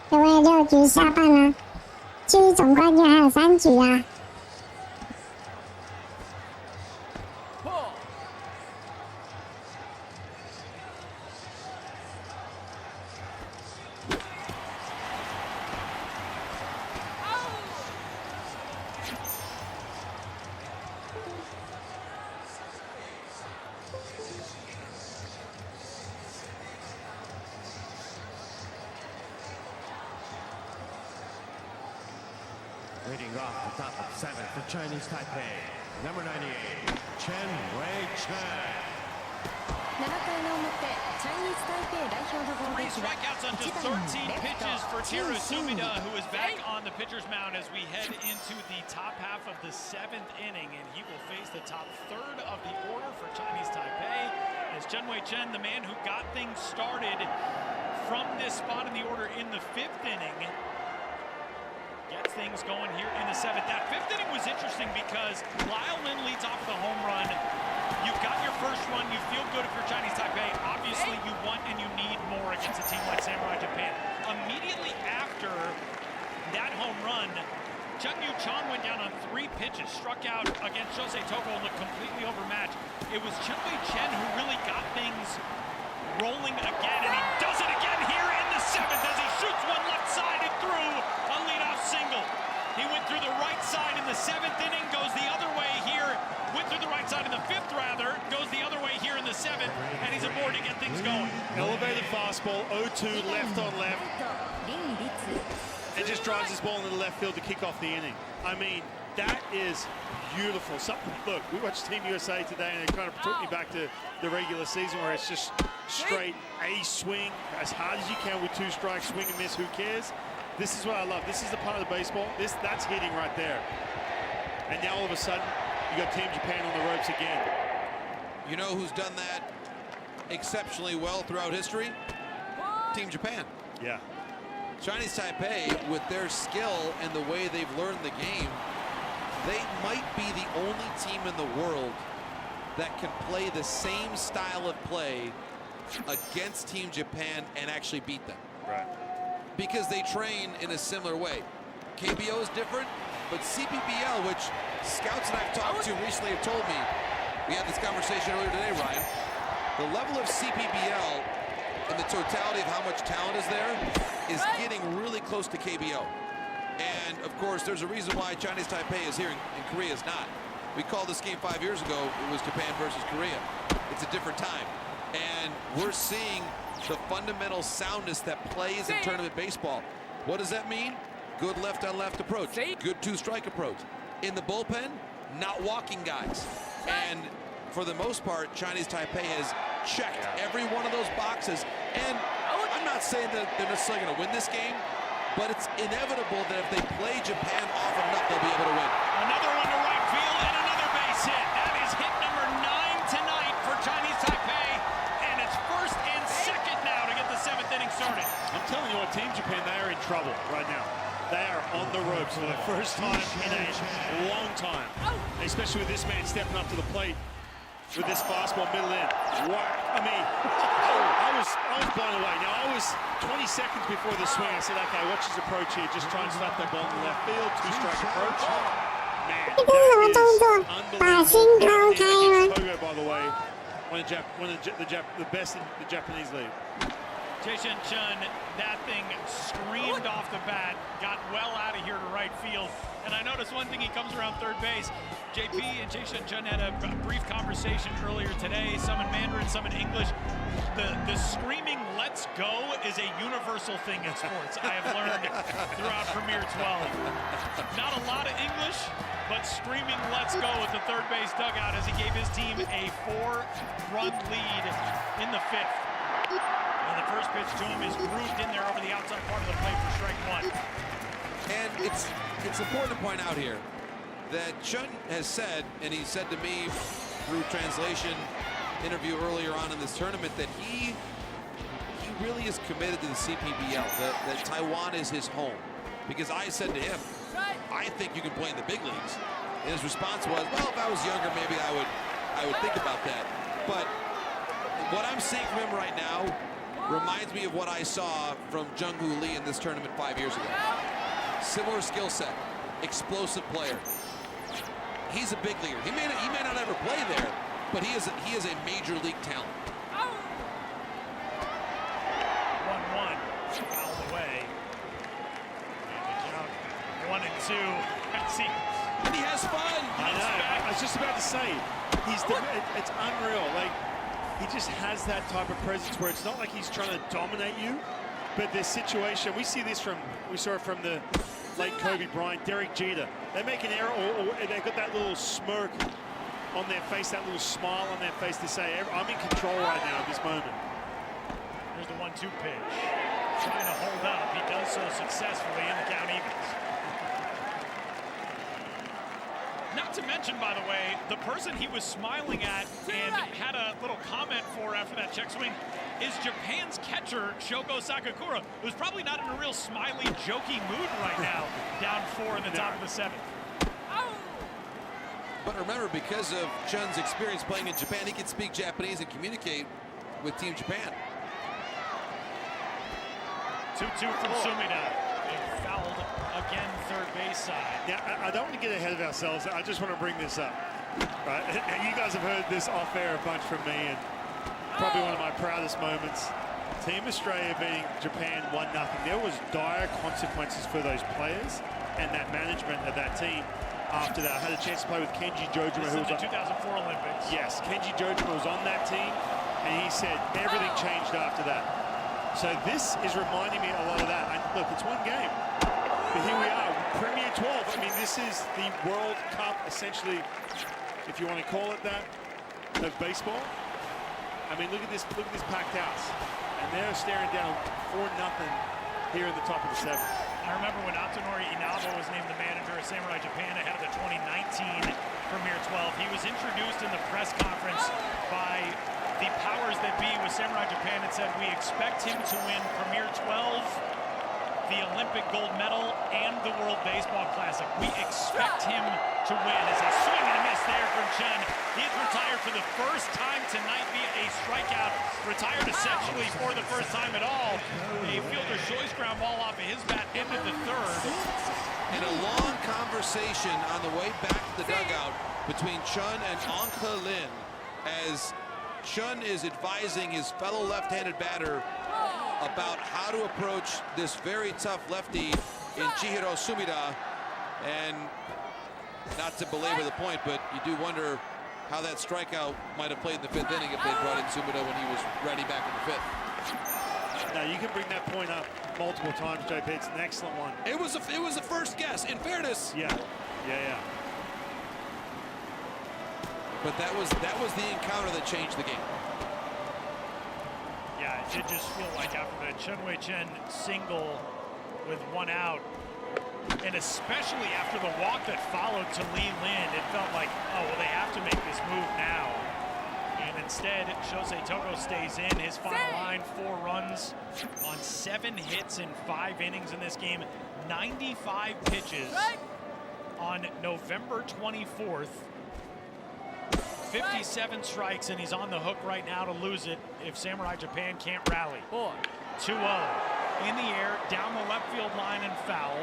各位6局下半啦，距离总冠军还有3局啊。Leading off the top of the seventh for Chinese Taipei, number 98, Chen Wei-Chen. 7回の表、チャイニーズ台北代表の攻 Three 撃は strikeouts on just 1番 13 レフ pitches ト for 陳 Teru 信 Sumida, who is back on the pitcher's mound as we head into the top half of the seventh inning, and he will face the top third of the order for Chinese Taipei as Chen Wei-Chen, the man who got things started from this spot in the order in the fifth inning, gets things going here in the seventh. That fifth inning was interesting because Lyle Lin leads off with a home run. You've got your first run. You feel good if you're Chinese Taipei. Obviously, you want and you need more against a team like Samurai Japan. Immediately after that home run, Chung Yu Chong went down on 3 pitches, struck out against Jose Togo and looked completely overmatched. It was Chen Wei-Chen who really got things rolling again, and he does it again here in the seventh as he shoots one left side and through a leadoff single. He went through the right side in the seventh inning, goes the other way here, went through the right side in the fifth rather, goes the other way here in the seventh, and he's aboard to get things going. Elevated fastball, 0-2, left on left, 林立 and just drives this ball into the left field to kick off the inning. I mean, that is beautiful. Look, we watched Team USA today, and it kind of took me back to the regular season where it's just straight A swing as hard as you can with 2 strikes, swing and miss, who cares? This is what I love. This is the part of the baseball. That's hitting right there. And now all of a sudden, you got Team Japan on the ropes again. You know who's done that exceptionally well throughout history? Team Japan. Yeah. Chinese Taipei, with their skill and the way they've learned the game, they might be the only team in the world that can play the same style of play against Team Japan and actually beat them. Right. Because they train in a similar way. KBO is different, but CPBL, which scouts that I've talked to recently have told me, we had this conversation earlier today, Ryan, the level of CPBL and the totality of how much talent is there is getting really close to KBO. And of course, there's a reason why Chinese Taipei is here and Korea is not. We called this game 5 years ago, it was Japan versus Korea. It's a different time. And we're seeing the fundamental soundness that plays in tournament baseball. What does that mean? Good left-on-left approach, good 2-strike approach. In the bullpen, not walking guys. And for the most part, Chinese Taipei has checked every one of those boxes. And I'm not saying that they're necessarily going to win this game, but it's inevitable that if they play Japan often enough, they'll be able to win. Another one to right field and another base hit. That is hit number 9 tonight for Chinese Taipei, and it's first and second now to get the seventh inning started. I'm telling you what, Team Japan, they are in trouble right now. They are on the ropes for the first time in a long time, especially with this man stepping up to the plate. with this fastball middle in. Wow. I mean, I was blown away. Now, I was 20 seconds before the swing. I said, okay, watch his approach here. Just try and slap that ball in the left field. Two-strike approach. Man, that is unbelievable. Togo, by the way, one of the best in the Japanese league. Jae-Shin Chun, that thing screamed off the bat, got well out of here to right field. And I noticed one thing, he comes around third base. JP and Jae-Shin Chun had a brief conversation earlier today, some in Mandarin, some in English. The screaming "let's go" is a universal thing in sports. I have learned throughout Premier 12. Not a lot of English, but screaming "let's go" at the third base dugout as he gave his team a 4-run lead in the 5th. And the first pitch to him is grooved in there over the outside part of the plate for strike 1. And it's important to point out here that Chun has said, and he said to me through translation interview earlier on in this tournament, that he really is committed to the CPBL, that Taiwan is his home. Because I said to him, I think you can play in the big leagues. And his response was, well, if I was younger, maybe I would think about that. But what I'm seeing from him right now reminds me of what I saw from Jung-Hoo Lee in this tournament 5 years ago. Similar skill set, explosive player. He's a big leaguer. He may not ever play there, but he is a major league talent. 1-1, fouled away. And the jump, 1 and 2. And he has fun. I know. I was just about to say, it's unreal. Like, he just has that type of presence where it's not like he's trying to dominate you, but this situation, we saw it from the late Kobe Bryant, Derek Jeter. They make an error, or they've got that little smirk on their face, that little smile on their face to say, I'm in control right now at this moment. Here's the 1-2 pitch. Trying to hold up. He does so successfully, and the count evens. Not to mention, by the way, the person he was smiling at and had a little comment for after that check swing is Japan's catcher, Shogo Sakakura, who's probably not in a real smiley, jokey mood right now, down 4 in the top of the 7th. But remember, because of Chun's experience playing in Japan, he can speak Japanese and communicate with Team Japan. 2-2 from Sumida. Fouled again, third base side. Now, I don't want to get ahead of ourselves. I just want to bring this up. Right? You guys have heard this off air a bunch from me, and probably one of my proudest moments. Team Australia beating Japan 1-0. There was dire consequences for those players and that management of that team after that. I had a chance to play with Kenji Jojima, who was in the 2004 Olympics. Yes, Kenji Jojima was on that team, and he said everything changed after that. So this is reminding me a lot of that. Look, it's one game, but here we are, Premier 12. I mean, this is the World Cup, essentially, if you want to call it that, of baseball. I mean, look at this packed house, and they're staring down 4-0 here in the top of the 7th. I remember when Atonori Inaba was named the manager of Samurai Japan ahead of the 2019 Premier 12. He was introduced in the press conference by the powers that be with Samurai Japan and said, we expect him to win Premier 12, the Olympic gold medal, and the World Baseball Classic. We expect him to win. As a swing and a miss there from Chen. He's retired for the first time tonight via a strikeout. Retired essentially for the first time at all. A fielder's choice ground ball off of his bat ended the 3rd. And a long conversation on the way back to the dugout between Chun and Ong Lin as Chun is advising his fellow left-handed batter about how to approach this very tough lefty in Chihiro Sumida. And not to belabor the point, but you do wonder how that strikeout might have played in the 5th inning if they brought in Sumida when he was ready back in the 5th. Now you can bring that point up multiple times, JP. It's an excellent one. It was a first guess, in fairness. Yeah. But that was the encounter that changed the game. Yeah, it did just feel like after the Chen Wei Chen single with 1 out, and especially after the walk that followed to Yin Lin, it felt like, oh, well, they have to make this move now. And instead, Shosei Togo stays in. His final line, 4 runs on 7 hits in 5 innings in this game. 95 pitches on November 24th. 57 strikes, and he's on the hook right now to lose it if Samurai Japan can't rally. 2-0. In the air, down the left field line and foul.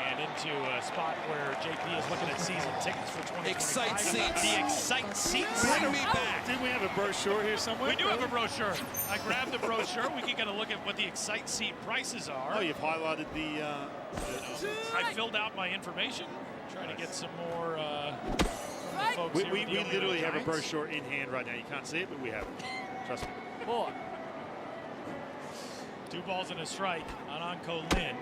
And into a spot where JP is looking at season tickets for 2025. Excite seats. The Excite seats. Bring me back. Didn't we have a brochure here somewhere? We do have a brochure. I grabbed the brochure. We can get a look at what the Excite seat prices are. Oh, you've highlighted the I filled out my information, trying to get some more folks we here with the literally have a Giants. brochure in hand right now. You can't see it, but we have it. Trust me. 2 balls and a strike on Anko Lin.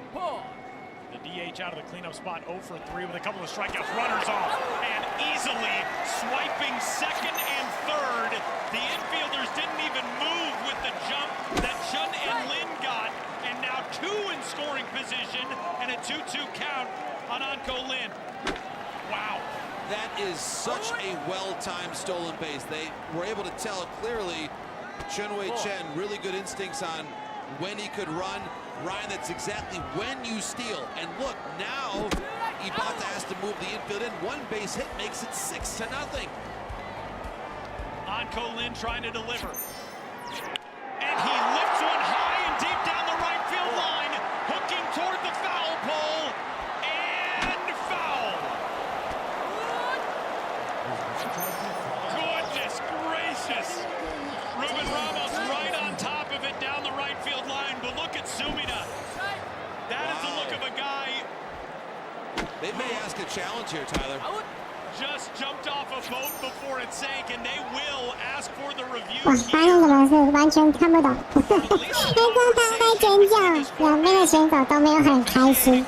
The DH out of the cleanup spot, 0 for 3 with a couple of strikeouts. Runners off and easily swiping second and third. The infielders didn't even move with the jump that Chun and Lin got. And now 2 in scoring position and a 2-2 count on Anko Lin. Wow. That is such a well-timed stolen base. They were able to tell clearly. Chun-Wei Chen, really good instincts on when he could run. Ryan, that's exactly when you steal. And look, now Ibata has to move the infield in. 1 base hit makes it 6-0. Anko Lin trying to deliver. And he lifts one high and deep down the right field line, hooking toward the foul pole. And foul. Goodness gracious. Ruben Ramos right on top of it down the right field line, but look at Sumida. That is the look of a guy. They may ask a challenge here, Tyler. Just jumped off a boat before it sank, and they will ask for the review 哇，发生什么事？完全看不懂。天空大在尖叫，两边的选手都没有很开心。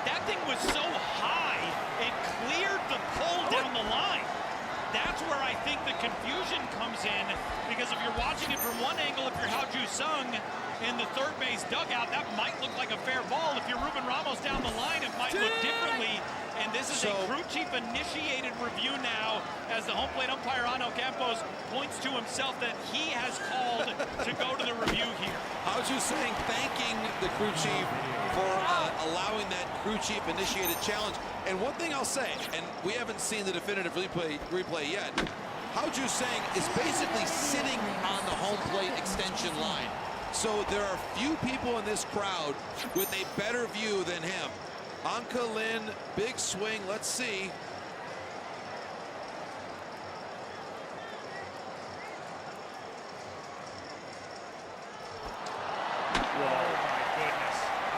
That thing was so high, it cleared the pole down the line. That's where I think the confusion comes in, because if you're watching it from one angle, if you're Hao Ju-sung in the third base dugout, that might look like a fair ball. If you're Ruben Ramos down the line, it might look differently. And this is a crew chief initiated review now, as the home plate umpire Ano Campos points to himself that he has called to go to the review here. Hao Ju-sung thanking the crew chief for allowing that crew chief initiated challenge. And one thing I'll say, and we haven't seen the definitive replay yet, Hao Ju-sung is basically sitting on the home plate extension line. So there are few people in this crowd with a better view than him. Anko Lin, big swing, let's see.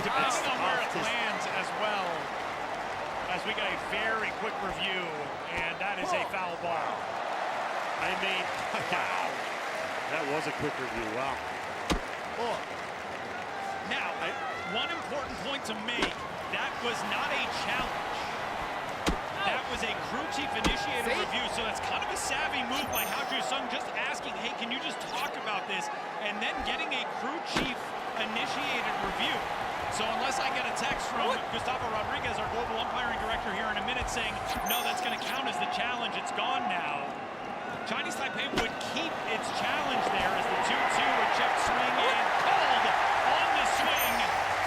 Depending on where it lands as well, as we got a very quick review, and that is a foul ball. I mean, wow. That was a quick review, wow. Now, one important point to make, that was not a challenge. That was a crew chief initiated review, so that's kind of a savvy move by Hao Ju-sung, just asking, hey, can you just talk about this? And then getting a crew chief initiated review. So unless I get a text from Gustavo Rodriguez, our global umpiring director, here in a minute saying, no, that's going to count as the challenge, it's gone now. Chinese Taipei would keep its challenge there as the 2-2, a check swing and called on the swing.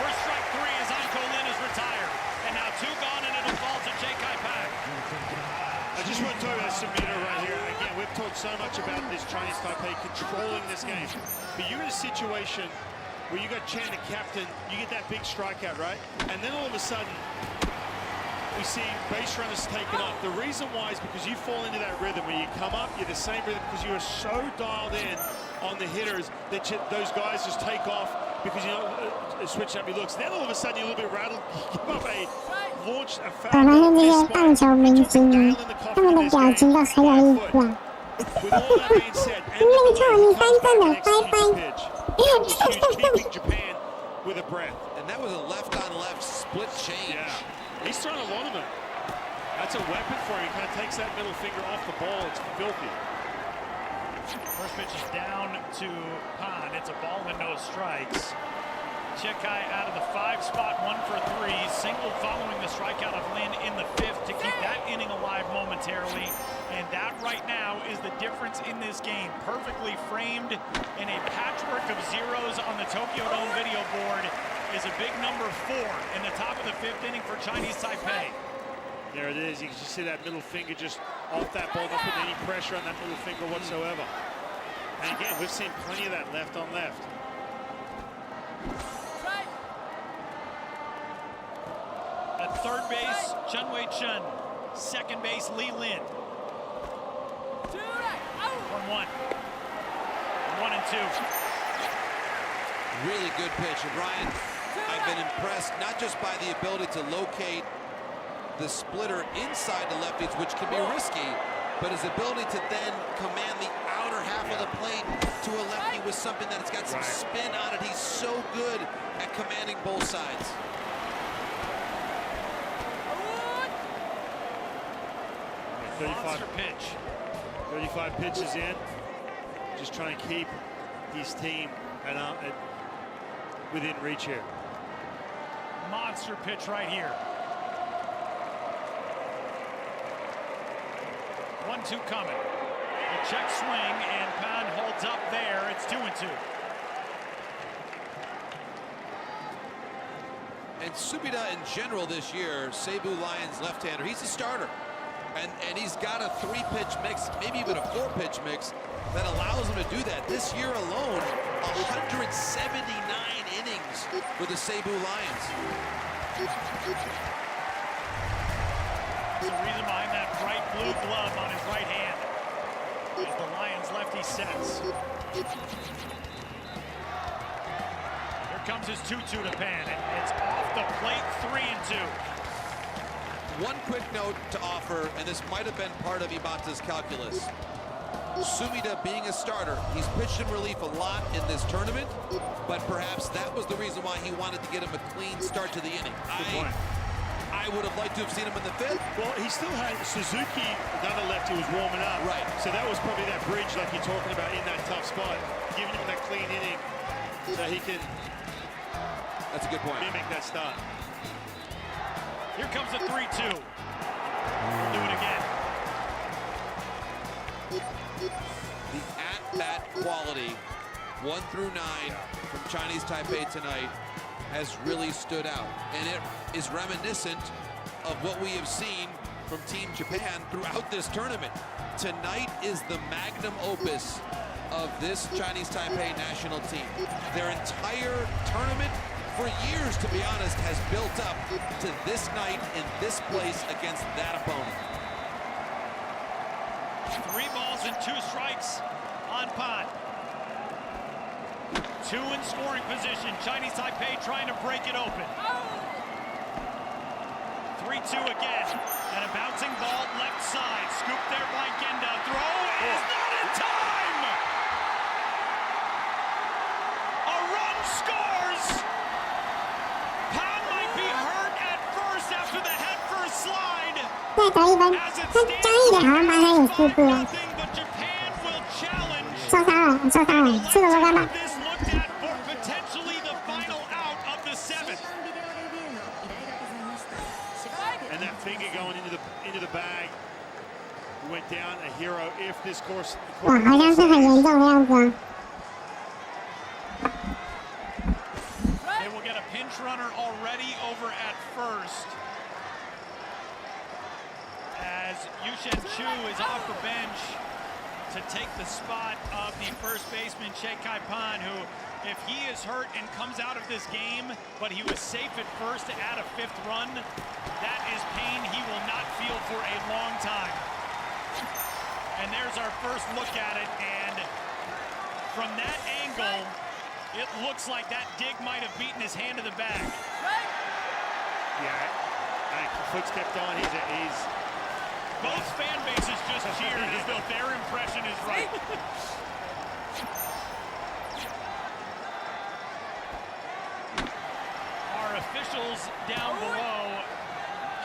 First strike 3 as Anko Lin is retired. And now 2 gone and it'll fall to Jay Kai-Pak. I just want to talk about Sumida right here. Again, we've talked so much about this Chinese Taipei controlling this game. But you're in a situation where you got Chan, the captain, you get that big strikeout, right? And then all of a sudden, we see base runners taken off. The reason why is because you fall into that rhythm. When you come up, you're the same rhythm because you are so dialed in on the hitters that those guys just take off because you know switch up your looks. Then all of a sudden you're a little bit rattled. You give up a launch, a foul. 我发现这些棒球明星啊，他们的表情都很有意思啊。 With all that being said, 没错，你翻正了，拜拜。 keeping Japan with a breath. And that was a left-on-left split change. Yeah, he's throwing a lot of them. That's a weapon for him. He kind of takes that middle finger off the ball. It's filthy. First pitch is down to Pan. It's a ball and no strikes. Chikai out of the 5 spot, 1 for 3. Single following the strikeout of Lin in the 5th to keep that inning alive momentarily. And that right now is the difference in this game. Perfectly framed in a patchwork of zeros on the Tokyo Dome video board is a big number 4 in the top of the 5th inning for Chinese Taipei. There it is. You can just see that middle finger just off that ball, not putting any pressure on that middle finger whatsoever. And again, we've seen plenty of that left on left. At third base, Chun Wei Chun. Second base, Lee Lin. 1-1. 1-2. Really good pitch. And Ryan, I've been impressed not just by the ability to locate the splitter inside the lefties, which can be risky, but his ability to then command the outer half of the plate to a lefty with something that's got some spin on it. He's so good at commanding both sides. Monster pitch. 35 pitches in. Just trying to keep his team within reach here. Monster pitch right here. 1-2 coming. The check swing, and Pan holds up there. It's 2-2. And Sumida in general this year, Cebu Lions left-hander, he's a starter. And he's got a 3-pitch mix, maybe even a 4-pitch mix that allows him to do that. This year alone, 179 innings for the Cebu Lions. The reason behind that bright blue glove on his right hand as the Lions lefty sets. Here comes his 2-2 to Pan, and it's off the plate, 3-2. One quick note to offer, and this might have been part of Ibata's calculus. Sumida being a starter, he's pitched in relief a lot in this tournament, but perhaps that was the reason why he wanted to get him a clean start to the inning. I would have liked to have seen him in the 5th. Well, he still had Suzuki, another lefty, was warming up. Right. So that was probably that bridge like you're talking about in that tough spot, giving him that clean inning so he can That's a good point. Mimic that start. Here comes the 3-2. We'll do it again. The at-bat quality, 1 through 9 from Chinese Taipei tonight, has really stood out. And it is reminiscent of what we have seen from Team Japan throughout this tournament. Tonight is the magnum opus of this Chinese Taipei national team. Their entire tournament, for years, to be honest, has built up to this night in this place against that opponent. 3 balls and 2 strikes on Pan. 2 in scoring position. Chinese Taipei trying to break it open. 3-2 again. And a bouncing ball left side. Scoop there by Genda. Throw is not in time! A run scores! Pan might be hurt at first after the head first slide. 再得一分，他刚一点好像帮他有失误了， But Japan will challenge. 受伤了，受伤了，吃了个干嘛？ This looked at for potentially the final out of the 7th. And that finger going into the bag went down a hero. If this course, 哇，好像是很严重的样子啊。 They will get a pinch runner already over at first. As Yushen Chu is off the bench to take the spot of the first baseman, Che Kai Pan, who, if he is hurt and comes out of this game, but he was safe at first to add a 5th run, that is pain he will not feel for a long time. And there's our first look at it, and from that angle, it looks like that dig might have beaten his hand to the bag. Yeah, the foot's kept on. He's Both fan bases just cheered as though their impression is right. Our officials down below,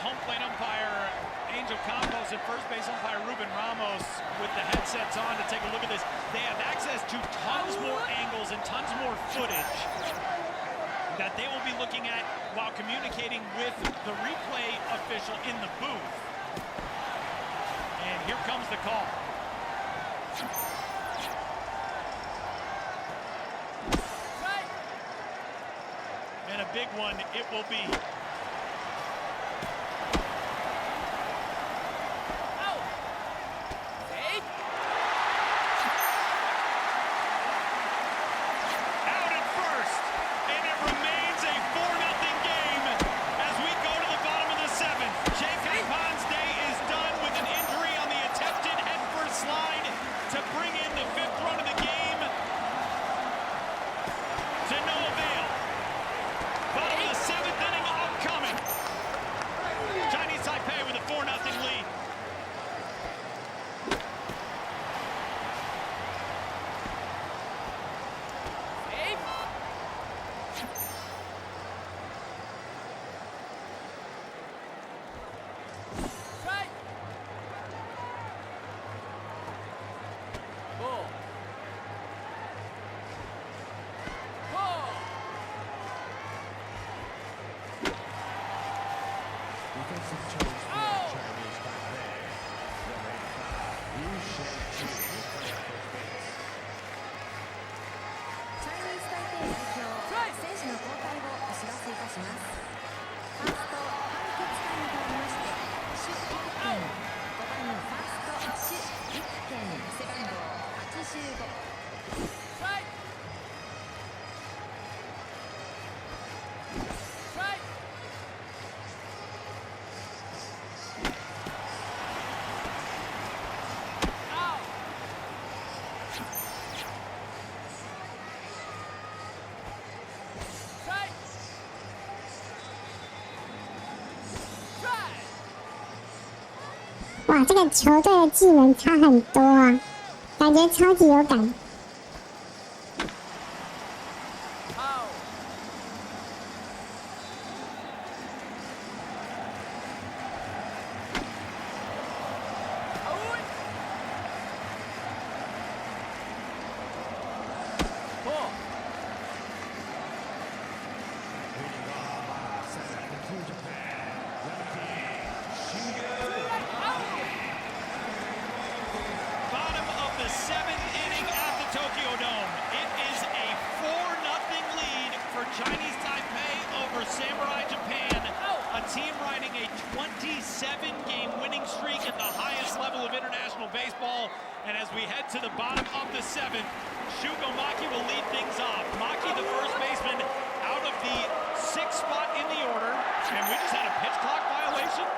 home plate umpire Angel Campos and first base umpire Ruben Ramos with the headsets on to take a look at this. They have access to tons more angles and tons more footage that they will be looking at while communicating with the replay official in the booth. And here comes the call. And a big one it will be. 哇，这个球队的技能差很多啊，感觉超级有感。Chinese Taipei over Samurai Japan, a team riding a 27-game winning streak at the highest level of international baseball. And as we head to the bottom of the seventh, Shugo Maki will lead things off. Maki, the first baseman, out of the sixth spot in the order. And we just had a pitch clock violation.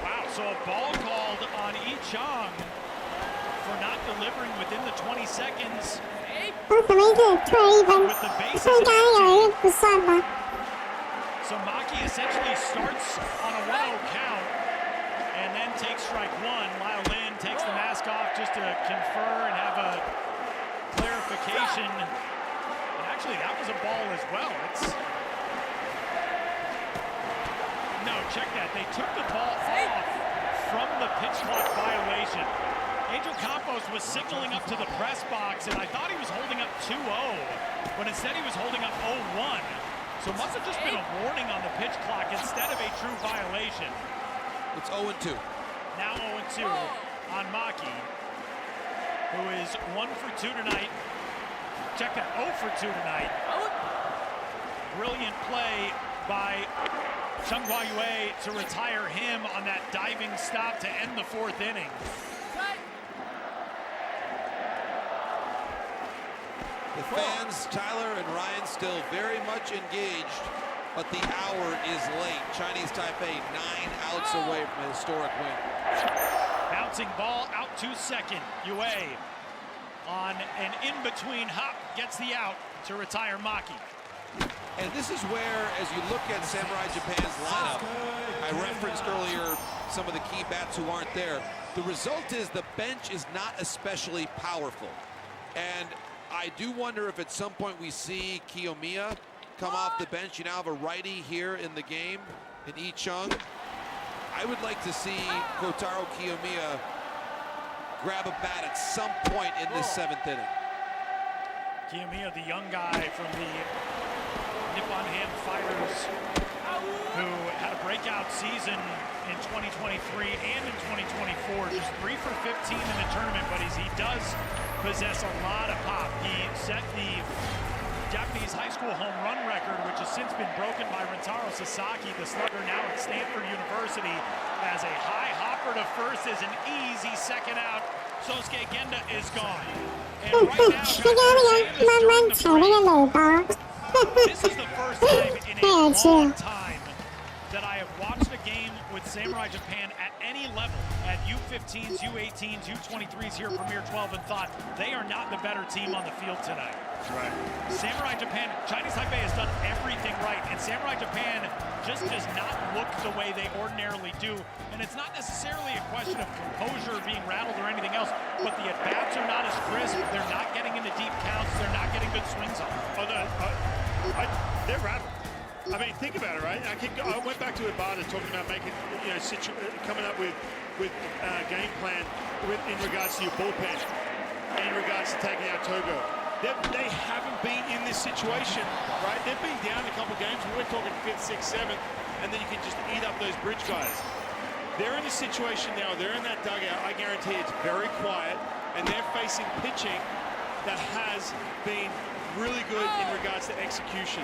Wow, so a ball called on Yi Chang for not delivering within the 20 seconds. 什么意思？退了1分，所以刚刚有人不算吗？ So Maki essentially starts on a 1-0 count and then takes strike one. Lyle Lin takes the mask off just to confer and have a clarification. And actually, that was a ball as well. No, check that. They took the ball off from the pitch clock violation. Angel Campos was signaling up to the press box, and I thought he was holding up 2-0, but instead he was holding up 0-1. So it must have just been a warning on the pitch clock instead of a true violation. It's 0-2. Now 0-2 on Maki, who is 1 for 2 tonight. Check that, 0 for 2 tonight. Brilliant play by Changhua Yue to retire him on that diving stop to end the fourth inning. The fans, Tyler and Ryan, still very much engaged, but the hour is late. Chinese Taipei 9 outs away from a historic win. Bouncing ball out to second. Yue on an in-between hop gets the out to retire Maki. And this is where, as you look at Samurai Japan's lineup, I referenced earlier some of the key bats who aren't there. The result is the bench is not especially powerful. And I do wonder if at some point we see Kiyomiya come off the bench. You now have a righty here in the game in Yi Chung. I would like to see Kotaro Kiyomiya grab a bat at some point in this seventh inning. Kiyomiya, the young guy from the Nippon Hand Fighters, who had a breakout season in 2023 and in 2024, just 3 for 15 in the tournament, but he does possess a lot of pop. He set the Japanese high school home run record, which has since been broken by Rentaro Sasaki, the slugger now at Stanford University, as a high hopper to first is an easy second out. Sosuke Genda is gone. And right now, this is the first time in a long time that I have watched a game with Samurai Japan at any level, at U15s, U18s, U23s here at Premier 12, and thought they are not the better team on the field tonight. Right. Samurai Japan, Chinese Taipei has done everything right, and Samurai Japan just does not look the way they ordinarily do. And it's not necessarily a question of composure or being rattled or anything else, but the at-bats are not as crisp, they're not getting into deep counts, they're not getting good swings on. They're rattled. I mean, think about it, right? I went back to Ibata talking about making, coming up with game plan in regards to your bullpen, in regards to taking out Togo. They haven't been in this situation, right? They've been down a couple games. We're talking 5th, 6th, 7th. and then you can just eat up those bridge guys. They're in a situation now, they're in that dugout, I guarantee it's very quiet, and they're facing pitching that has been really good in regards to execution.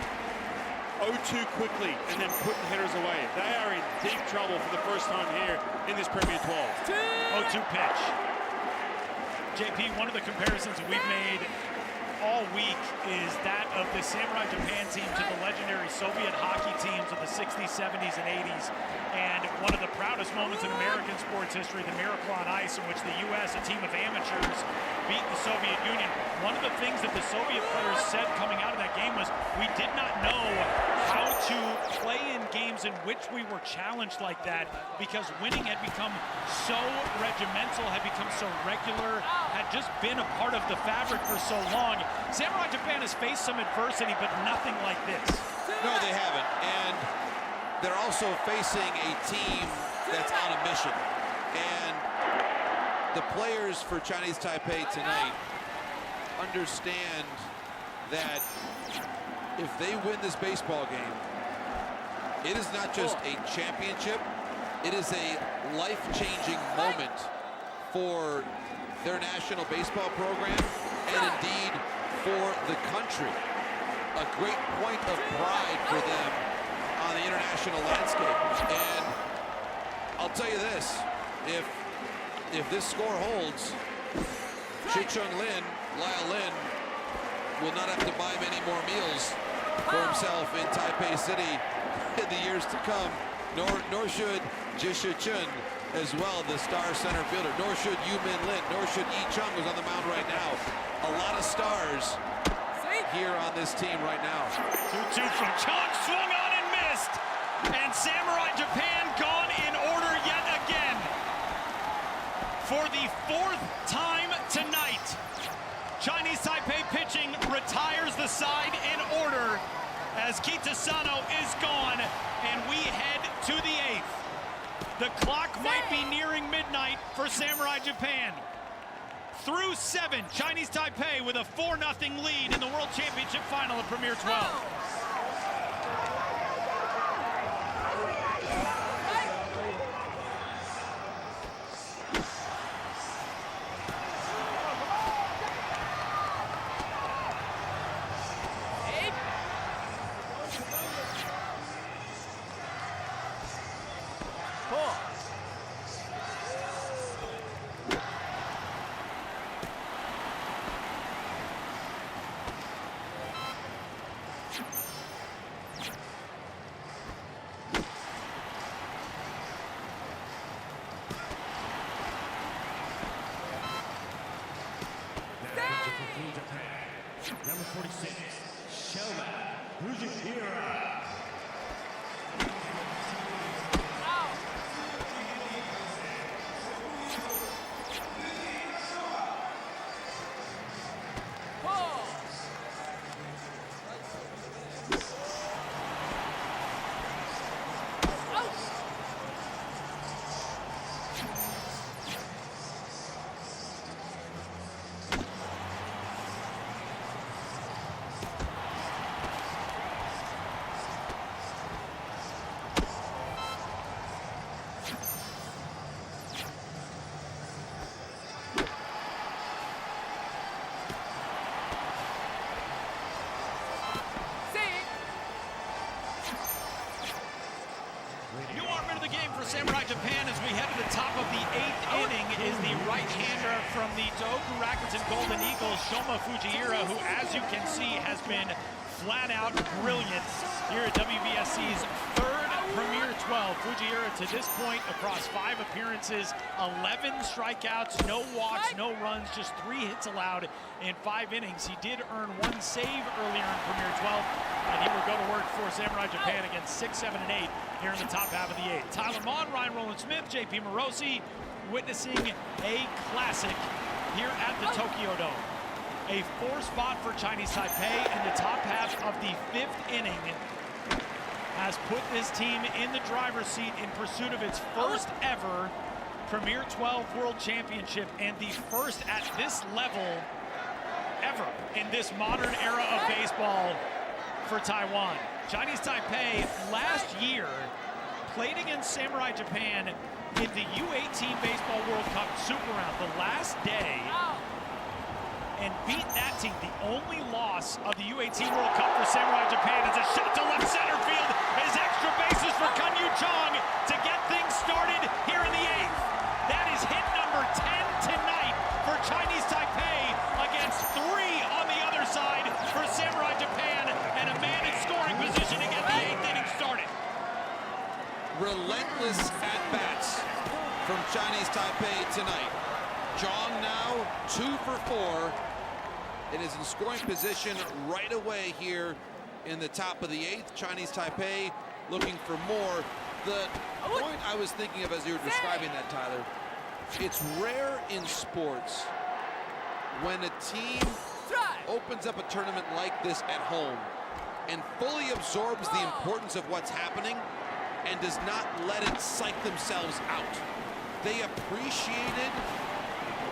0-2 quickly, and then putting hitters away. They are in deep trouble for the first time here in this Premier 12. 0-2 pitch. JP, one of the comparisons we've made all week is that of the Samurai Japan team to the legendary Soviet hockey teams of the 60s, 70s, and 80s. And one of the proudest moments in American sports history, the Miracle on Ice, in which the U.S., a team of amateurs, beat the Soviet Union. One of the things that the Soviet players said coming out of that game was, we did not know how to play in games in which we were challenged like that, because winning had become so regimental, had become so regular, had just been a part of the fabric for so long. Samurai Japan has faced some adversity, but nothing like this. No, they haven't. And they're also facing a team that's on a mission. And the players for Chinese Taipei tonight understand that if they win this baseball game, it is not just a championship, it is a life-changing moment for their national baseball program and indeed for the country. A great point of pride for them on the international landscape. And I'll tell you this, if this score holds, Lyle Lin will not have to buy many more meals for himself in Taipei City in the years to come, nor should Jisha Chun as well, the star center fielder, nor should Yin Lin, nor should Yi Chung, who's on the mound right now. A lot of stars here on this team right now. 2-2 from Chung, swung on and missed. And Samurai Japan gone in order yet again. For the fourth time tonight, Chinese Taipei pitching retires the side in order as Kitasano is gone, and we head to the eighth. The clock might be nearing midnight for Samurai Japan. Through 7, Chinese Taipei with a 4-0 lead in the World Championship Final of Premier 12. Number 46, Shoma Fujihira. Samurai Japan, as we head to the top of the 8th inning, is the right-hander from the Tohoku Rakuten Golden Eagles, Shoma Fujihira, who, as you can see, has been flat-out brilliant here at WBSC's third Premier 12. Fujihira, to this point, across 5 appearances, 11 strikeouts, no walks, no runs, just 3 hits allowed in 5 innings. He did earn 1 save earlier in Premier 12, and he will go to work for Samurai Japan against 6, 7, and 8 here in the top half of the 8th. Tyler Maun, Ryan Rowland-Smith, JP Morosi, witnessing a classic here at the Tokyo Dome. A 4 spot for Chinese Taipei in the top half of the 5th inning has put this team in the driver's seat in pursuit of its first ever Premier 12 World Championship, and the first at this level ever in this modern era of baseball for Taiwan. Chinese Taipei last year played against Samurai Japan in the U18 Baseball World Cup Super Round the last day and beat that team. The only loss of the U18 World Cup for Samurai Japan is a shot to left center field as extra bases for Kunyu Chong to get things started here in the 8th. That is hit number 10 tonight for Chinese Taipei against 3 on the other side for Samurai Japan, and a man in scoring position to get the 8th inning started. Relentless at-bats from Chinese Taipei tonight. Zhang now 2 for 4. It is in scoring position right away here in the top of the 8th. Chinese Taipei looking for more. The point I was thinking of as you were describing that, Tyler, it's rare in sports when a team opens up a tournament like this at home and fully absorbs the importance of what's happening and does not let it psych themselves out. They appreciated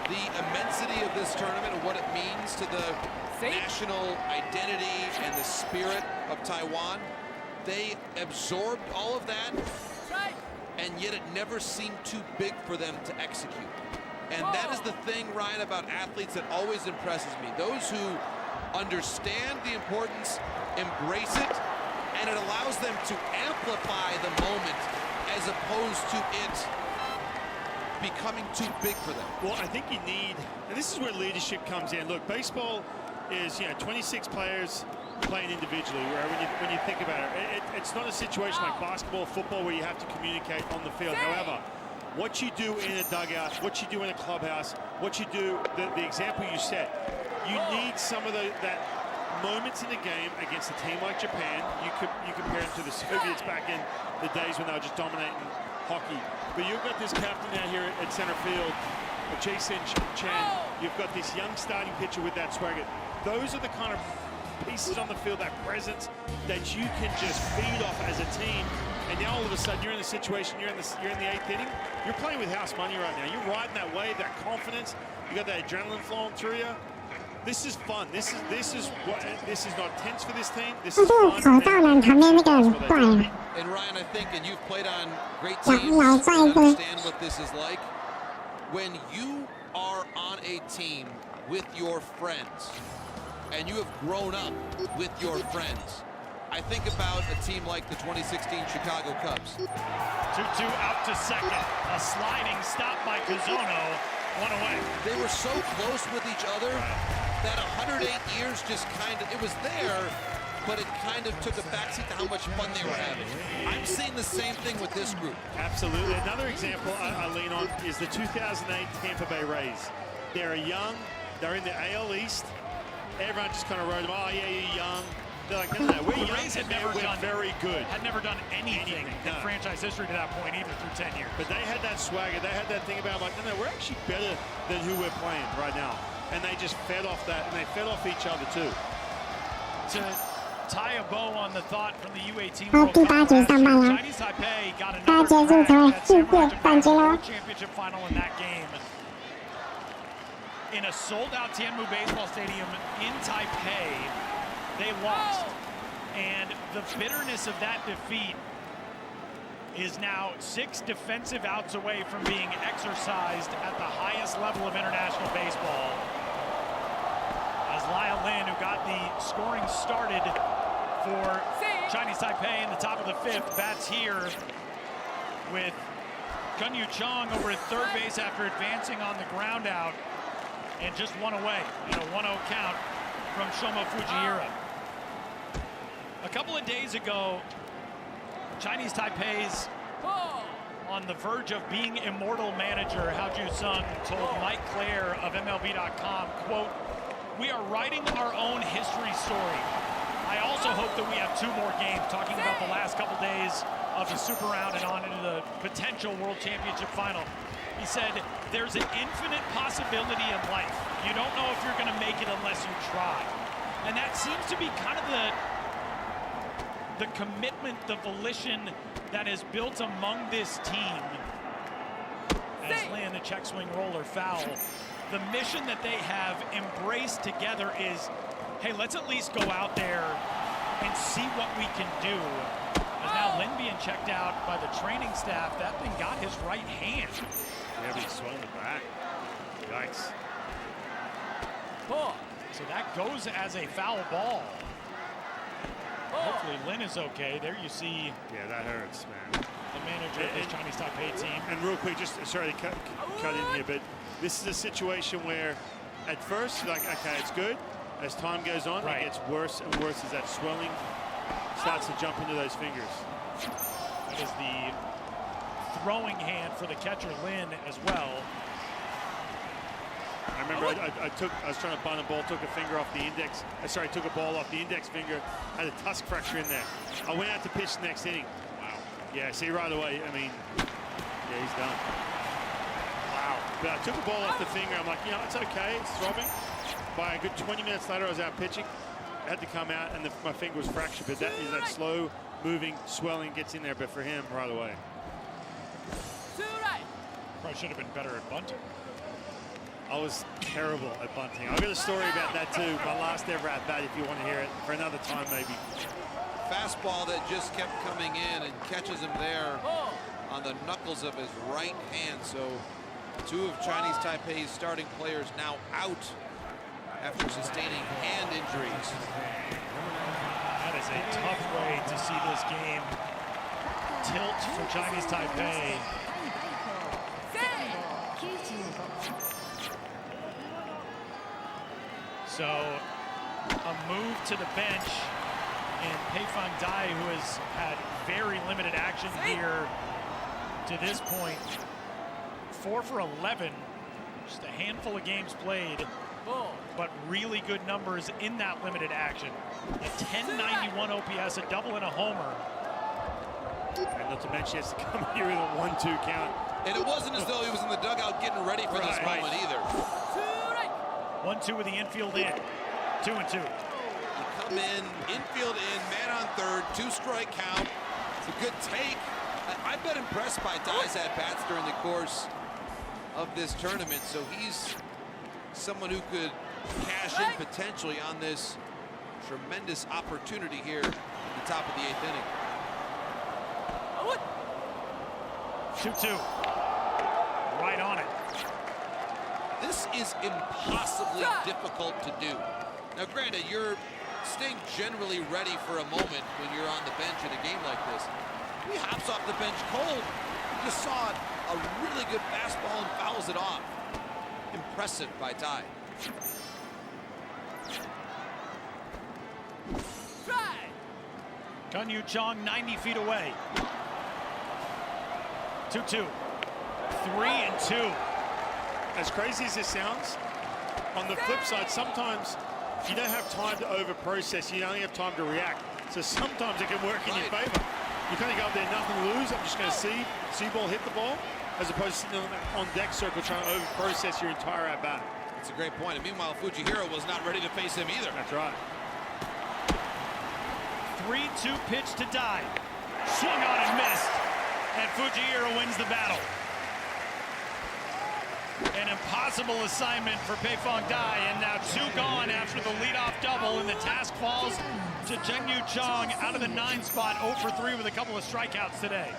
the immensity of this tournament and what it means to the national identity and the spirit of Taiwan. They absorbed all of that, and yet it never seemed too big for them to execute. And that is the thing, Ryan, about athletes that always impresses me. Those who understand the importance, embrace it, and it allows them to amplify the moment as opposed to it becoming too big for them. Well, I think you need, and this is where leadership comes in. Look, baseball is, 26 players playing individually, where when you think about it, it's not a situation like basketball or football where you have to communicate on the field. However, what you do in a dugout, what you do in a clubhouse, what you do, the example you set, you need some of that moments in the game against a team like Japan. You compare it to the Soviets back in the days when they were just dominating hockey. But you've got this captain out here at center field, Jason Chen. You've got this young starting pitcher with that swagger. Those are the kind of pieces on the field, that presence that you can just feed off as a team. And now all of a sudden you're in a situation, you're in the 8th inning, you're playing with house money right now. You're riding that wave, that confidence. You got that adrenaline flowing through you. This is fun. This is not tense for this team. This is fun. And Ryan, I think, and you've played on great teams, you understand what this is like. When you are on a team with your friends, and you have grown up with your friends, I think about a team like the 2016 Chicago Cubs. 2-2 out to second. A sliding stop by Kuzono. 1 away. They were so close with each other that 108 years just kind of, it was there, but it kind of took a backseat to how much fun they were having. I'm seeing the same thing with this group. Absolutely. Another example I lean on is the 2008 Tampa Bay Rays. They're young. They're in the AL East. Everyone just kind of wrote them, oh, yeah, you're young. They're like, no, we're young. Rays had never done very good. Had never done anything in franchise history to that point, even through 10 years. But they had that swagger. They had that thing about, like, no, we're actually better than who we're playing right now. And they just fed off that, and they fed off each other, too. To tie a bow on the thought from the U18 World Cup last year, Chinese Taipei got another crack at Samurai Japan's World Championship final in that game. In a sold-out Tianmu Baseball Stadium in Taipei, they lost. And the bitterness of that defeat is now 6 defensive outs away from being exercised at the highest level of international baseball. As Yin Lin, who got the scoring started for Chinese Taipei in the top of the 5th, bats here with Kunyu Chong over at third base after advancing on the ground out, and just 1 away in a 1-0 count from Shomo Fujihira. A couple of days ago, Chinese Taipei's on the verge of being immortal manager Hao Ju-sung told Mike Claire of MLB.com, quote, "We are writing our own history story. I also hope that we have 2 more games," talking about the last couple days of the Super Round and on into the potential World Championship final. He said, "There's an infinite possibility in life. You don't know if you're going to make it unless you try." And that seems to be kind of the commitment, the volition that is built among this team. As Lin, the check swing roller foul. The mission that they have embraced together is, hey, let's at least go out there and see what we can do. As now Lin being checked out by the training staff. That thing got his right hand. Yeah, but he's swelling the back. Yikes. So that goes as a foul ball. Hopefully Lin is okay. There you see. Yeah, that hurts, man. The manager of this Chinese Taipei team. And real quick, just sorry to cut in here, but this is a situation where at first, like, okay, it's good. As time goes on, it gets worse and worse as that swelling starts to jump into those fingers. That is the throwing hand for the catcher Lin as well. I remember I was trying to bunt a ball, took a finger off the index. Sorry, took a ball off the index finger, had a tusk fracture in there. I went out to pitch the next inning. Wow. Yeah, see right away, I mean, yeah, he's done. Wow. But I took a ball off the finger. I'm like, you know, it's okay, it's throbbing. By a good 20 minutes later, I was out pitching. I had to come out, and my finger was fractured. But that is that slow moving swelling gets in there. But for him, right away. Probably should have been better at bunting. I was terrible at bunting. I've got a story about that too. My last ever at bat, if you want to hear it, for another time maybe. Fastball that just kept coming in and catches him there on the knuckles of his right hand. So two of Chinese Taipei's starting players now out after sustaining hand injuries. That is a tough way to see this game tilt for Chinese Taipei. So a move to the bench, and Pei Fang Dai, who has had very limited action here to this point. 4 for 11, just a handful of games played, but really good numbers in that limited action. A 1091 OPS, a double and a homer. And not to mention he has to come here with a 1-2 count. And it wasn't as though he was in the dugout getting ready for this moment either. 1-2 with the infield in. 2-2. You come in, infield in, man on third, 2-strike count. It's a good take. I've been impressed by Dai's at-bats during the course of this tournament, so he's someone who could cash in potentially on this tremendous opportunity here at the top of the 8th inning. 2-2. Right on it. This is impossibly difficult to do. Now, granted, you're staying generally ready for a moment when you're on the bench in a game like this. He hops off the bench cold. You just saw it, a really good fastball and fouls it off. Impressive by Dai. Gunyu Chong 90 feet away. 2-2. 3-2. As crazy as this sounds, on the flip side, sometimes you don't have time to over-process. You only have time to react. So sometimes it can work in your favor. You kind of go up there, nothing to lose. I'm just going to see ball hit the ball, as opposed to sitting on deck circle trying to over-process your entire at-bat. That's a great point. And meanwhile, Fujihiro was not ready to face him either. That's right. 3-2 pitch to Dai. Swung on and missed. And Fujihiro wins the battle. An impossible assignment for Pei Fang Dai, and now 2 gone after the leadoff double, and the task falls to Gunyu Chong out of the 9 spot, 0 for 3 with a couple of strikeouts today.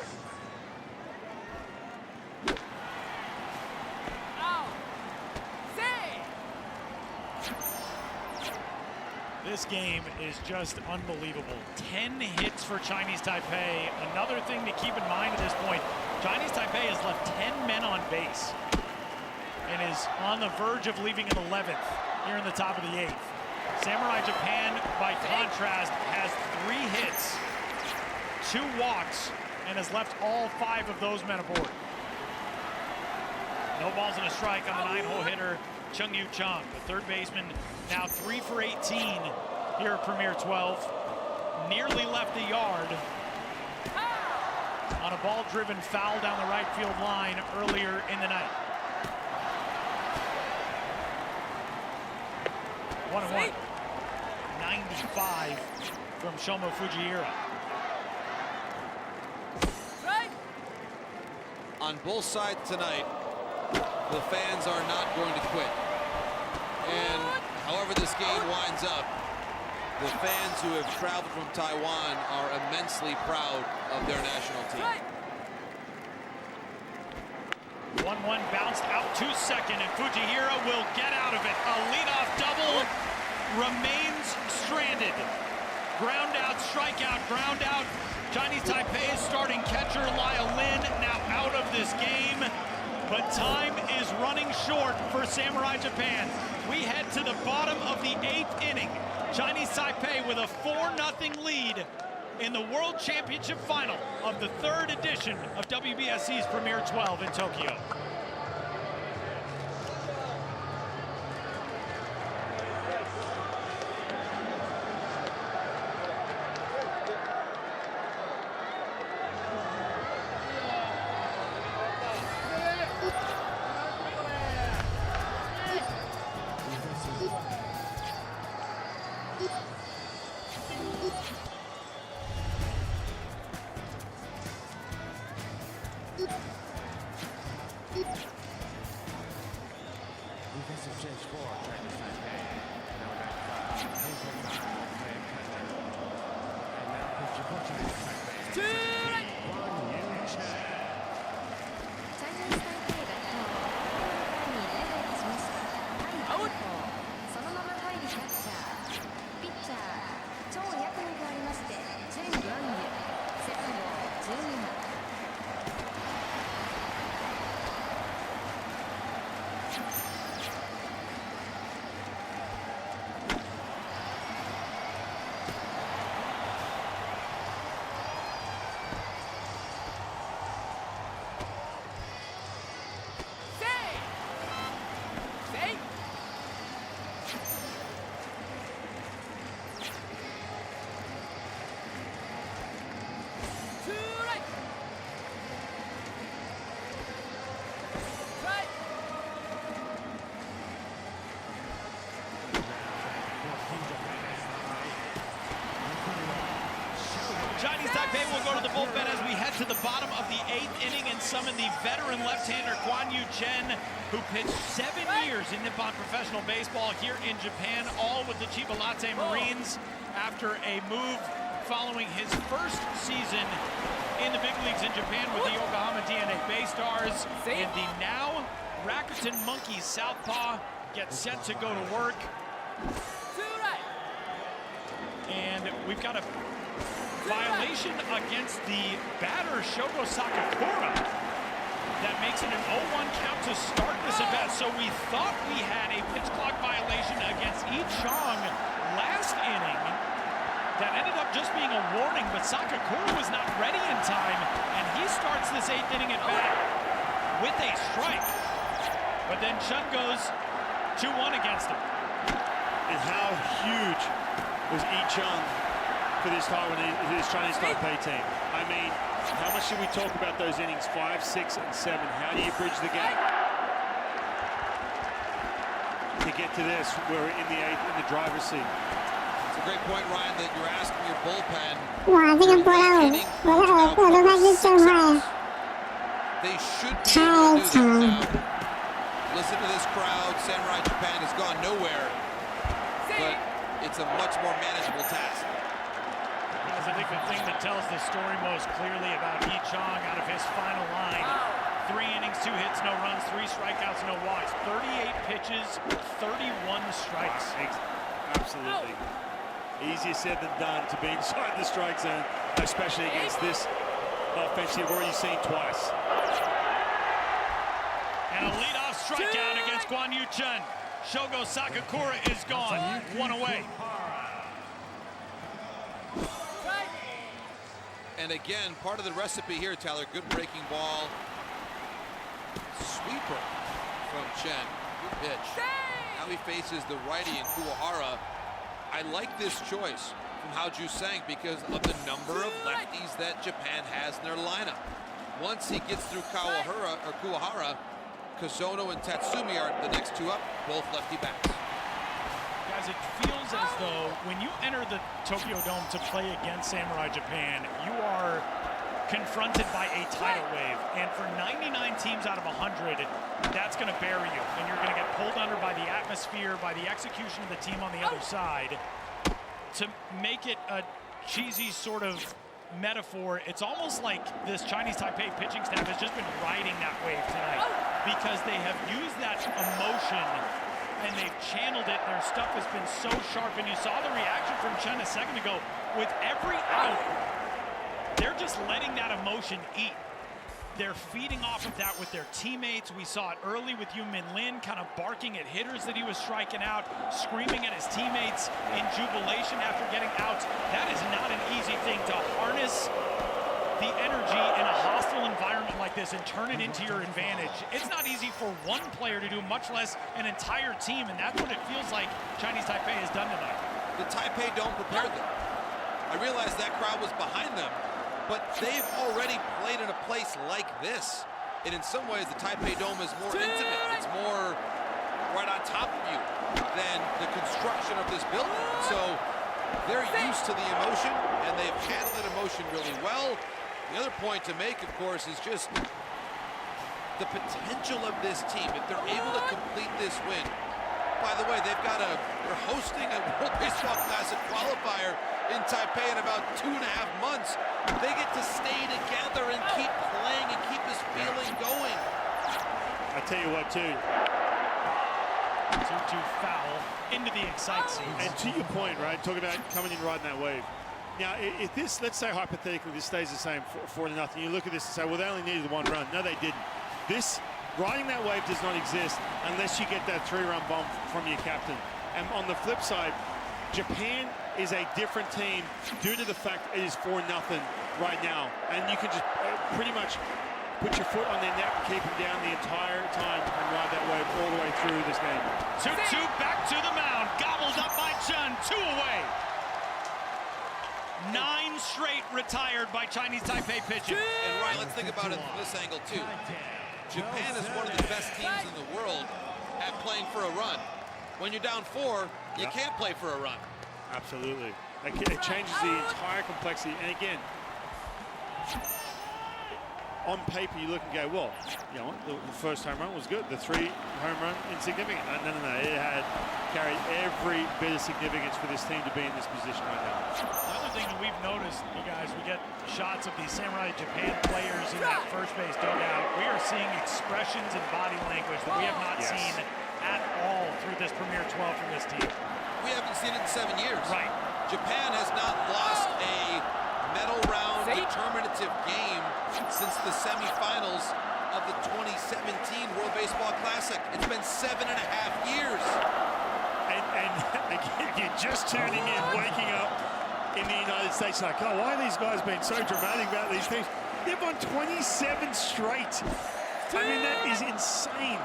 This game is just unbelievable. 10 hits for Chinese Taipei. Another thing to keep in mind at this point, Chinese Taipei has left 10 men on base and is on the verge of leaving an 11th here in the top of the 8th. Samurai Japan, by contrast, has 3 hits, 2 walks, and has left all 5 of those men aboard. No balls and a strike on the 9-hole hitter, Gunyu Chong, the third baseman, now 3 for 18 here at Premier 12. Nearly left the yard on a ball-driven foul down the right field line earlier in the night. 1-1. 95 from Shomo Fujihiro. On both sides tonight, the fans are not going to quit. And however this game winds up, The fans who have traveled from Taiwan are immensely proud of their national team. 1-1 bounced out to second, and Fujihira will get out of it. A leadoff double remains stranded. Ground out, strikeout, ground out. Chinese Taipei's starting catcher, Lin, now out of this game. But time is running short for Samurai Japan. We head to the bottom of the 8th inning. Chinese Taipei with a 4-0 lead in the World Championship Final of the 3rd edition of WBSC's Premier 12 in Tokyo. Chinese Taipei will go to the bullpen as we head to the bottom of the 8th inning and summon the veteran left-hander Guan Yu Chen, who pitched 7 years in Nippon professional baseball here in Japan, all with the Chiba Lotte Marines after a move following his first season in the big leagues in Japan with the Yokohama DNA Bay Stars. And the now Rakuten Monkeys southpaw gets set to go to work. And we've got a violation against the batter Shogo Sakakura that makes it an 0-1 count to start this event. So we thought we had a pitch clock violation against Lee Chong last inning that ended up just being a warning, but Sakakura was not ready in time, and he starts this 8th inning at bat with a strike. But then Chun goes 2-1 against him. And how huge was Lee Chong for this Chinese Taipei team? I mean, how much should we talk about those innings, 5, 6, and 7? How do you bridge the gap to get to this? We're in the 8th, in the driver's seat. It's a great point, Ryan, that you're asking your bullpen. 哇，这个播到我的耳朵都快是震坏了。 They should be able to do this now. Listen to this crowd. Samurai Japan has gone nowhere, but it's a much more manageable task. I think the thing that tells the story most clearly about Lee Chong out of his final line, 3 innings, 2 hits, no runs, 3 strikeouts, no walks, 38 pitches, 31 strikes. Absolutely. Easier said than done to be inside the strike zone, especially against this offense you've already seen twice. And a leadoff strikeout against Guan Yu Chen. Shogo Sakakura is gone, 1 away. And again, part of the recipe here, Tyler, good breaking ball. Sweeper from Chen. Good pitch. Now he faces the righty in Kuwahara. I like this choice from Hao Ju-sang because of the number of lefties that Japan has in their lineup. Once he gets through Kuwahara, Kazono and Tatsumi are the next 2 up, both lefty backs. Guys, it feels as though when you enter the Tokyo Dome to play against Samurai Japan, you are confronted by a tidal wave. And for 99 teams out of 100, that's going to bury you. And you're going to get pulled under by the atmosphere, by the execution of the team on the other side. to make it a cheesy sort of metaphor, it's almost like this Chinese Taipei pitching staff has just been riding that wave tonight because they have used that emotion and they've channeled it. Their stuff has been so sharp, and you saw the reaction from Chen a second ago. With every out, they're just letting that emotion eat. They're feeding off of that with their teammates. We saw it early with Yin Lin kind of barking at hitters that he was striking out, screaming at his teammates in jubilation after getting outs. That is not an easy thing to harness the energy in a hostile environment like this and turn it into your advantage. It's not easy for one player to do, much less an entire team, and that's what it feels like Chinese Taipei has done tonight. The Taipei Dome prepared them. I realized that crowd was behind them, but they've already played in a place like this. And in some ways, the Taipei Dome is more intimate. It's more right on top of you than the construction of this building. So they're used to the emotion, and they've handled that emotion really well. The other point to make, of course, is just the potential of this team. If they're able to complete this win, by the way, they're hosting a World Baseball Classic qualifier in Taipei in about 2.5 months. They get to stay together and keep playing and keep this feeling going. I tell you what, too. 2-2 foul into the excite scene. And to your point, right, talking about coming in riding that wave. Now, if this, let's say hypothetically, this stays the same 4-0, you look at this and say, well, they only needed one run. No, they didn't. This, riding that wave does not exist unless you get that 3-run bomb from your captain. And on the flip side, Japan is a different team due to the fact it is 4-0 right now. And you can just pretty much put your foot on their neck and keep them down the entire time and ride that wave all the way through this game. 2-2 back to the mound. Gobbled up by Chun. 2 away. 9 straight retired by Chinese Taipei pitching. And Ryan, let's think about it from this angle too. Japan is one of the best teams in the world at playing for a run. When you're down 4, you can't play for a run. Absolutely. It changes the entire complexity. And again, on paper, you look and go, well, you know, the first home run was good. The 3 home run, insignificant. No. It had carried every bit of significance for this team to be in this position right now. The other thing that we've noticed, you guys, we get shots of these Samurai Japan players in that first base dugout. We are seeing expressions and body language that we have not seen at all through this Premier 12 from this team. We haven't seen it in 7 years. Right. Japan has not lost a medal round determinative game since the semifinals of the 2017 World Baseball Classic. It's been 7.5 years. And again, you're just tuning in, waking up in the United States like, oh, why are these guys being so dramatic about these things? They've won 27 straight. I mean, that is insane.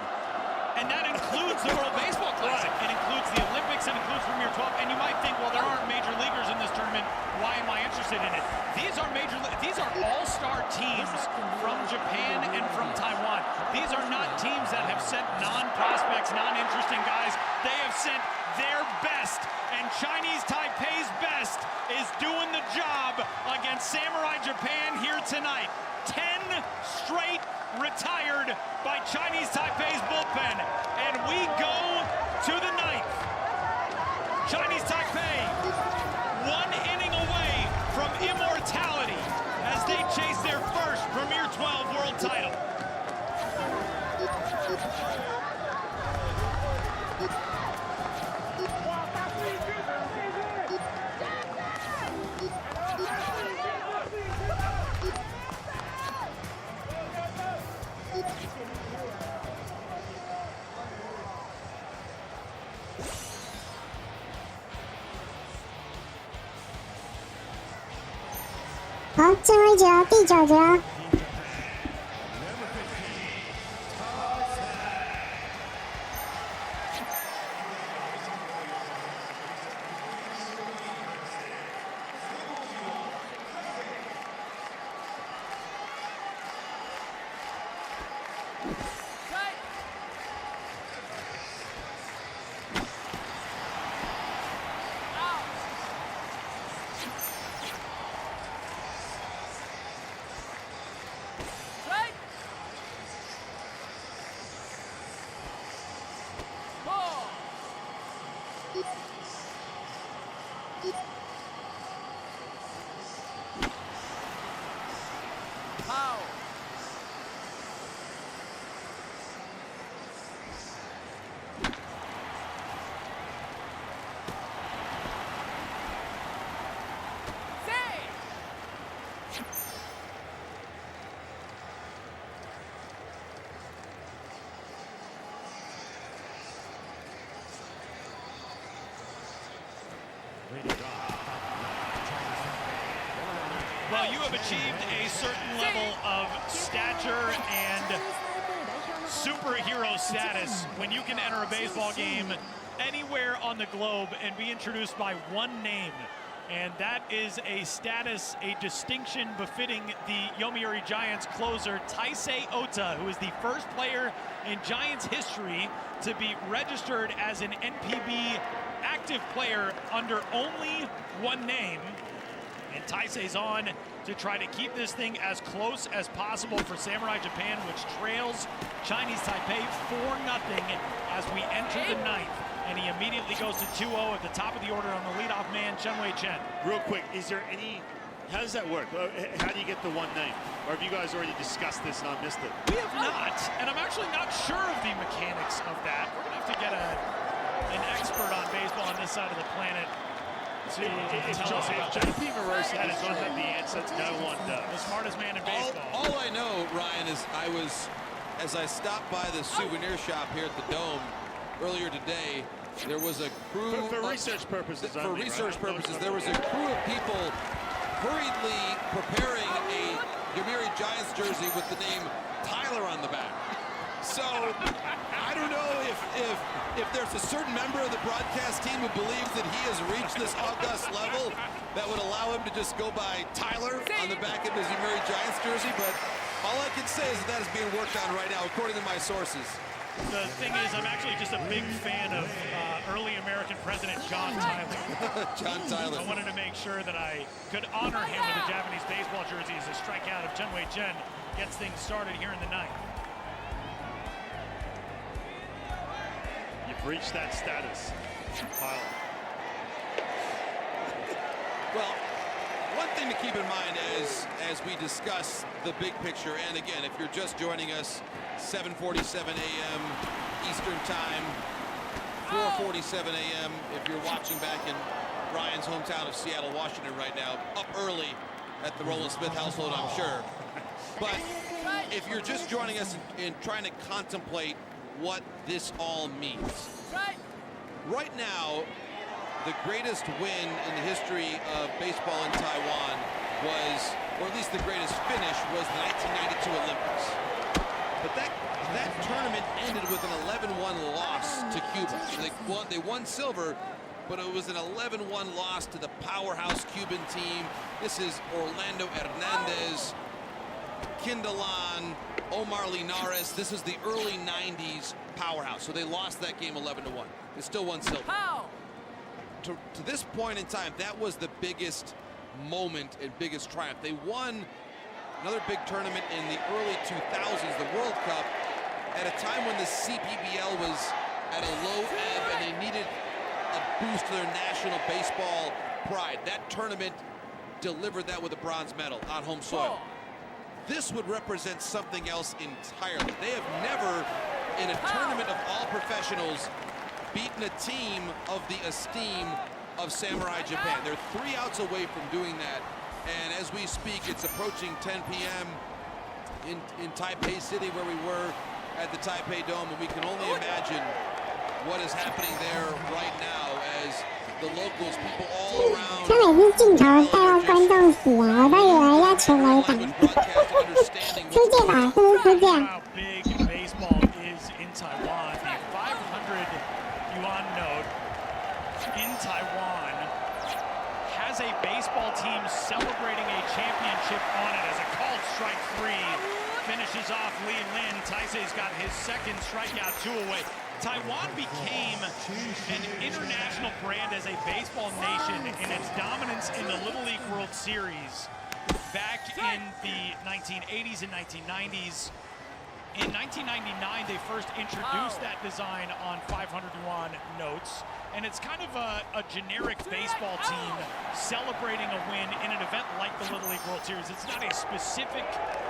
And that includes the World Baseball Classic. It includes the Olympics. It includes Premier 12. And you might think, well, there aren't major leaguers in this tournament. Why am I interested in it? These are all-star teams from Japan and from Taiwan. These are not teams that have sent non-prospects, non-interesting guys. They have sent their best. And Chinese Taipei's best is doing the job against Samurai Japan here tonight. 10 straight retired by Chinese Taipei's bullpen. And we go to the 9th. Chinese Taipei, 1 inning away from immortality as they chase their first Premier 12 world title.好，最后一局哦，第9局哦。Well, you have achieved a certain level of stature and superhero status when you can enter a baseball game anywhere on the globe and be introduced by one name. And that is a status, a distinction befitting the Yomiuri Giants closer, Taisei Ota, who is the first player in Giants history to be registered as an NPB active player under only one name. And Taisei's on to try to keep this thing as close as possible for Samurai Japan, which trails Chinese Taipei 4-0 as we enter the ninth. And he immediately goes to 2-0 at the top of the order on the leadoff man, Chunwei Chen. Real quick, is there any, how does that work? How do you get the one name? Or have you guys already discussed this and I missed it? We have not, and I'm actually not sure of the mechanics of that. We're gonna have to get an expert on baseball on this side of the planet to tell us about that. JP Morosi does not have the answer, no one does. The smartest man in baseball. All I know, Ryan, is as I stopped by the souvenir shop here at the Dome earlier today, there was a crew for research purposes. For research purposes, there was a crew of people hurriedly preparing a Yomiuri Giants jersey with the name Tyler on the back. So I don't know if there's a certain member of the broadcast team who believes that he has reached this august level that would allow him to just go by Tyler on the back of his Yomiuri Giants jersey, but all I can say is that is being worked on right now, according to my sources. The thing is, I'm actually just a big fan of early American President John Tyler. John Tyler. I wanted to make sure that I could honor him with a Japanese baseball jersey as a strikeout of Chunwei Chen gets things started here in the ninth. You've reached that status, Tyler. Well, one thing to keep in mind as we discuss the big picture, and again, if you're just joining us, 7:47 a.m. Eastern Time, 4:47 a.m. if you're watching back in Ryan's hometown of Seattle, Washington right now, up early at the Roland Smith household, I'm sure. But if you're just joining us in trying to contemplate what this all means, right now, the greatest win in the history of baseball in Taiwan was, or at least the greatest finish, was the 1992 Olympics. But that tournament ended with an 11-1 loss to Cuba. So they won silver, but it was an 11-1 loss to the powerhouse Cuban team. This is Orlando Hernandez, Kindalan, Omar Linares. This is the early 90s powerhouse. So they lost that game 11-1. They still won silver. To this point in time, that was the biggest moment and biggest triumph. They won another big tournament in the early 2000s, the World Cup, at a time when the CPBL was at a low ebb and they needed a boost to their national baseball pride. That tournament delivered that with a bronze medal on home soil. This would represent something else entirely. They have never, in a tournament of all professionals, beaten a team of the esteem of Samurai Japan. They're 3 outs away from doing that. And as we speak, it's approaching 10 p.m. in Taipei City, where we were at the Taipei Dome, and we can only imagine what is happening there right now as the locals, people all around. 他每次镜头带到观众席啊，我都以为要全垒打。出界吧，是不是出界？ How big baseball is in Taiwan. The 500 yuan note in Taiwan has a baseball team celebrating a championship on it as a called strike 3 finishes off Yin Lin. Taisei's got his second strikeout, 2 away. Taiwan became an international brand as a baseball nation in its dominance in the Little League World Series back in the 1980s and 1990s. In 1999, they first introduced that design on 500 yuan notes, and it's kind of a generic baseball team celebrating a win in an event like the Little League World Series. It's not a specific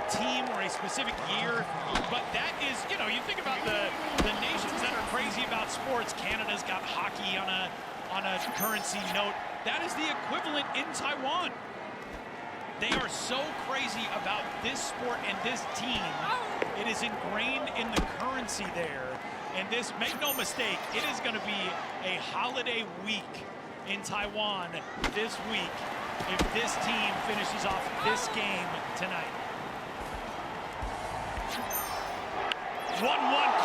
team or a specific year, but that is, you know, you think about the nations that are crazy about sports. Canada's got hockey on a currency note. That is the equivalent in Taiwan. They are so crazy about this sport and this team. It is ingrained in the currency there. And this, make no mistake, it is going to be a holiday week in Taiwan this week if this team finishes off this game tonight. 1-1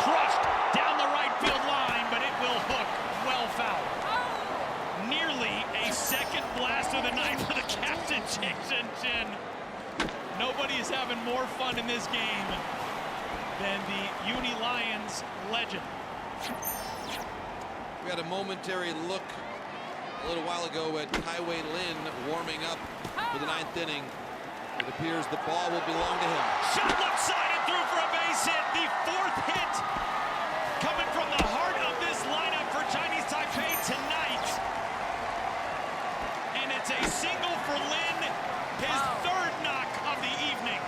crushed down the right field line, but it will hook well foul. Nearly a second blast of the night for the captain, Chin. Nobody is having more fun in this game than the Uni Lions legend. We had a momentary look a little while ago at Yin Lin warming up for the 9th inning. It appears the ball will belong to him. Shot left side and through for a base hit. The 4th hit coming from the heart of this lineup for Chinese Taipei tonight. And it's a single for Lin, his 3rd knock of the evening.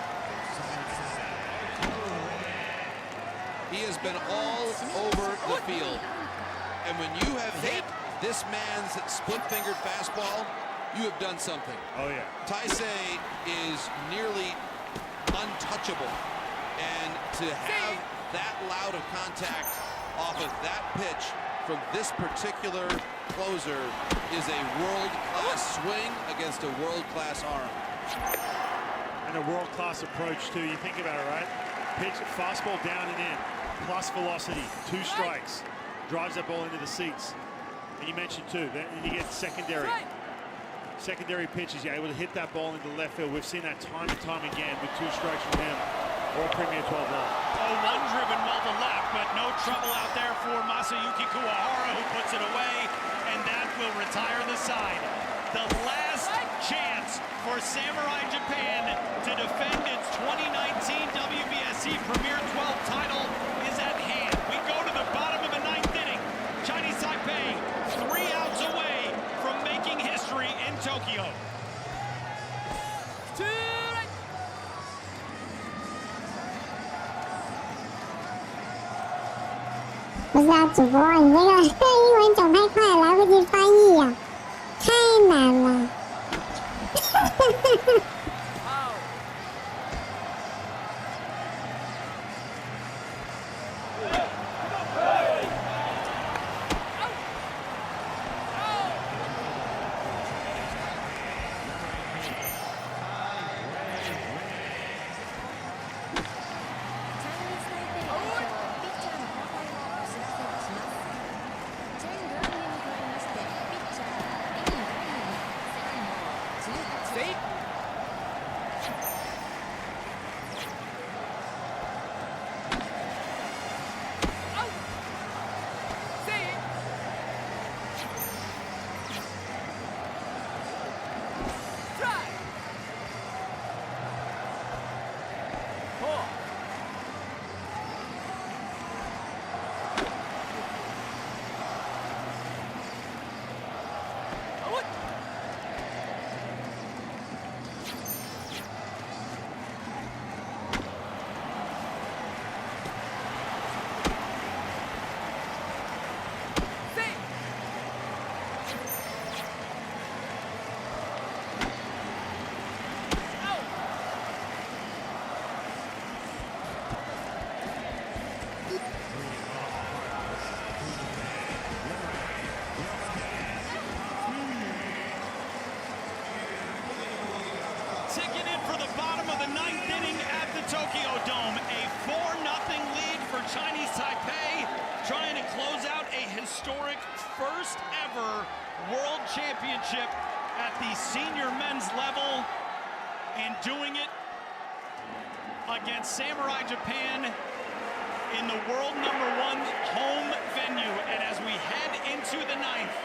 He has been all over the field. And when you have hit this man's split-fingered fastball, you have done something. Oh, yeah. Taisei is nearly untouchable. And to have that loud of contact off of that pitch from this particular closer is a world-class swing against a world-class arm. And a world-class approach, too. You think about it, right? Pitch, fastball down and in, plus velocity, 2 strikes. Drives that ball into the seats. And you mentioned, too, that you get secondary pitches. You're able to hit that ball into left field. We've seen that time and time again with 2 strikes from him. All Premier 12 ball. Oh, 1 driven well to left, but no trouble out there for Masayuki Kuwahara, who puts it away, and that will retire the side. The last chance for Samurai Japan to defend its 2019 WBSC Premier 12 title is at hand. We go to the bottom of the 9th inning. Chinese Taipei 3 outs away from making history in Tokyo.不是啊，主播，你这个英文讲太快，来不及翻译啊，太难了。Ticket in for the bottom of the 9th inning at the Tokyo Dome. A 4-0 lead for Chinese Taipei, trying to close out a historic first ever World Championship at the senior men's level, and doing it against Samurai Japan in the world #1 home venue. And as we head into the 9th,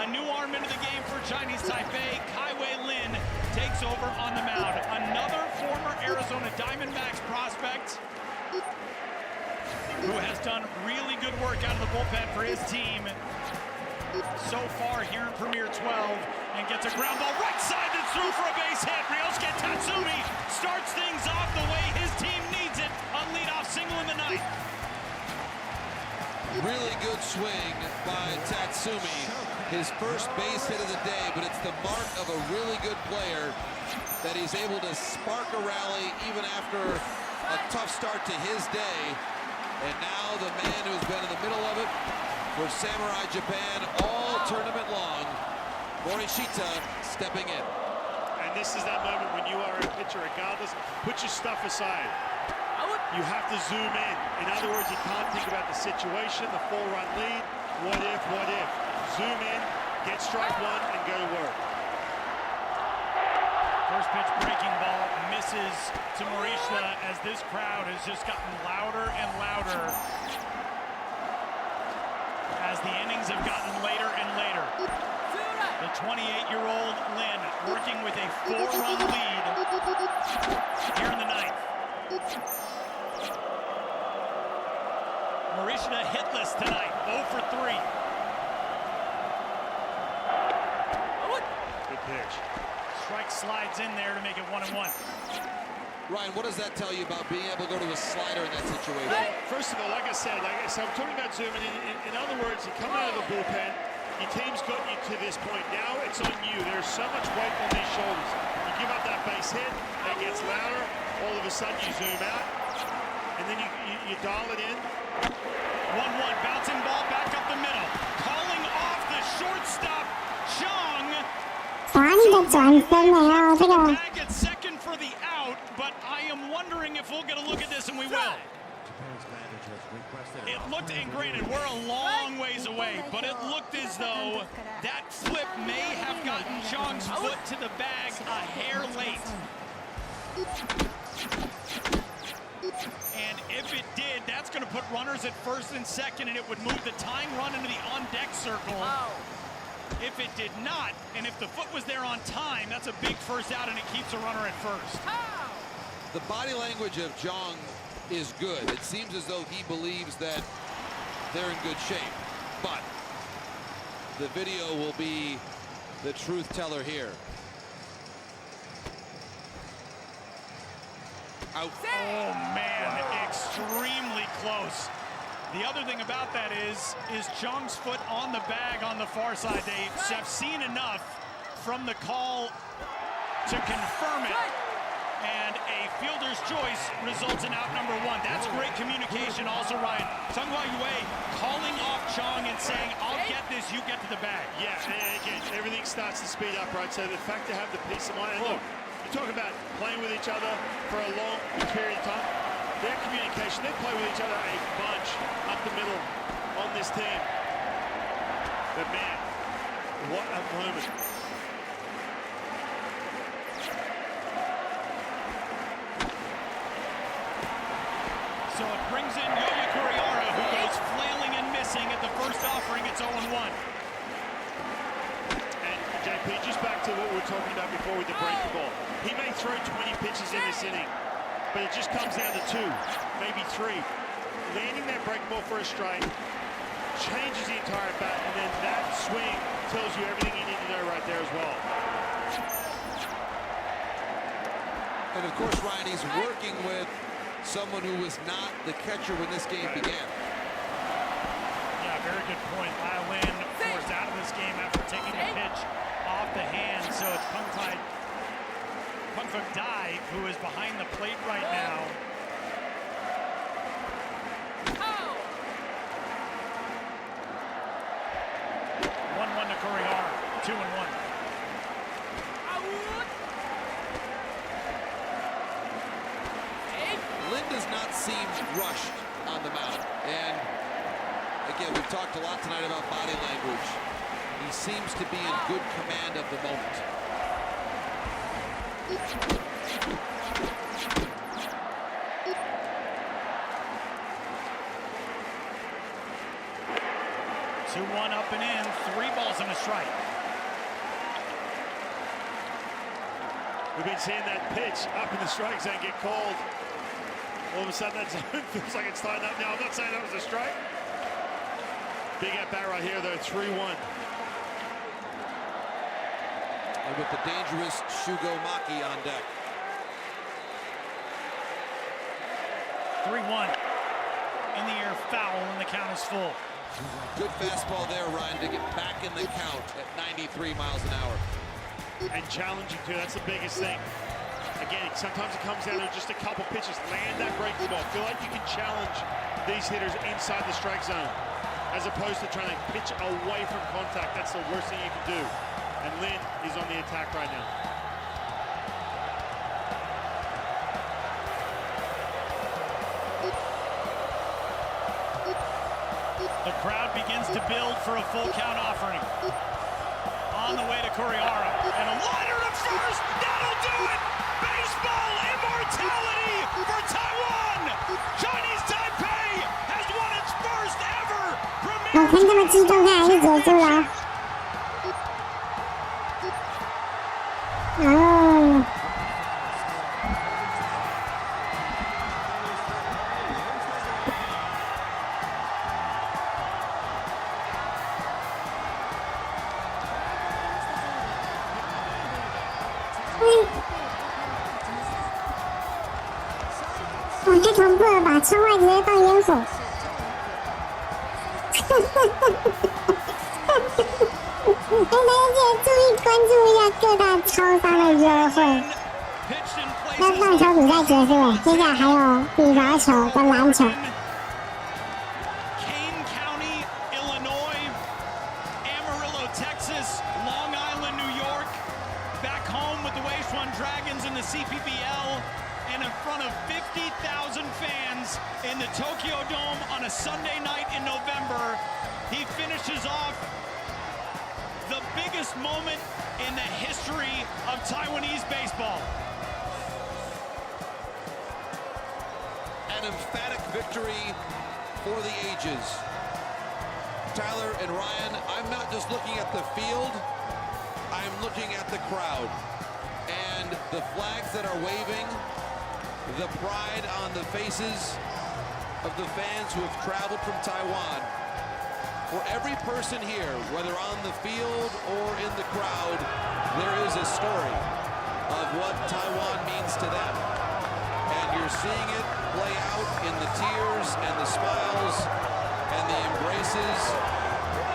a new arm into the game for Chinese Taipei. Yin Lin takes over on the mound. Another former Arizona Diamondbacks prospect who has done really good work out of the bullpen for his team so far here in Premier 12, and gets a ground ball right side that's through for a base hit. Ryosuke Tatsumi starts things off the way his team needs it. A leadoff single in the 9th. Really good swing by Tatsumi. His first base hit of the day, but it's the mark of a really good player that he's able to spark a rally even after a tough start to his day. And now the man who's been in the middle of it for Samurai Japan all tournament long, Morishita, stepping in. And this is that moment when you are a pitcher, regardless, put your stuff aside. You have to zoom in. In other words, you can't think about the situation, the 4-run lead. What if, what if? Zoom in, get strike one, and go to work. First pitch breaking ball misses to Morishita as this crowd has just gotten louder and louder as the innings have gotten later and later. The 28-year-old Lin working with a 4-run lead here in the ninth. Morishita hitless tonight, 0 for 3. Good pitch. Strike slides in there to make it 1-1. Ryan, what does that tell you about being able to go to a slider in that situation? Well, first of all, like I said, I'm talking about zooming in. In other words, you come out of the bullpen, your team's got you to this point. Now it's on you. There's so much weight on these shoulders. You give up that base hit, it gets louder. All of a sudden, you zoom out, and then you dial it in. 1-1, bouncing ball back up the middle. Calling off the shortstop, Chong. 华丽的转身了哦，这个 Bag at second for the out, but I am wondering if we'll get a look at this, and we will. It looked, and granted, we're a long ways away, but it looked as though that flip may have gotten Chong's foot to the bag a hair late. And if it did, that's going to put runners at first and second, and it would move the tying run into the on-deck circle. If it did not, and if the foot was there on time, that's a big first out, and it keeps a runner at first. The body language of Jong is good. It seems as though he believes that they're in good shape, but the video will be the truth teller here. Out. Oh man, extremely close. The other thing about that is Chong's foot on the bag on the far side. They have seen enough from the call to confirm it. And a fielder's choice results in out number 1. That's great communication also, Ryan. Sung-Hwa Yue calling off Chong and saying, I'll get this, you get to the bag. Yeah, and again, everything starts to speed up, right? So the fact to have the peace of mind, and look, you talk about playing with each other for a long period of time. Their communication, they play with each other a bunch up the middle on this team. But man, what a moment. So it brings in Yoya Kuriara, who goes flailing and missing at the first offering. It's 0-1. And JP, just back to what we were talking about before with the breaking ball. He may throw 20 pitches in this inning, but it just comes down to 2, maybe 3. Landing that breaking ball for a strike changes the entire bat, and then that swing tells you everything you need to know right there as well. And of course, Ryan, he's working with someone who was not the catcher when this game began. Yeah, very good point. Lyle Lin forced out of this game after taking a pitch off the hand. So it's Pung Fuk Dai, who is behind the plate right now. 1-1 to Kuriara, 2-1. Lin does not seem rushed on the mound. And again, we've talked a lot tonight about body language. He seems to be in good command of the moment. Two-one up and in, 3 balls and a strike. We've been seeing that pitch up in the strike zone get called. All of a sudden that zone feels like it's tightened up. Now, I'm not saying that was a strike. Big at bat right here, though, 3-1. And with the dangerous Shugo Maki on deck. 3-1. In the air, foul, and the count is full. Good fastball there, Ryan, to get back in the count at 93 miles an hour. and challenging too. That's the biggest thing. Again, sometimes it comes down to just a couple pitches. Land that breaking ball. Feel like you can challenge these hitters inside the strike zone, as opposed to trying to pitch away from contact. That's the worst thing you can do. And Lin is on the attack right now. The crowd begins to build for a full count offering. On the way to Kurihara. And a liner to first. That'll do it. Baseball immortality for Taiwan. Chinese Taipei has won its first ever 我看他们激动，看还是结束了。哦。哇，太恐怖了吧！窗外直接放烟火。大家记得注意关注一下各大超商的优惠。那棒球比赛结束了，接下来还有羽毛球跟篮球。And in front of 50,000 fans in the Tokyo Dome on a Sunday night in November, he finishes off the biggest moment in the history of Taiwanese baseball. An emphatic victory for the ages. Tyler and Ryan, I'm not just looking at the field, I'm looking at the crowd. And the flags that are waving, the pride on the faces of the fans who have traveled from Taiwan. For every person here, whether on the field or in the crowd, there is a story of what Taiwan means to them. And you're seeing it play out in the tears and the smiles and the embraces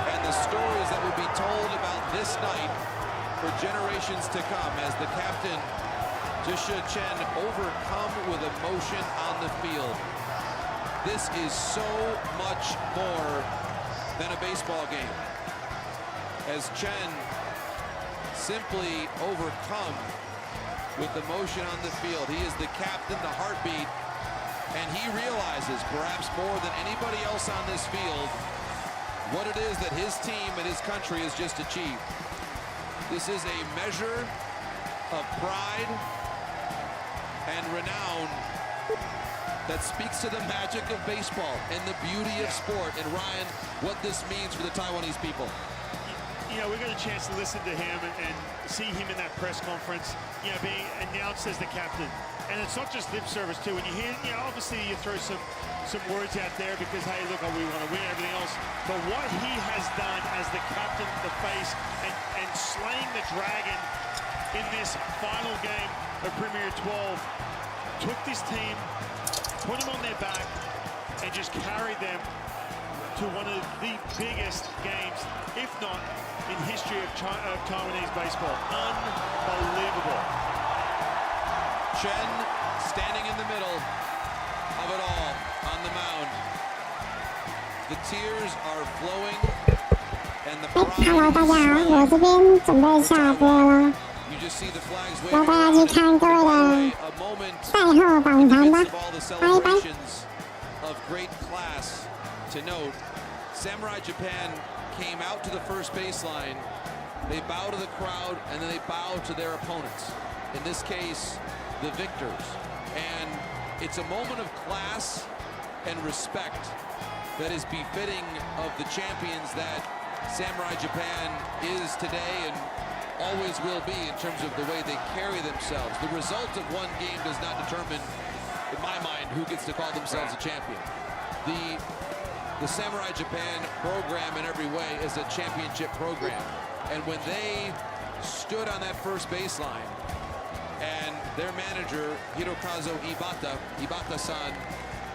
and the stories that will be told about this night for generations to come as the captain Jisha Chen overcome with emotion on the field. This is so much more than a baseball game. As Chen simply overcome with emotion on the field. He is the captain, the heartbeat, and he realizes, perhaps more than anybody else on this field, what it is that his team and his country has just achieved. This is a measure of pride and renown that speaks to the magic of baseball and the beauty of sport. And Ryan, what this means for the Taiwanese people. You know, we got a chance to listen to him and see him in that press conference, you know, being announced as the captain. And it's not just lip service too. When you hear, you know, obviously you throw some words out there because, hey, look, we want to win, everything else. But what he has done as the captain, the face, and slaying the dragon in this final game of Premier 12, took this team, put them on their back, and just carried them to one of the biggest games, if not in history of Taiwanese baseball. Unbelievable. Chen standing in the middle of it all on the mound. The tears are flowing, and the Hello， 大家好，我这边准备下播了。 让大家去看各位的赛后访谈吧，拜拜。 Of great class to note, Samurai Japan came out to the first baseline. They bow to the crowd and then they bow to their opponents. In this case, the victors. And it's a moment of class and respect that is befitting of the champions that Samurai Japan is today and always will be in terms of the way they carry themselves. The result of one game does not determine, in my mind, who gets to call themselves a champion. The Samurai Japan program in every way is a championship program. And when they stood on that first baseline and their manager, Hirokazu Ibata-san,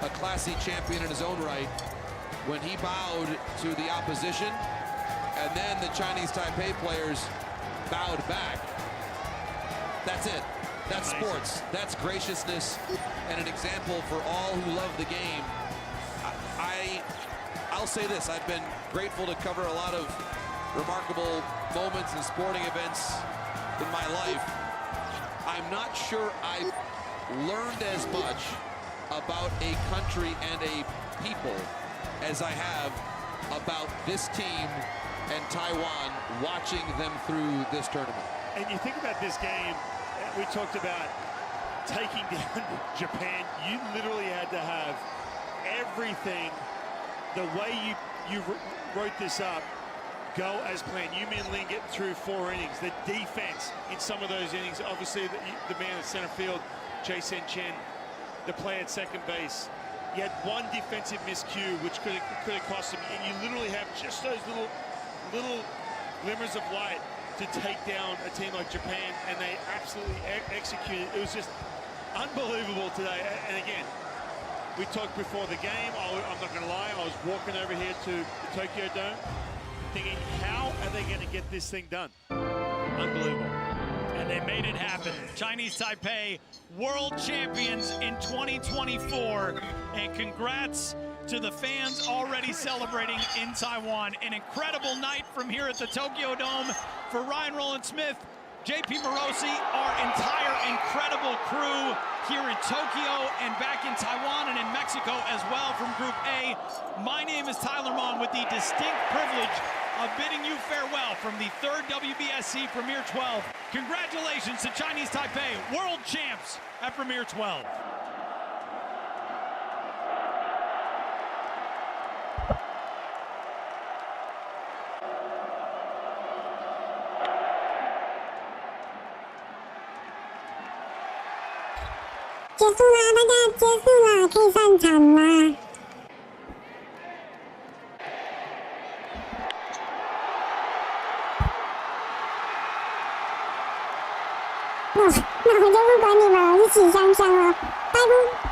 a classy champion in his own right, when he bowed to the opposition and then the Chinese Taipei players bowed back, That's it. That's sports. That's graciousness and an example for all who love the game. I'll say this. I've been grateful to cover a lot of remarkable moments and sporting events in my life. I'm not sure I've learned as much about a country and a people as I have about this team and Taiwan, watching them through this tournament. And you think about this game, we talked about taking down Japan. You literally had to have everything, the way you wrote this up, go as planned. Yin Lin getting through 4 innings. The defense in some of those innings, obviously the man at center field, Jason Chen, the play at second base. You had one defensive miscue, which could have cost him, and you literally have just those little glimmers of light to take down a team like Japan, and they absolutely executed. It was just unbelievable today. And again, we talked before the game. I'm not going to lie, I was walking over here to the Tokyo Dome thinking, how are they going to get this thing done? Unbelievable. And they made it happen. Chinese Taipei, world champions in 2024. And congrats to the fans already celebrating in Taiwan. An incredible night from here at the Tokyo Dome for Ryan Rowland-Smith, JP Morosi, our entire incredible crew here in Tokyo and back in Taiwan and in Mexico as well from Group A. My name is Tyler Mong with the distinct privilege of bidding you farewell from the 3rd WBSC Premier 12. Congratulations to Chinese Taipei, world champs at Premier 12.结束啦，大家结束啦，可以上场啦。那我就不管你们了，一起上场了，拜拜。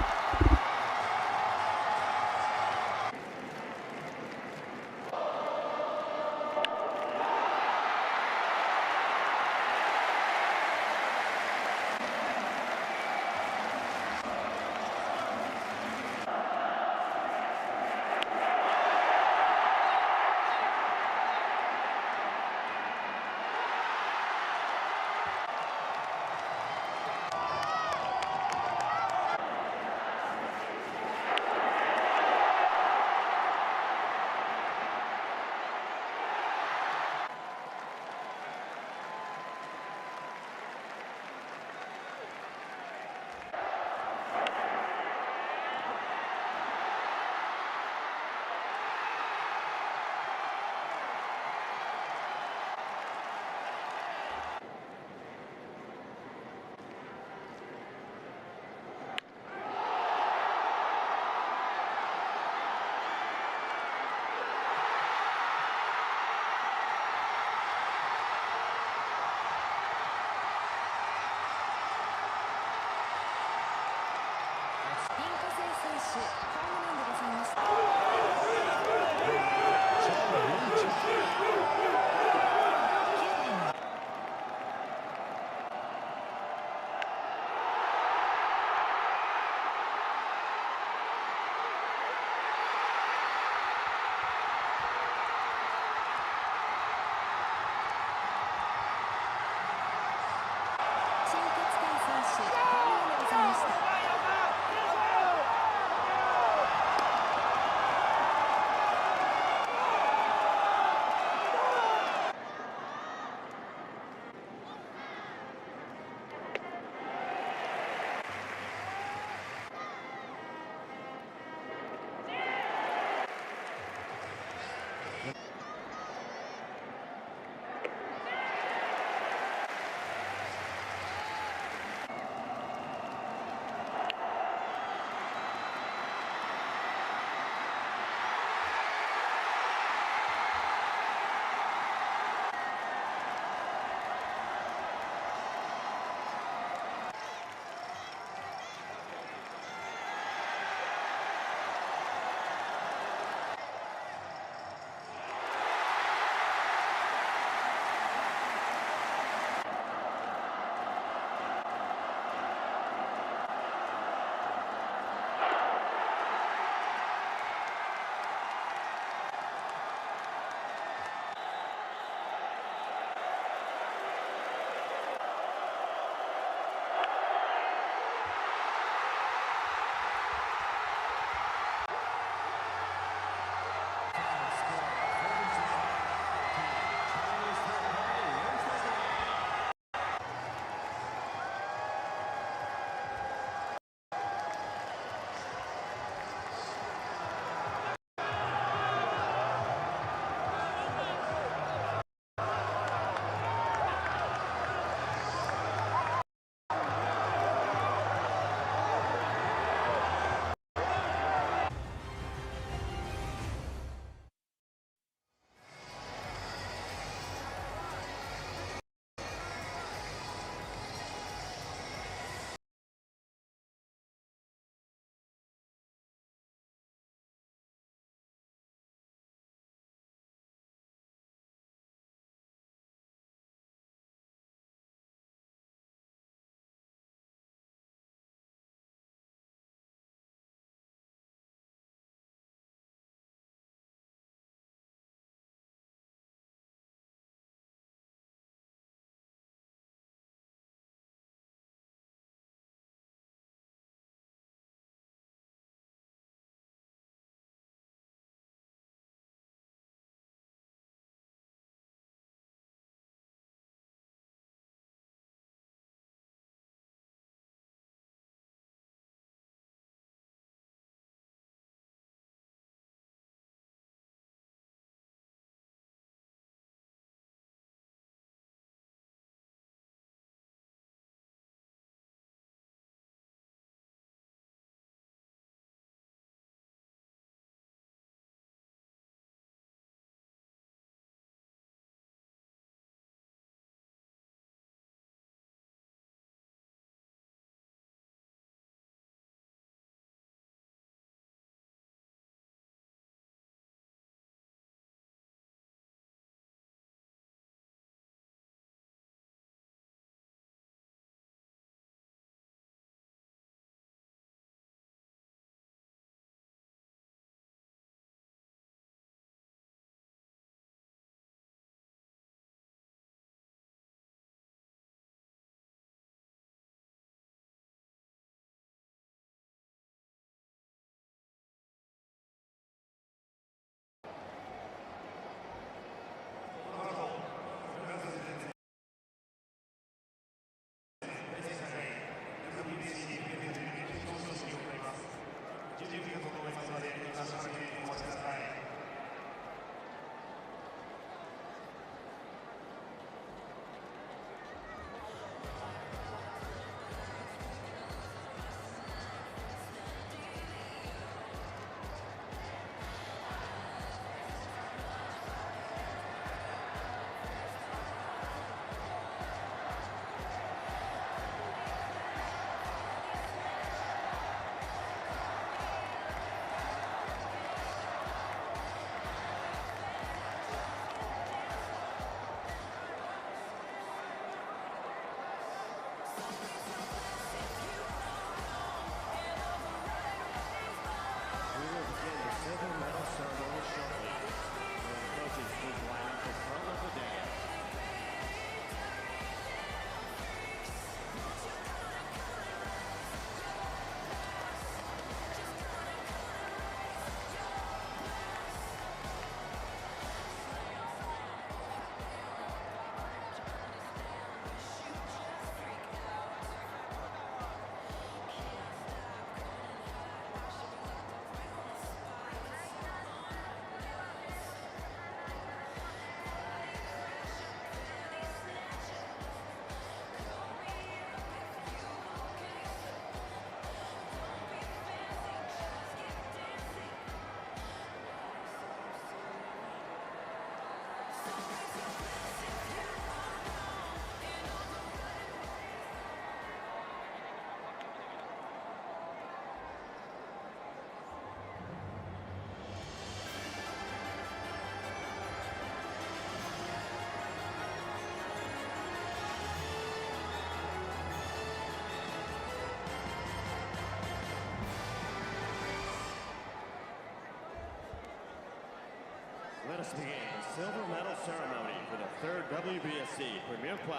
us begin the silver medal ceremony for the third WBSC Premier 12,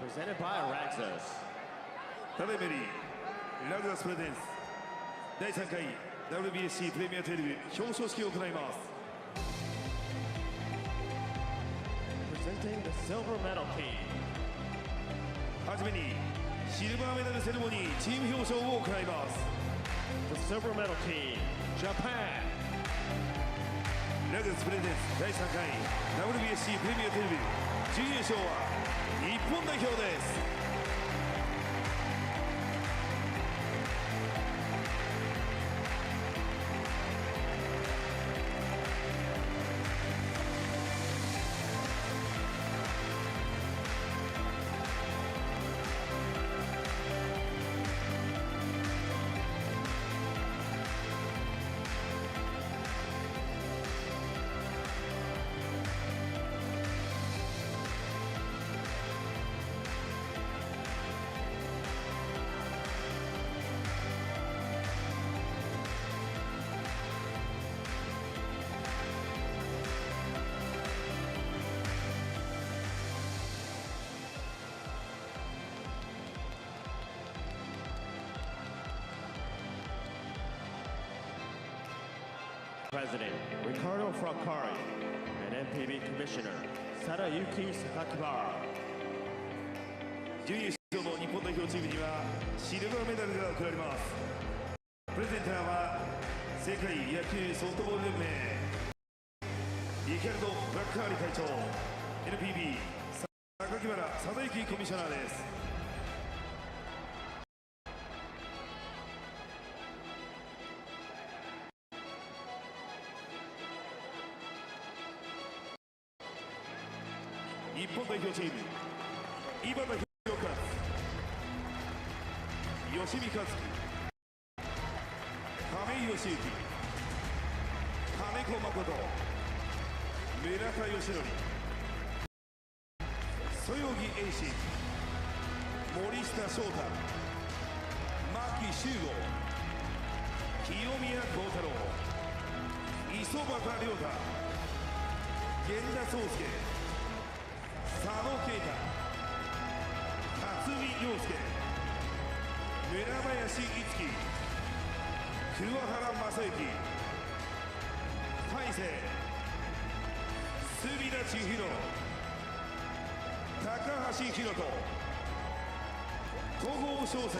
presented by Araxos. ただいまよりラグザスプレゼンス第3回 WBSC プレミア12表彰式を行います。Presenting the silver medal team. はじめにシルバーメダルセレモニーチーム表彰を行います。 The silver medal team, Japan. ラグザスプレゼンス第3回 WBSC プレミア12準優勝は日本代表です。President Ricardo Fraccari and MPB Commissioner Sadayuki Sakakibara. 準優勝の日本代表チームにはシルバーメダルが贈られます。プレゼンターは世界野球ソフトボール連盟リカルド・フラッカーリ会長 NPB 榊原貞之コミッショナーです。日本代表チーム井端弘和吉見和樹亀井義行金子誠村田義則十代木英心森下翔太牧秀悟清宮幸太郎磯端亮太源田壮介佐野啓太辰巳陽介村林一樹桑原正幸大勢隅田千尋高橋宏斗戸郷翔征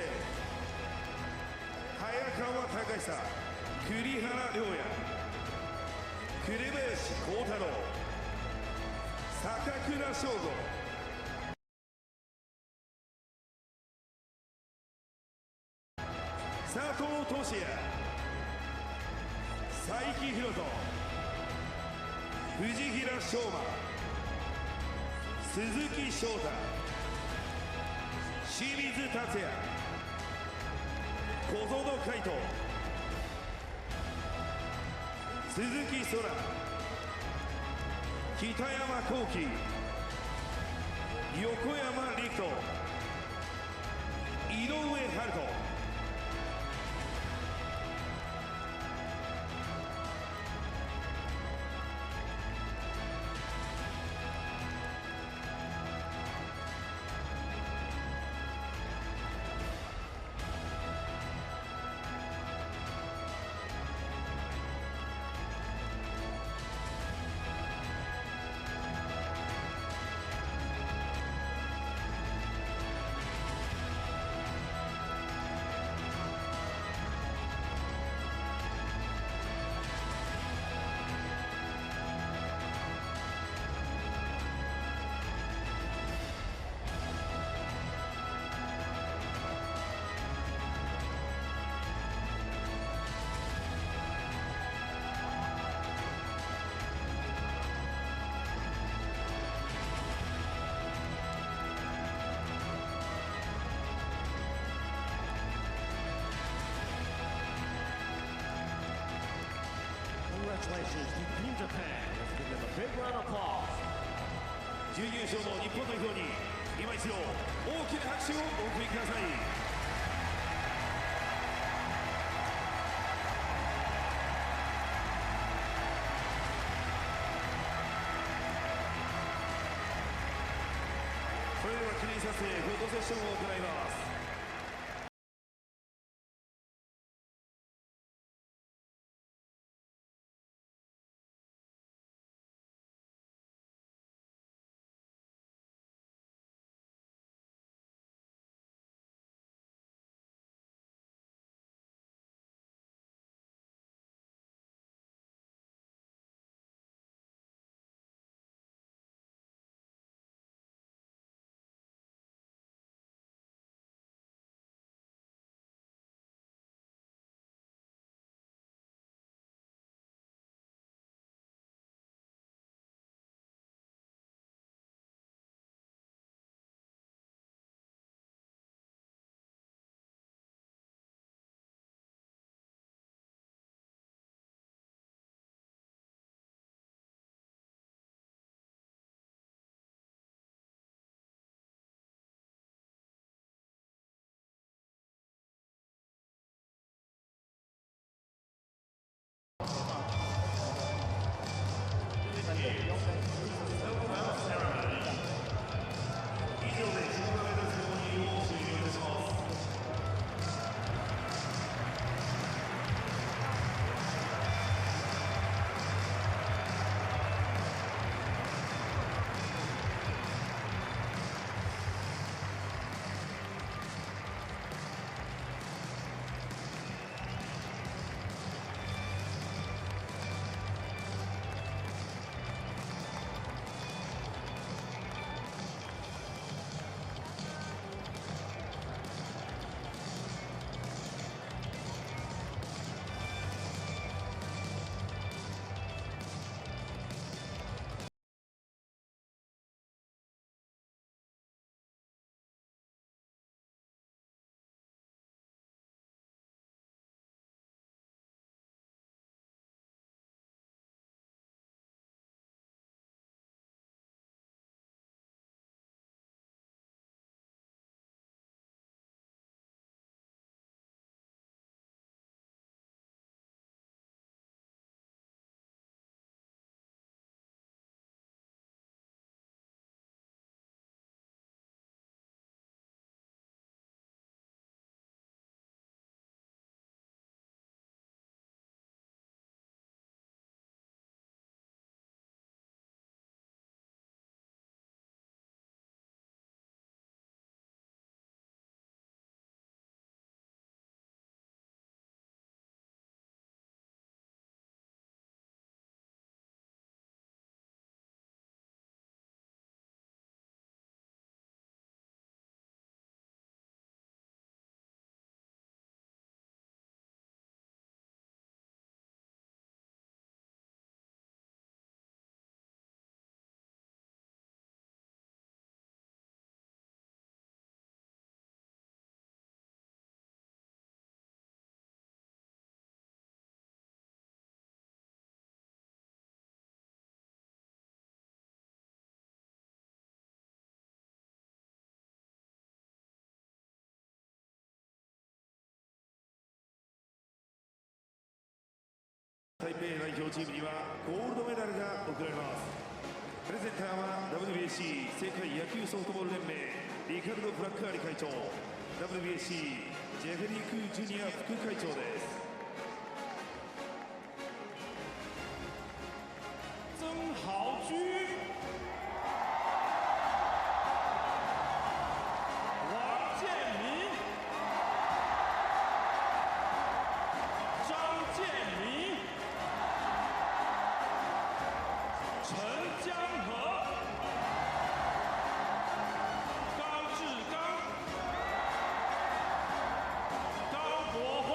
早川隆久栗原良也紅林幸太郎坂倉翔吾佐藤俊也才木浩人藤平翔馬鈴木翔太清水達也小園海斗鈴木空北山幸輝横山陸斗井上春人Congratulations to Team Japan. Let's give them a big round of applause. 準優勝の日本代表に今一度大きな拍手をお送りください。者生フォトセッションを行います。台北代表チームにはゴールドメダルが贈られます。プレゼンターは WBC 世界野球ソフトボール連盟リカルド・ブラックアリ会長、 WBC ジェフリー・クージュニア副会長です。曾豪居、王建民、张建民、陈江河、高志刚、高国辉、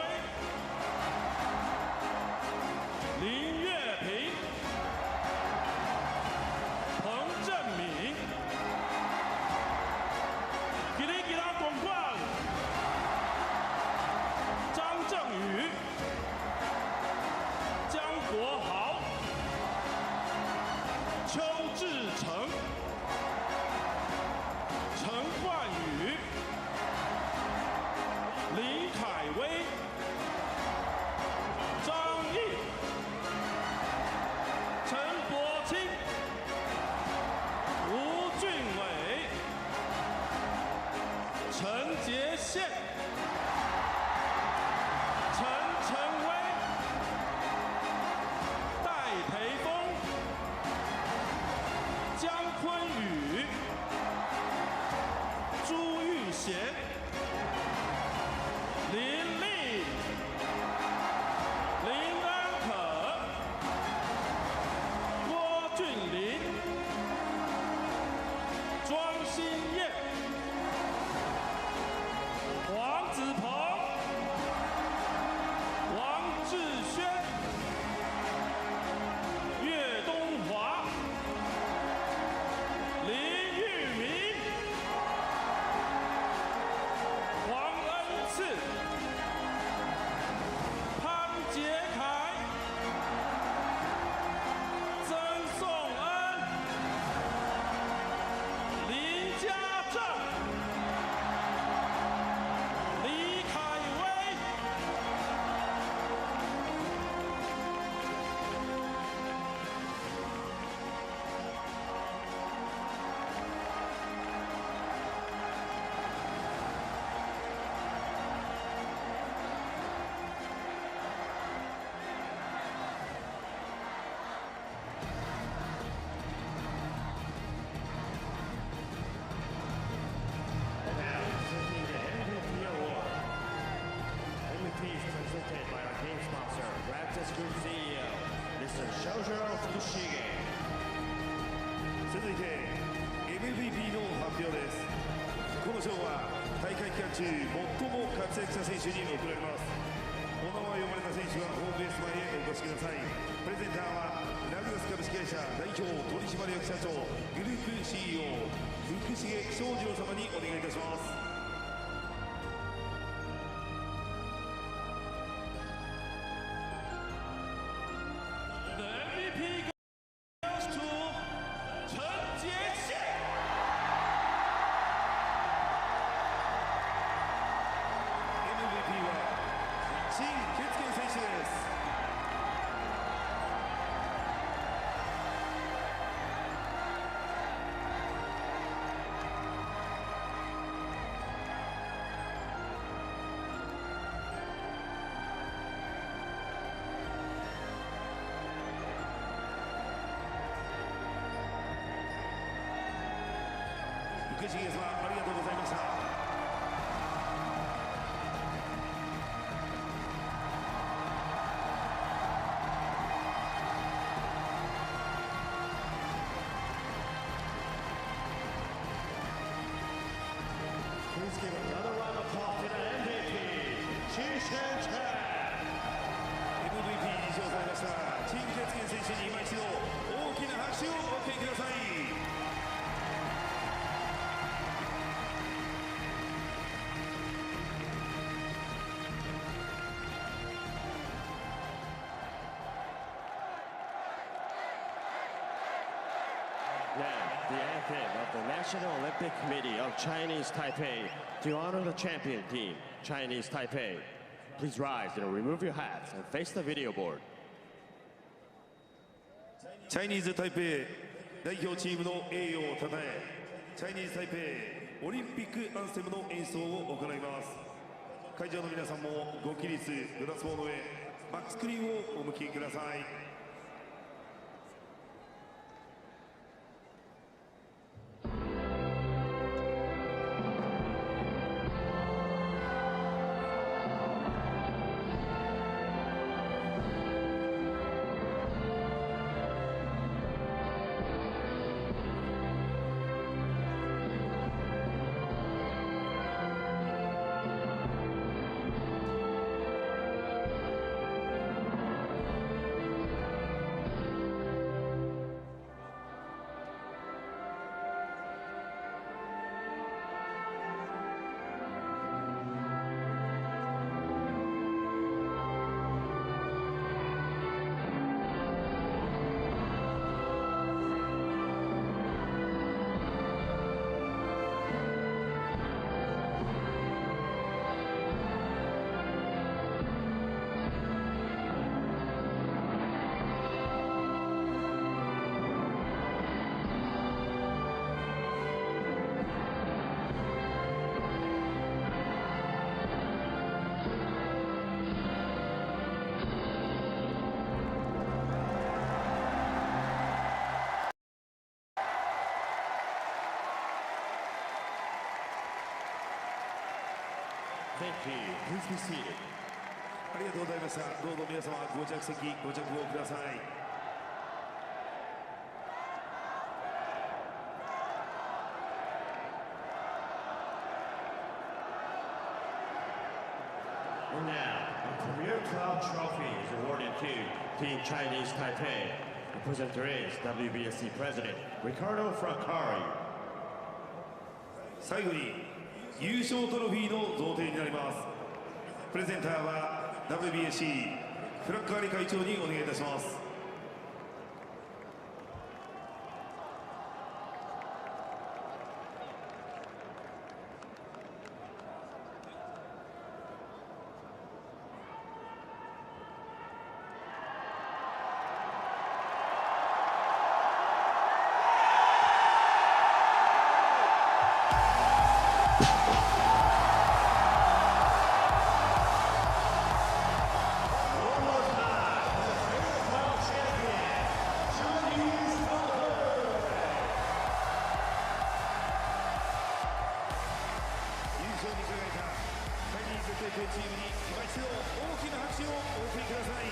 賞は大会期間中最も活躍した選手に贈られます。お名前を呼ばれた選手はホームベース前へお越しください。プレゼンターはラグナス株式会社代表取締役社長グループ CEO 福重翔二郎様にお願いいたします。福重様ありがとうございました。Please give another round of applause to the MVP, MVP に受賞されました陳傑賢選手に今一度大きな拍手をお送りください。Now, the anthem of the National Olympic Committee of Chinese Taipei to honor the champion team, Chinese Taipei. Please rise and remove your hats and face the video board. チャイニーズ台北代表チームの栄誉をたたえ、チャイニーズ台北オリンピックアンセムの演奏を行います。会場の皆さんもご起立、グラスボードへバックスクリーンをお向きください。Thank you. Please be seated. ありがとうございました。どうぞ皆様ご着席、ご着をください。And now, a Premier 12 trophy is awarded to Team Chinese Taipei. The presenter is WBSC President Ricardo Fraccari. 最後に優勝トロフィーの贈呈になります。プレゼンターは WBSC フラッカーリ会長にお願いいたします。チームに今一度大きな拍手をお送りください。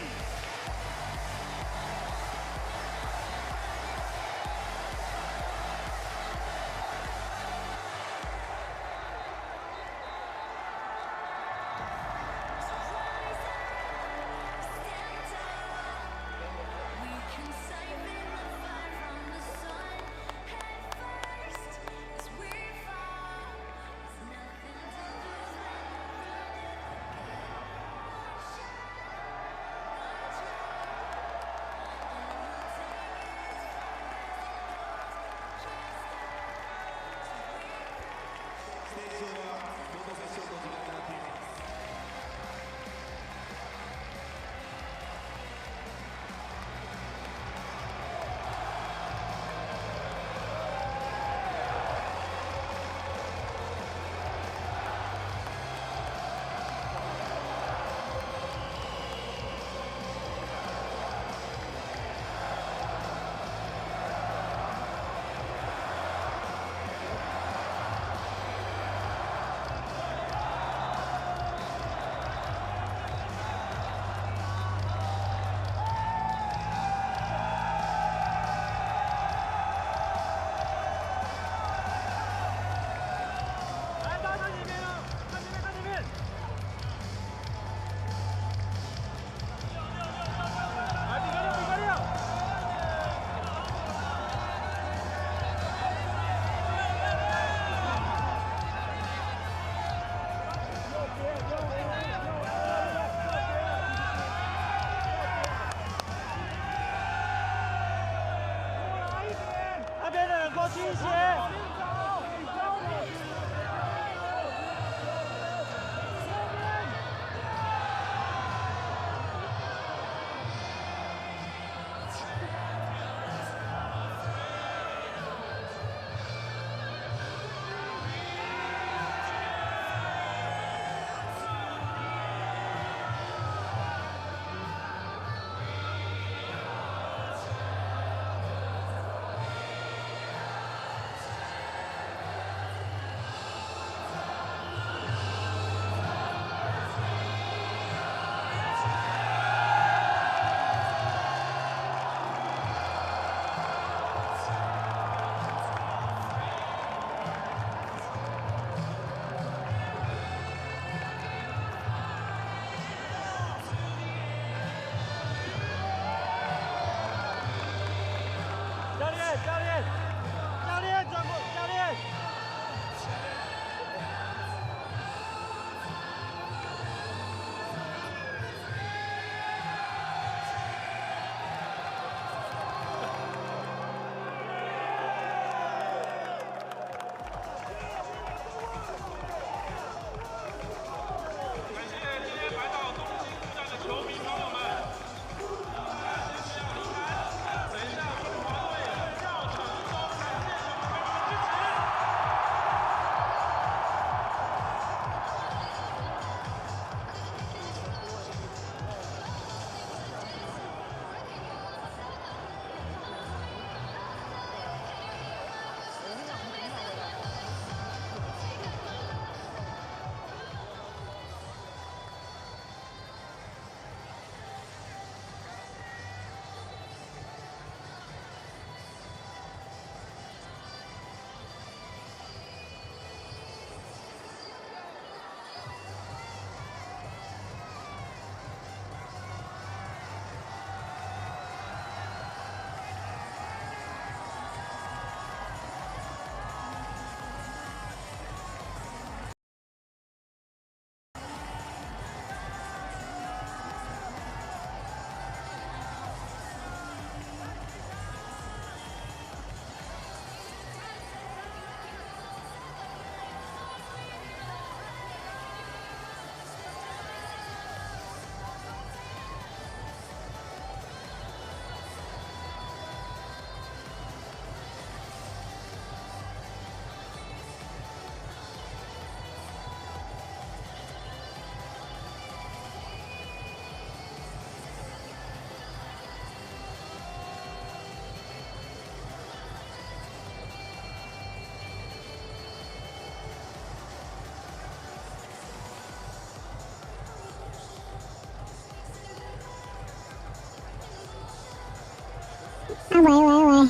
喂，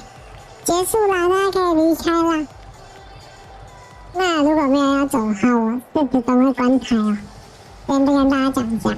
结束了，大家可以离开了。那如果没有要走的话，我是自动会关台哦。先跟大家讲一下。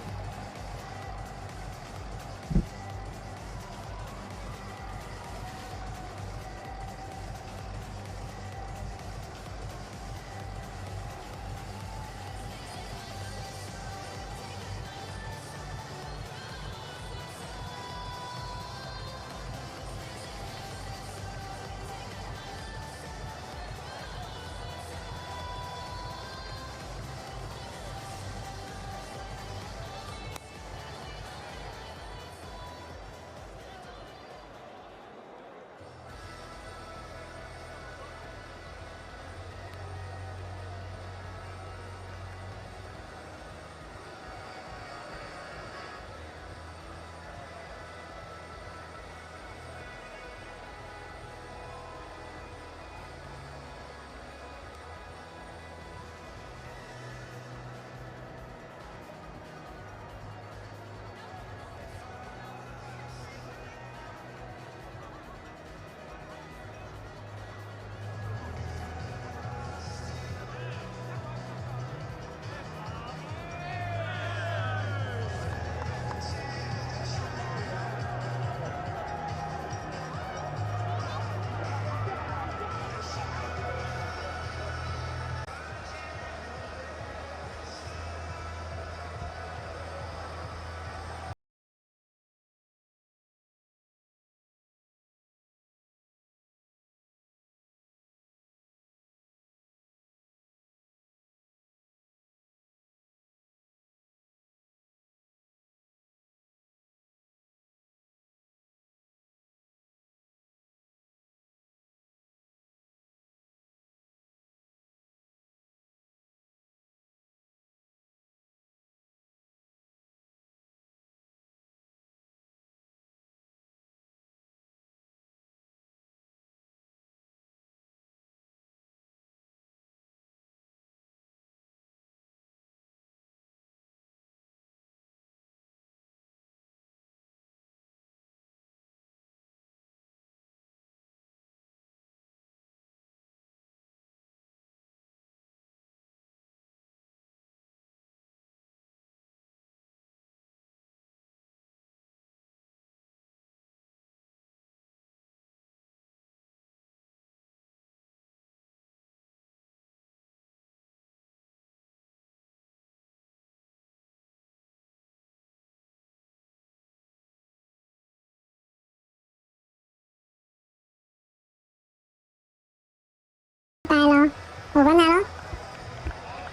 拜喽，我关台喽。